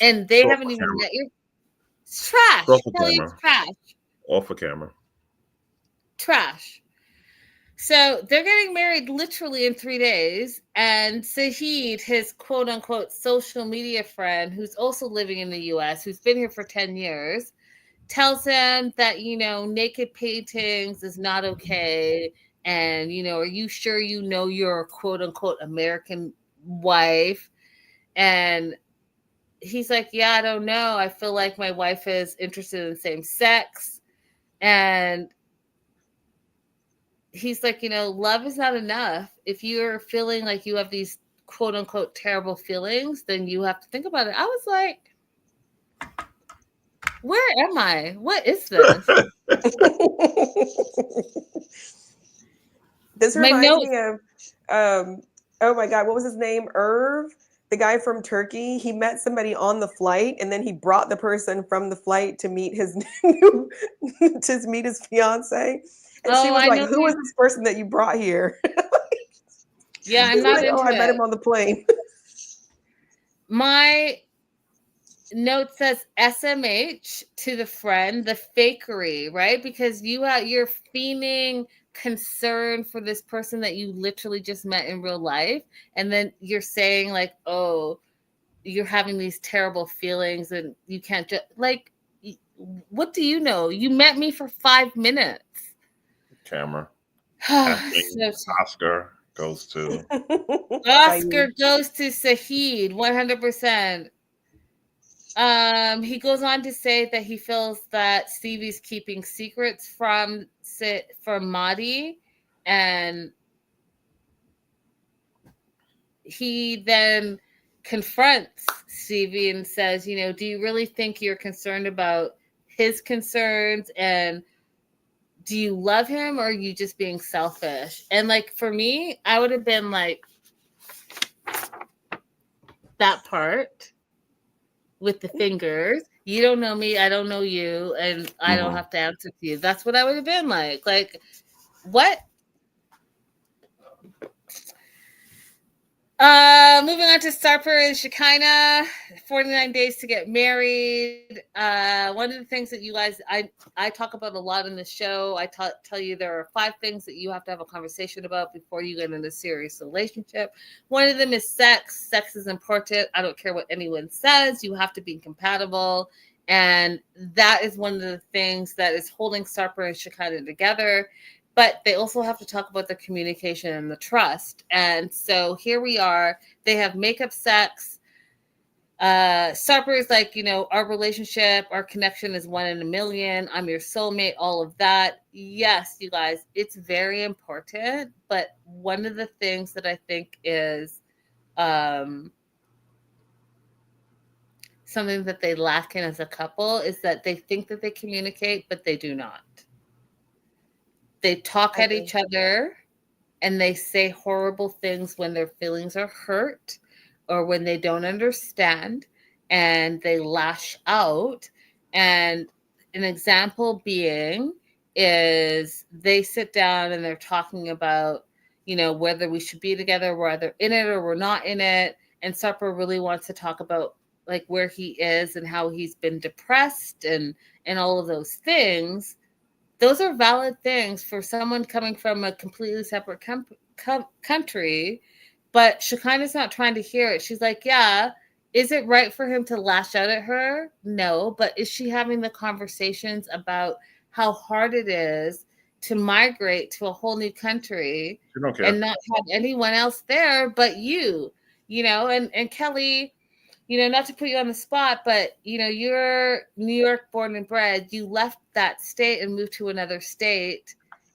and they haven't even met you. It's trash. Kelly, it's trash. Off the camera. Trash. So they're getting married literally in 3 days, and Saeed, his quote unquote social media friend, who's also living in the US, who's been here for 10 years, tells him that, you know, naked paintings is not okay. And, you know, are you sure you know your quote unquote American wife? And he's like, yeah, I don't know. I feel like my wife is interested in same sex. And he's like, you know, love is not enough. If you're feeling like you have these quote unquote terrible feelings, then you have to think about it. I was like, where am I? What is this? This reminds me of, oh my God, what was his name? Irv, the guy from Turkey. He met somebody on the flight, and then he brought the person from the flight to meet his fiance. And she was like, "Who is this person that you brought here?" Yeah, I'm not into I met him on the plane. My note says SMH to the friend, the fakery, right? Because you're feeling concern for this person that you literally just met in real life, and then you're saying like, oh, you're having these terrible feelings and you can't just, like, what do you know? You met me for 5 minutes. Camera. Oscar goes to Saeed 100%. He goes on to say that he feels that Stevie's keeping secrets from Motti, and he then confronts Stevie and says, you know, do you really think you're concerned about his concerns, and do you love him, or are you just being selfish? And like, for me, I would have been like, that part with the fingers. You don't know me, I don't know you, and I don't have to answer to you. That's what I would have been like. Like, what? Moving on to Sarper and Shekinah, 49 days to get married. One of the things that you guys, I talk about a lot in the show. I tell you there are 5 things that you have to have a conversation about before you get in a serious relationship. One of them is sex. Sex is important. I don't care what anyone says. You have to be compatible. And that is one of the things that is holding Sarper and Shekinah together. but they also have to talk about the communication and the trust. And so here we are. They have makeup sex. Sarper is like, our relationship, our connection is 1 in a million. I'm your soulmate, all of that. Yes, you guys, it's very important. But one of the things that I think is something that they lack in as a couple is that they think that they communicate, but they do not. They talk at each other and they say horrible things when their feelings are hurt or when they don't understand, and they lash out. And an example being is they sit down and they're talking about, whether we should be together, whether in it or we're not in it. And Sarper really wants to talk about like where he is and how he's been depressed and all of those things. Those are valid things for someone coming from a completely separate country. But Shekinah's not trying to hear it. She's like, yeah, is it right for him to lash out at her? No. But is she having the conversations about how hard it is to migrate to a whole new country and not have anyone else there but you? And Kelly, not to put you on the spot, but, you're New York born and bred. You left that state and moved to another state,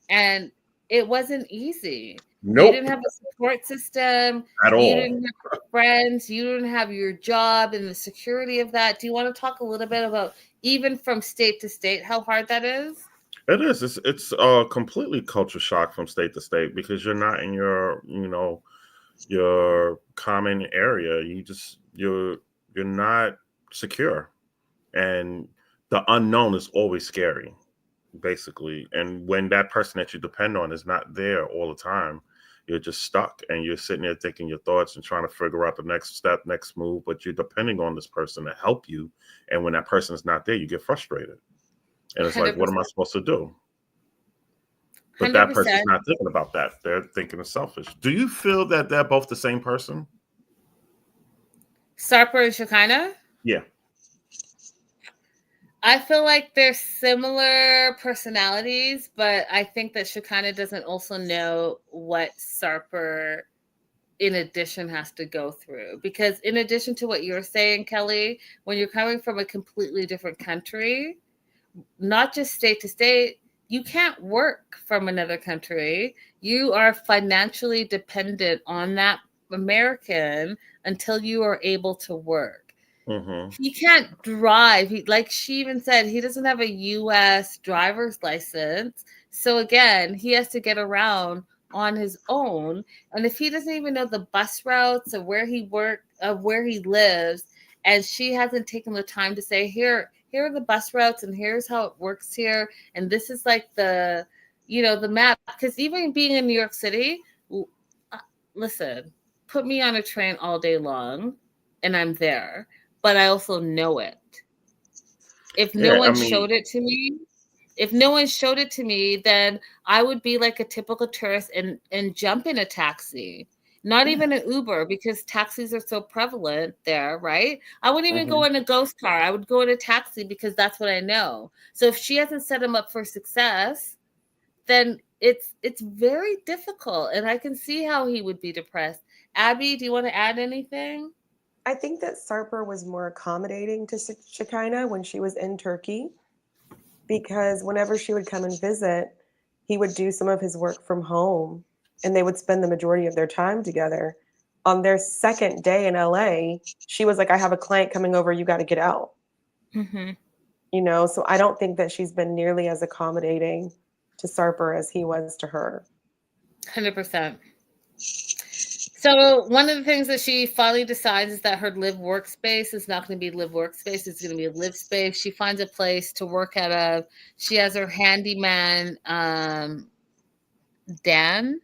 and it wasn't easy. Nope. You didn't have a support system at all. You didn't have friends. You didn't have your job and the security of that. Do you want to talk a little bit about, even from state to state, how hard that is? It is. It's a completely culture shock from state to state because you're not in your, your common area. You're not secure, and the unknown is always scary, basically. And when that person that you depend on is not there all the time, you're just stuck and you're sitting there thinking your thoughts and trying to figure out the next step, next move, but you're depending on this person to help you. And when that person is not there, you get frustrated. And it's 100%. Like, what am I supposed to do? But 100%. That person's not thinking about that. They're thinking it's selfish. Do you feel that they're both the same person? Sarper and Shekinah? Yeah. I feel like they're similar personalities, but I think that Shekinah doesn't also know what Sarper, in addition, has to go through. Because in addition to what you're saying, Kelly, when you're coming from a completely different country, not just state to state, you can't work from another country. You are financially dependent on that American until you are able to work. Mm-hmm. He can't drive. Like she even said, he doesn't have a U.S. driver's license. So again, he has to get around on his own. And if he doesn't even know the bus routes of where he lives, and she hasn't taken the time to say, here are the bus routes and here's how it works here. And this is like the map. Because even being in New York City, listen, put me on a train all day long and I'm there. But I also know it. If no one showed it to me, then I would be like a typical tourist and jump in a taxi. Not even an Uber, because taxis are so prevalent there, right? I wouldn't even go in a ghost car. I would go in a taxi because that's what I know. So if she hasn't set him up for success, then it's very difficult. And I can see how he would be depressed. Abby, do you want to add anything? I think that Sarper was more accommodating to Shekinah when she was in Turkey, because whenever she would come and visit, he would do some of his work from home and they would spend the majority of their time together. On their second day in LA, she was like, I have a client coming over, you got to get out. Mm-hmm. So I don't think that she's been nearly as accommodating to Sarper as he was to her. 100%. So one of the things that she finally decides is that her live workspace is not going to be live workspace. It's going to be a live space. She finds a place to work out of. She has her handyman, Dan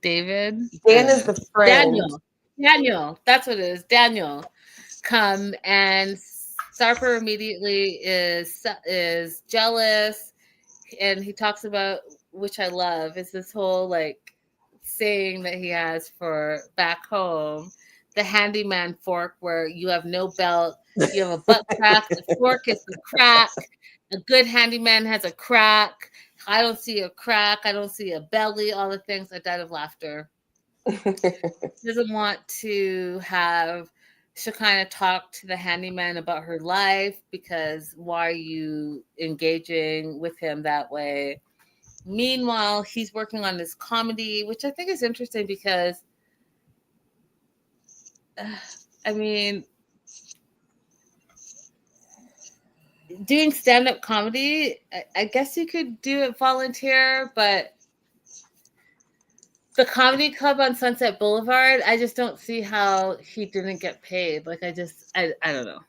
is the friend. Daniel. That's what it is. Daniel come, and Sarper immediately is jealous. And he talks about, which I love, is this whole like saying that he has for back home, the handyman fork, where you have no belt, you have a butt crack, the fork is the crack, a good handyman has a crack, I don't see a crack. I don't see a belly. All the things. I died of laughter. Doesn't want to have Shekinah talk to the handyman about her life because why are you engaging with him that way? Meanwhile, he's working on this comedy, which I think is interesting because, I mean, doing stand-up comedy, I guess you could do it volunteer, but the comedy club on Sunset Boulevard, I just don't see how he didn't get paid. Like, I don't know.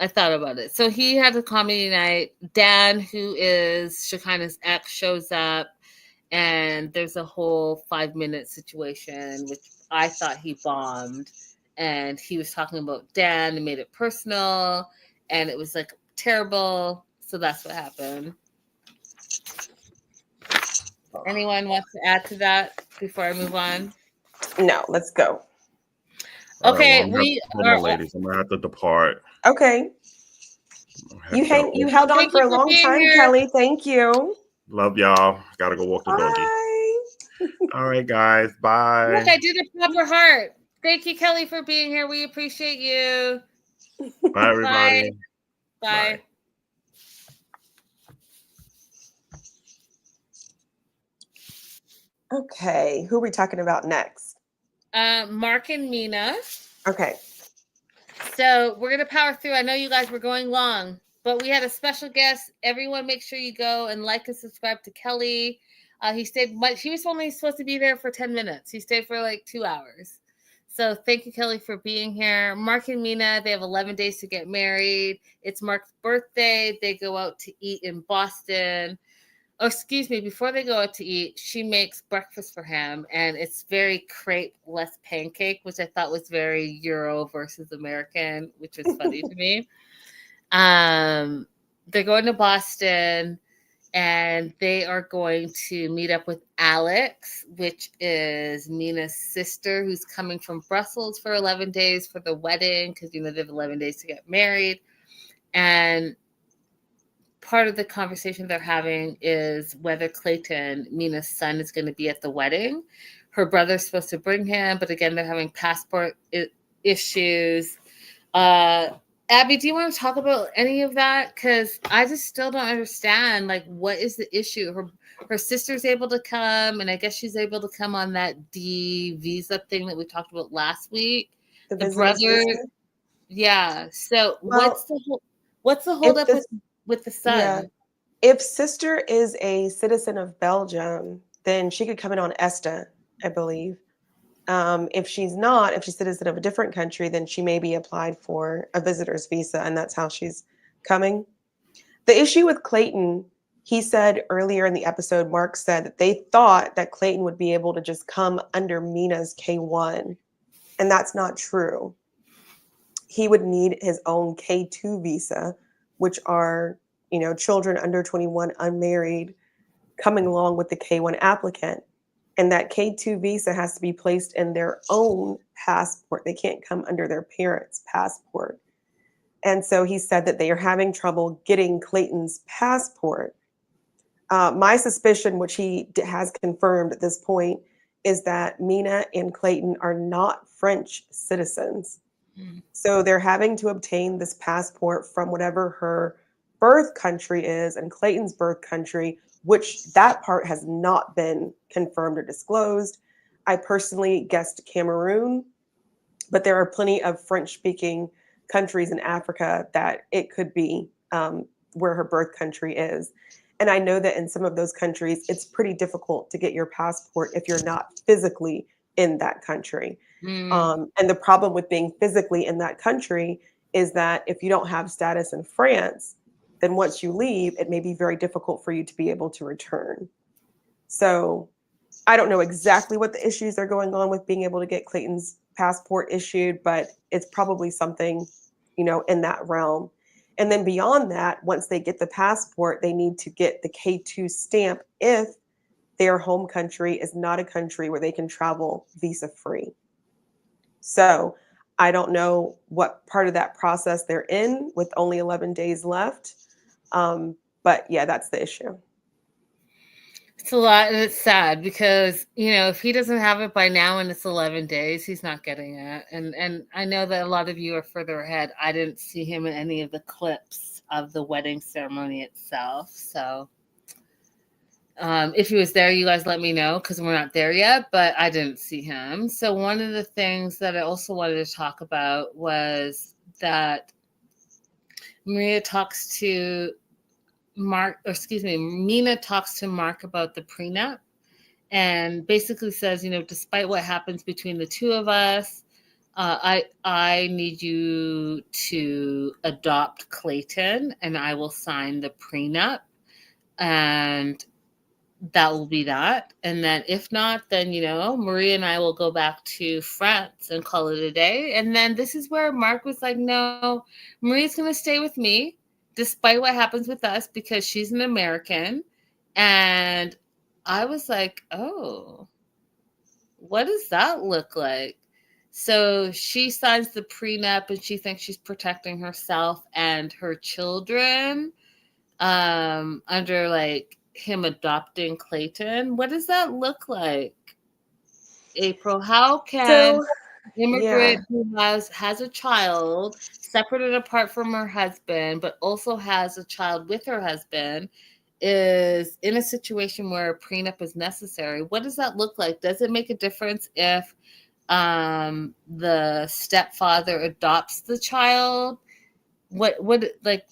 I thought about it. So he had a comedy night. Dan, who is Shekinah's ex, shows up, and there's a whole 5-minute situation, which I thought he bombed. And he was talking about Dan and made it personal, and it was like terrible. So that's what happened. Anyone wants to add to that before I move on? No, let's go. Okay, ladies, I'm gonna have to depart. Okay. You held on for a long time, here. Kelly. Thank you. Love y'all. Gotta go walk the doggy. All right, guys. Bye. Look, I did a proper heart. Thank you, Kelly, for being here. We appreciate you. Bye, everybody. Bye. Okay, who are we talking about next? Mark and Mina. Okay. So we're going to power through. I know you guys were going long, but we had a special guest. Everyone make sure you go and like and subscribe to Kelly. He stayed much. He was only supposed to be there for 10 minutes. He stayed for like 2 hours. So thank you, Kelly, for being here. Mark and Mina, they have 11 days to get married. It's Mark's birthday. They go out to eat in Boston. Oh, excuse me, before they go out to eat, she makes breakfast for him, and it's very crepe, less pancake, which I thought was very Euro versus American, which was funny to me. They're going to Boston, and they are going to meet up with Alex, which is Mina's sister, who's coming from Brussels for 11 days for the wedding, because, they have 11 days to get married. And part of the conversation they're having is whether Clayton, Mina's son, is going to be at the wedding. Her brother's supposed to bring him, but again, they're having passport issues. Abby, do you want to talk about any of that? Because I just still don't understand, like, what is the issue? Her sister's able to come, and I guess she's able to come on that D visa thing that we talked about last week. The brother, yeah. So what's the hold up with the son? Yeah. If sister is a citizen of Belgium, then she could come in on ESTA, I believe. If she's not, if she's a citizen of a different country, then she may be applied for a visitor's visa, and that's how she's coming. The issue with Clayton, he said earlier in the episode, Mark said that they thought that Clayton would be able to just come under Mina's K1, and that's not true. He would need his own K2 visa, which are, children under 21, unmarried, coming along with the K1 applicant. And that K2 visa has to be placed in their own passport. They can't come under their parents' passport. And so he said that they are having trouble getting Clayton's passport. My suspicion, which he has confirmed at this point, is that Mina and Clayton are not French citizens. So they're having to obtain this passport from whatever her birth country is, and Clayton's birth country, which that part has not been confirmed or disclosed. I personally guessed Cameroon, but there are plenty of French-speaking countries in Africa that it could be where her birth country is. And I know that in some of those countries, it's pretty difficult to get your passport if you're not physically in that country. And the problem with being physically in that country is that if you don't have status in France, then once you leave, it may be very difficult for you to be able to return. So I don't know exactly what the issues are going on with being able to get Clayton's passport issued, but it's probably something, in that realm. And then beyond that, once they get the passport, they need to get the K2 stamp if their home country is not a country where they can travel visa-free. So I don't know what part of that process they're in with only 11 days left. But yeah, that's the issue. It's a lot, and it's sad because, if he doesn't have it by now and it's 11 days, he's not getting it. And I know that a lot of you are further ahead. I didn't see him in any of the clips of the wedding ceremony itself. So if he was there, you guys let me know, because we're not there yet, but I didn't see him. So one of the things that I also wanted to talk about was that Mina talks to Mark about the prenup, and basically says, despite what happens between the two of us, I need you to adopt Clayton, and I will sign the prenup, and that will be that. And then if not, then Maria and I will go back to France and call it a day. And then this is where Mark was like, no, Maria's going to stay with me despite what happens with us, because she's an American. And I was like, oh, what does that look like? So she signs the prenup, and she thinks she's protecting herself and her children under like him adopting Clayton. What does that look like, April? How can immigrant who has a child separate and apart from her husband, but also has a child with her husband, is in a situation where a prenup is necessary? What does that look like? Does it make a difference if the stepfather adopts the child? What like?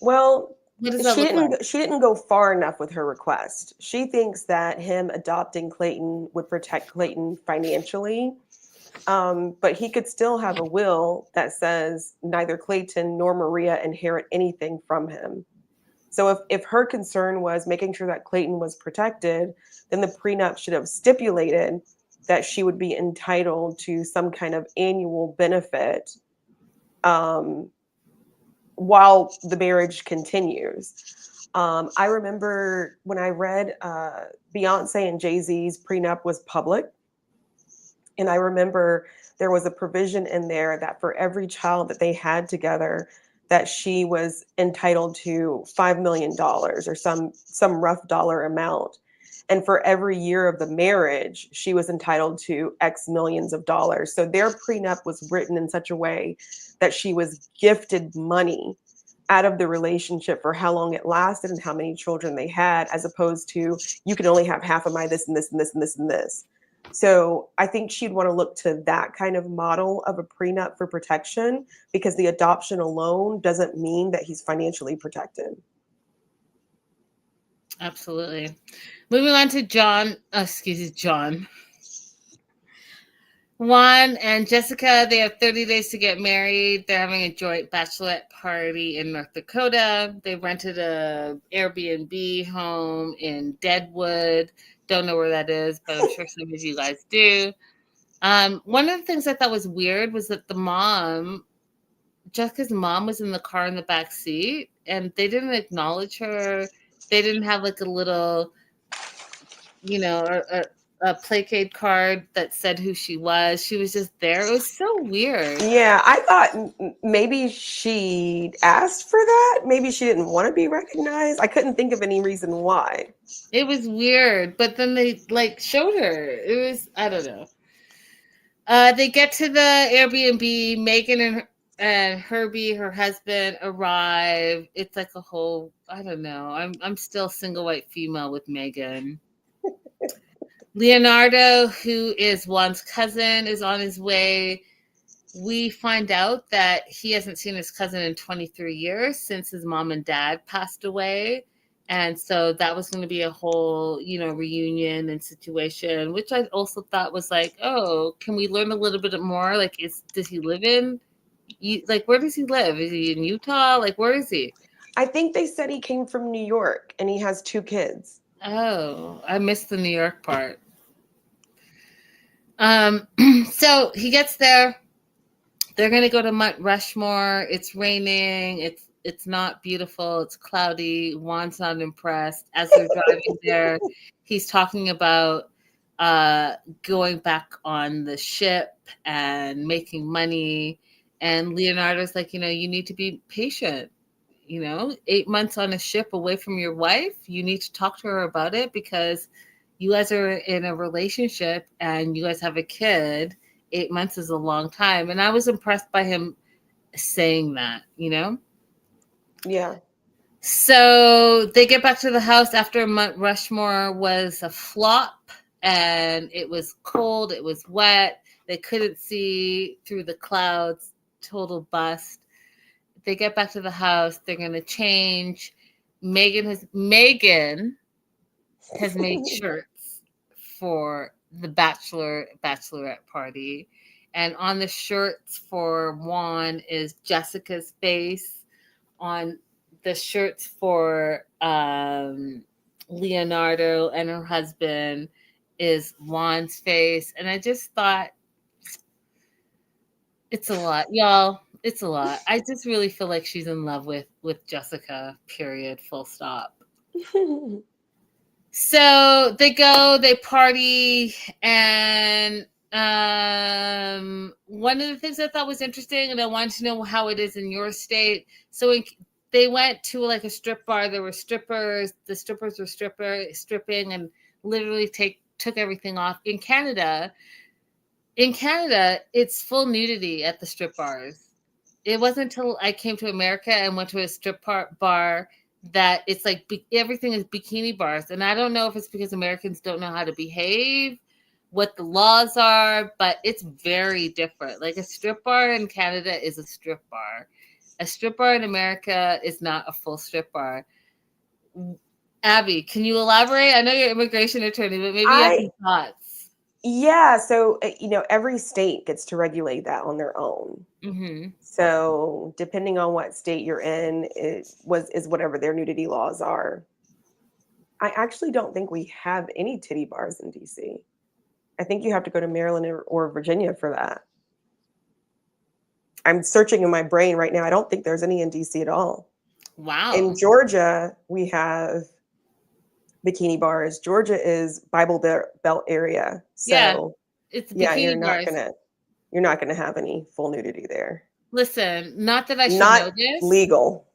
Well, what does that look like? She didn't go far enough with her request. She thinks that him adopting Clayton would protect Clayton financially, but he could still have a will that says neither Clayton nor Maria inherit anything from him. So if her concern was making sure that Clayton was protected, then the prenup should have stipulated that she would be entitled to some kind of annual benefit while the marriage continues. I remember when I read Beyonce and Jay-Z's prenup was public. And I remember there was a provision in there that for every child that they had together, that she was entitled to $5 million or some rough dollar amount. And for every year of the marriage, she was entitled to X millions of dollars. So their prenup was written in such a way that she was gifted money out of the relationship for how long it lasted and how many children they had, as opposed to, you can only have half of my this and this and this and this and this. So I think she'd want to look to that kind of model of a prenup for protection, because the adoption alone doesn't mean that he's financially protected. Absolutely. Moving on to John. Juan and Jessica, they have 30 days to get married. They're having a joint bachelorette party in North Dakota. They rented a Airbnb home in Deadwood. Don't know where that is, but I'm sure some of you guys do. One of the things I thought was weird was that Jessica's mom was in the car in the back seat, and they didn't acknowledge her. They didn't have like a little, a placate card that said who she was. She was just there. It was so weird. Yeah, I thought maybe she asked for that. Maybe she didn't want to be recognized. I couldn't think of any reason why. It was weird, but then they showed her. It was, I don't know. They get to the Airbnb. Megan and Herbie, her husband, arrive. It's like a whole, I don't know. I'm still single white female with Megan. Leonardo, who is Juan's cousin, is on his way. We find out that he hasn't seen his cousin in 23 years since his mom and dad passed away. And so that was going to be a whole, reunion and situation, which I also thought was like, oh, can we learn a little bit more? Like, does he live in, where does he live? Is he in Utah? Like, where is he? I think they said he came from New York and he has 2 kids. Oh, I missed the New York part. So he gets there. They're going to go to Mount Rushmore. It's raining. It's not beautiful. It's cloudy. Juan's not impressed. As they're driving there, he's talking about going back on the ship and making money. And Leonardo's like, you need to be patient. 8 months on a ship away from your wife, you need to talk to her about it because you guys are in a relationship and you guys have a kid. 8 months is a long time. And I was impressed by him saying that, Yeah. So they get back to the house after Mount Rushmore was a flop and it was cold, it was wet, they couldn't see through the clouds, total bust. They get back to the house, they're going to change. Megan has made shirts for the bachelorette party. And on the shirts for Juan is Jessica's face. On the shirts for Leonardo and her husband is Juan's face. And I just thought, it's a lot, y'all. It's a lot. I just really feel like she's in love with Jessica, period, full stop. So they go, they party, and one of the things I thought was interesting, and I wanted to know how it is in your state. So they went to like a strip bar. There were strippers. The strippers were stripping and literally took everything off. In Canada, it's full nudity at the strip bars. It wasn't until I came to America and went to a strip bar that it's like everything is bikini bars. And I don't know if it's because Americans don't know how to behave, what the laws are, but it's very different. Like a strip bar in Canada is a strip bar. A strip bar in America is not a full strip bar. Abby, can you elaborate? I know you're an immigration attorney, but maybe you have some thoughts. Yeah, so every state gets to regulate that on their own. Mm-hmm. So depending on what state you're in, is whatever their nudity laws are. I actually don't think we have any titty bars in DC. I think you have to go to Maryland or Virginia for that. I'm searching in my brain right now. I don't think there's any in DC at all. Wow. In Georgia, we have bikini bars. Georgia is Bible Belt area. So it's bikini bars. You're not gonna have any full nudity there. Listen, not that I should know this. Legal.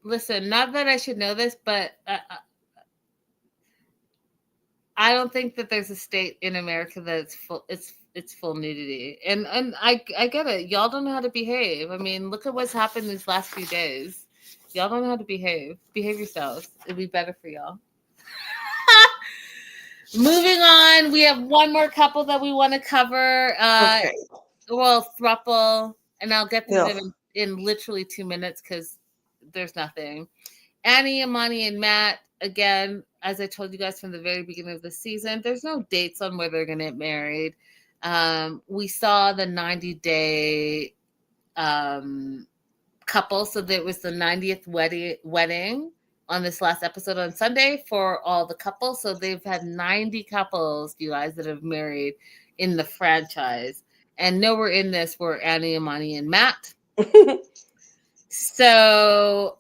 Listen, not that I should know this, but I don't think that there's a state in America that's full. It's full nudity, and I get it. Y'all don't know how to behave. I mean, look at what's happened these last few days. Y'all don't know how to behave. Behave yourselves. It'd be better for y'all. Moving on, we have one more couple that we want to cover. Okay. Well, Thropple, and I'll get to them in literally 2 minutes because there's nothing. Annie, Motti, and Matt, again, as I told you guys from the very beginning of the season, there's no dates on where they're going to get married. We saw the 90-day couple, so there was the 90th wedding on this last episode on Sunday for all the couples. So they've had 90 couples, you guys, that have married in the franchise. And nowhere in this were Annie, Motti, and Matt. So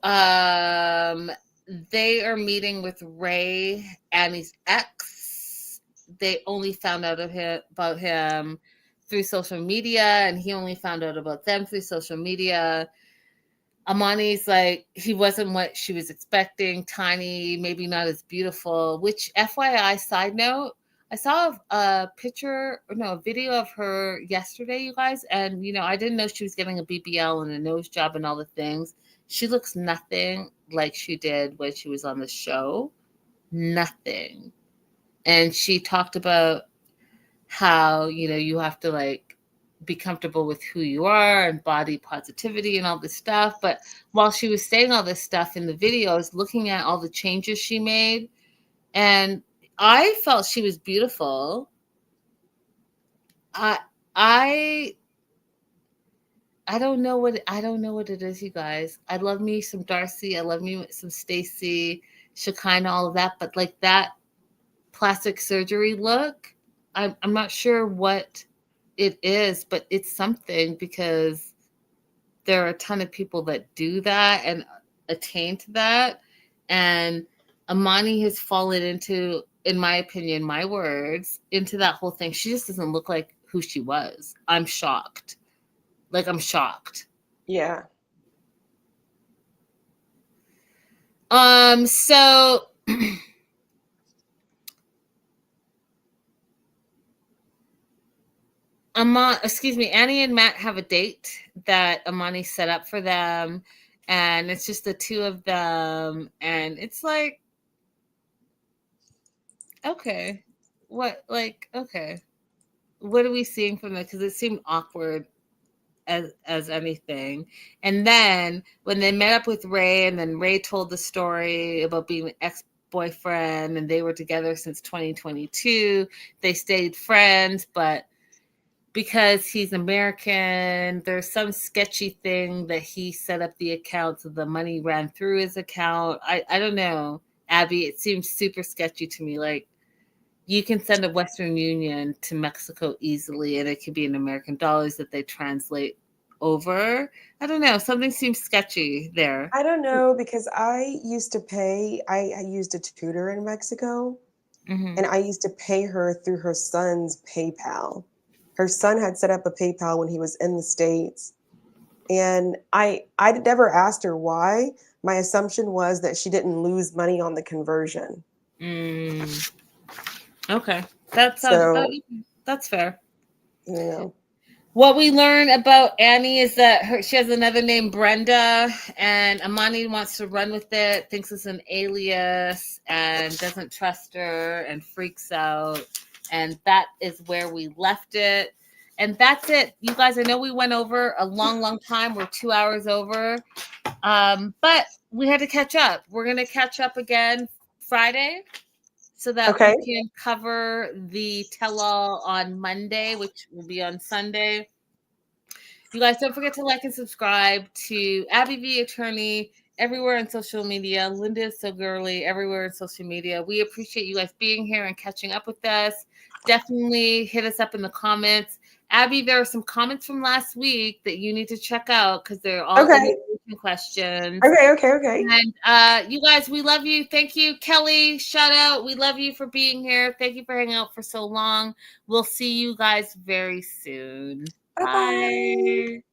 they are meeting with Ray, Annie's ex. They only found out about him through social media, and he only found out about them through social media. Amani's like, he wasn't what she was expecting, tiny, maybe not as beautiful, which FYI, side note, I saw a video of her yesterday, you guys, and, I didn't know she was getting a BBL and a nose job and all the things. She looks nothing like she did when she was on the show. Nothing. And she talked about how, you have to, be comfortable with who you are and body positivity and all this stuff. But while she was saying all this stuff in the video, I was looking at all the changes she made, and I felt she was beautiful. I don't know what it is, you guys. I love me some Darcy. I love me some Stacey, Shekinah, all of that. But that plastic surgery look, I'm not sure what it is, but it's something, because there are a ton of people that do that and attain to that. And Amani has fallen into, in my opinion, my words, into that whole thing. She just doesn't look like who she was. I'm shocked. I'm shocked. Yeah. So Annie and Matt have a date that Amani set up for them, and it's just the two of them, and it's like, okay, okay, what are we seeing from that? Because it seemed awkward as anything. And then when they met up with Ray, and then Ray told the story about being an ex-boyfriend, and they were together since 2022. They stayed friends, but because he's American, there's some sketchy thing that he set up the account so the money ran through his account. I don't know, Abby. It seems super sketchy to me. Like, you can send a Western Union to Mexico easily, and it could be in American dollars that they translate over. I don't know. Something seems sketchy there. I don't know, because I used to pay, I used a tutor in Mexico, and I used to pay her through her son's PayPal. Her son had set up a PayPal when he was in the States. And I never asked her why. My assumption was that she didn't lose money on the conversion. Okay. That's fair. You know. What we learn about Annie is that she has another name, Brenda, and Amani wants to run with it, thinks it's an alias, and doesn't trust her and freaks out. And that is where we left it. And that's it. You guys, I know we went over a long time. We're 2 hours over. But we had to catch up. We're going to catch up again Friday so that we can cover the tell-all on Monday, which will be on Sunday. You guys, don't forget to like and subscribe to Abby V Attorney everywhere on social media. Linda is so girly everywhere on social media. We appreciate you guys being here and catching up with us. Definitely hit us up in the comments. Abby, there are some comments from last week that you need to check out because they're all questions. Okay. And you guys, we love you. Thank you. Kelly, shout out. We love you for being here. Thank you for hanging out for so long. We'll see you guys very soon. Bye-bye. Bye.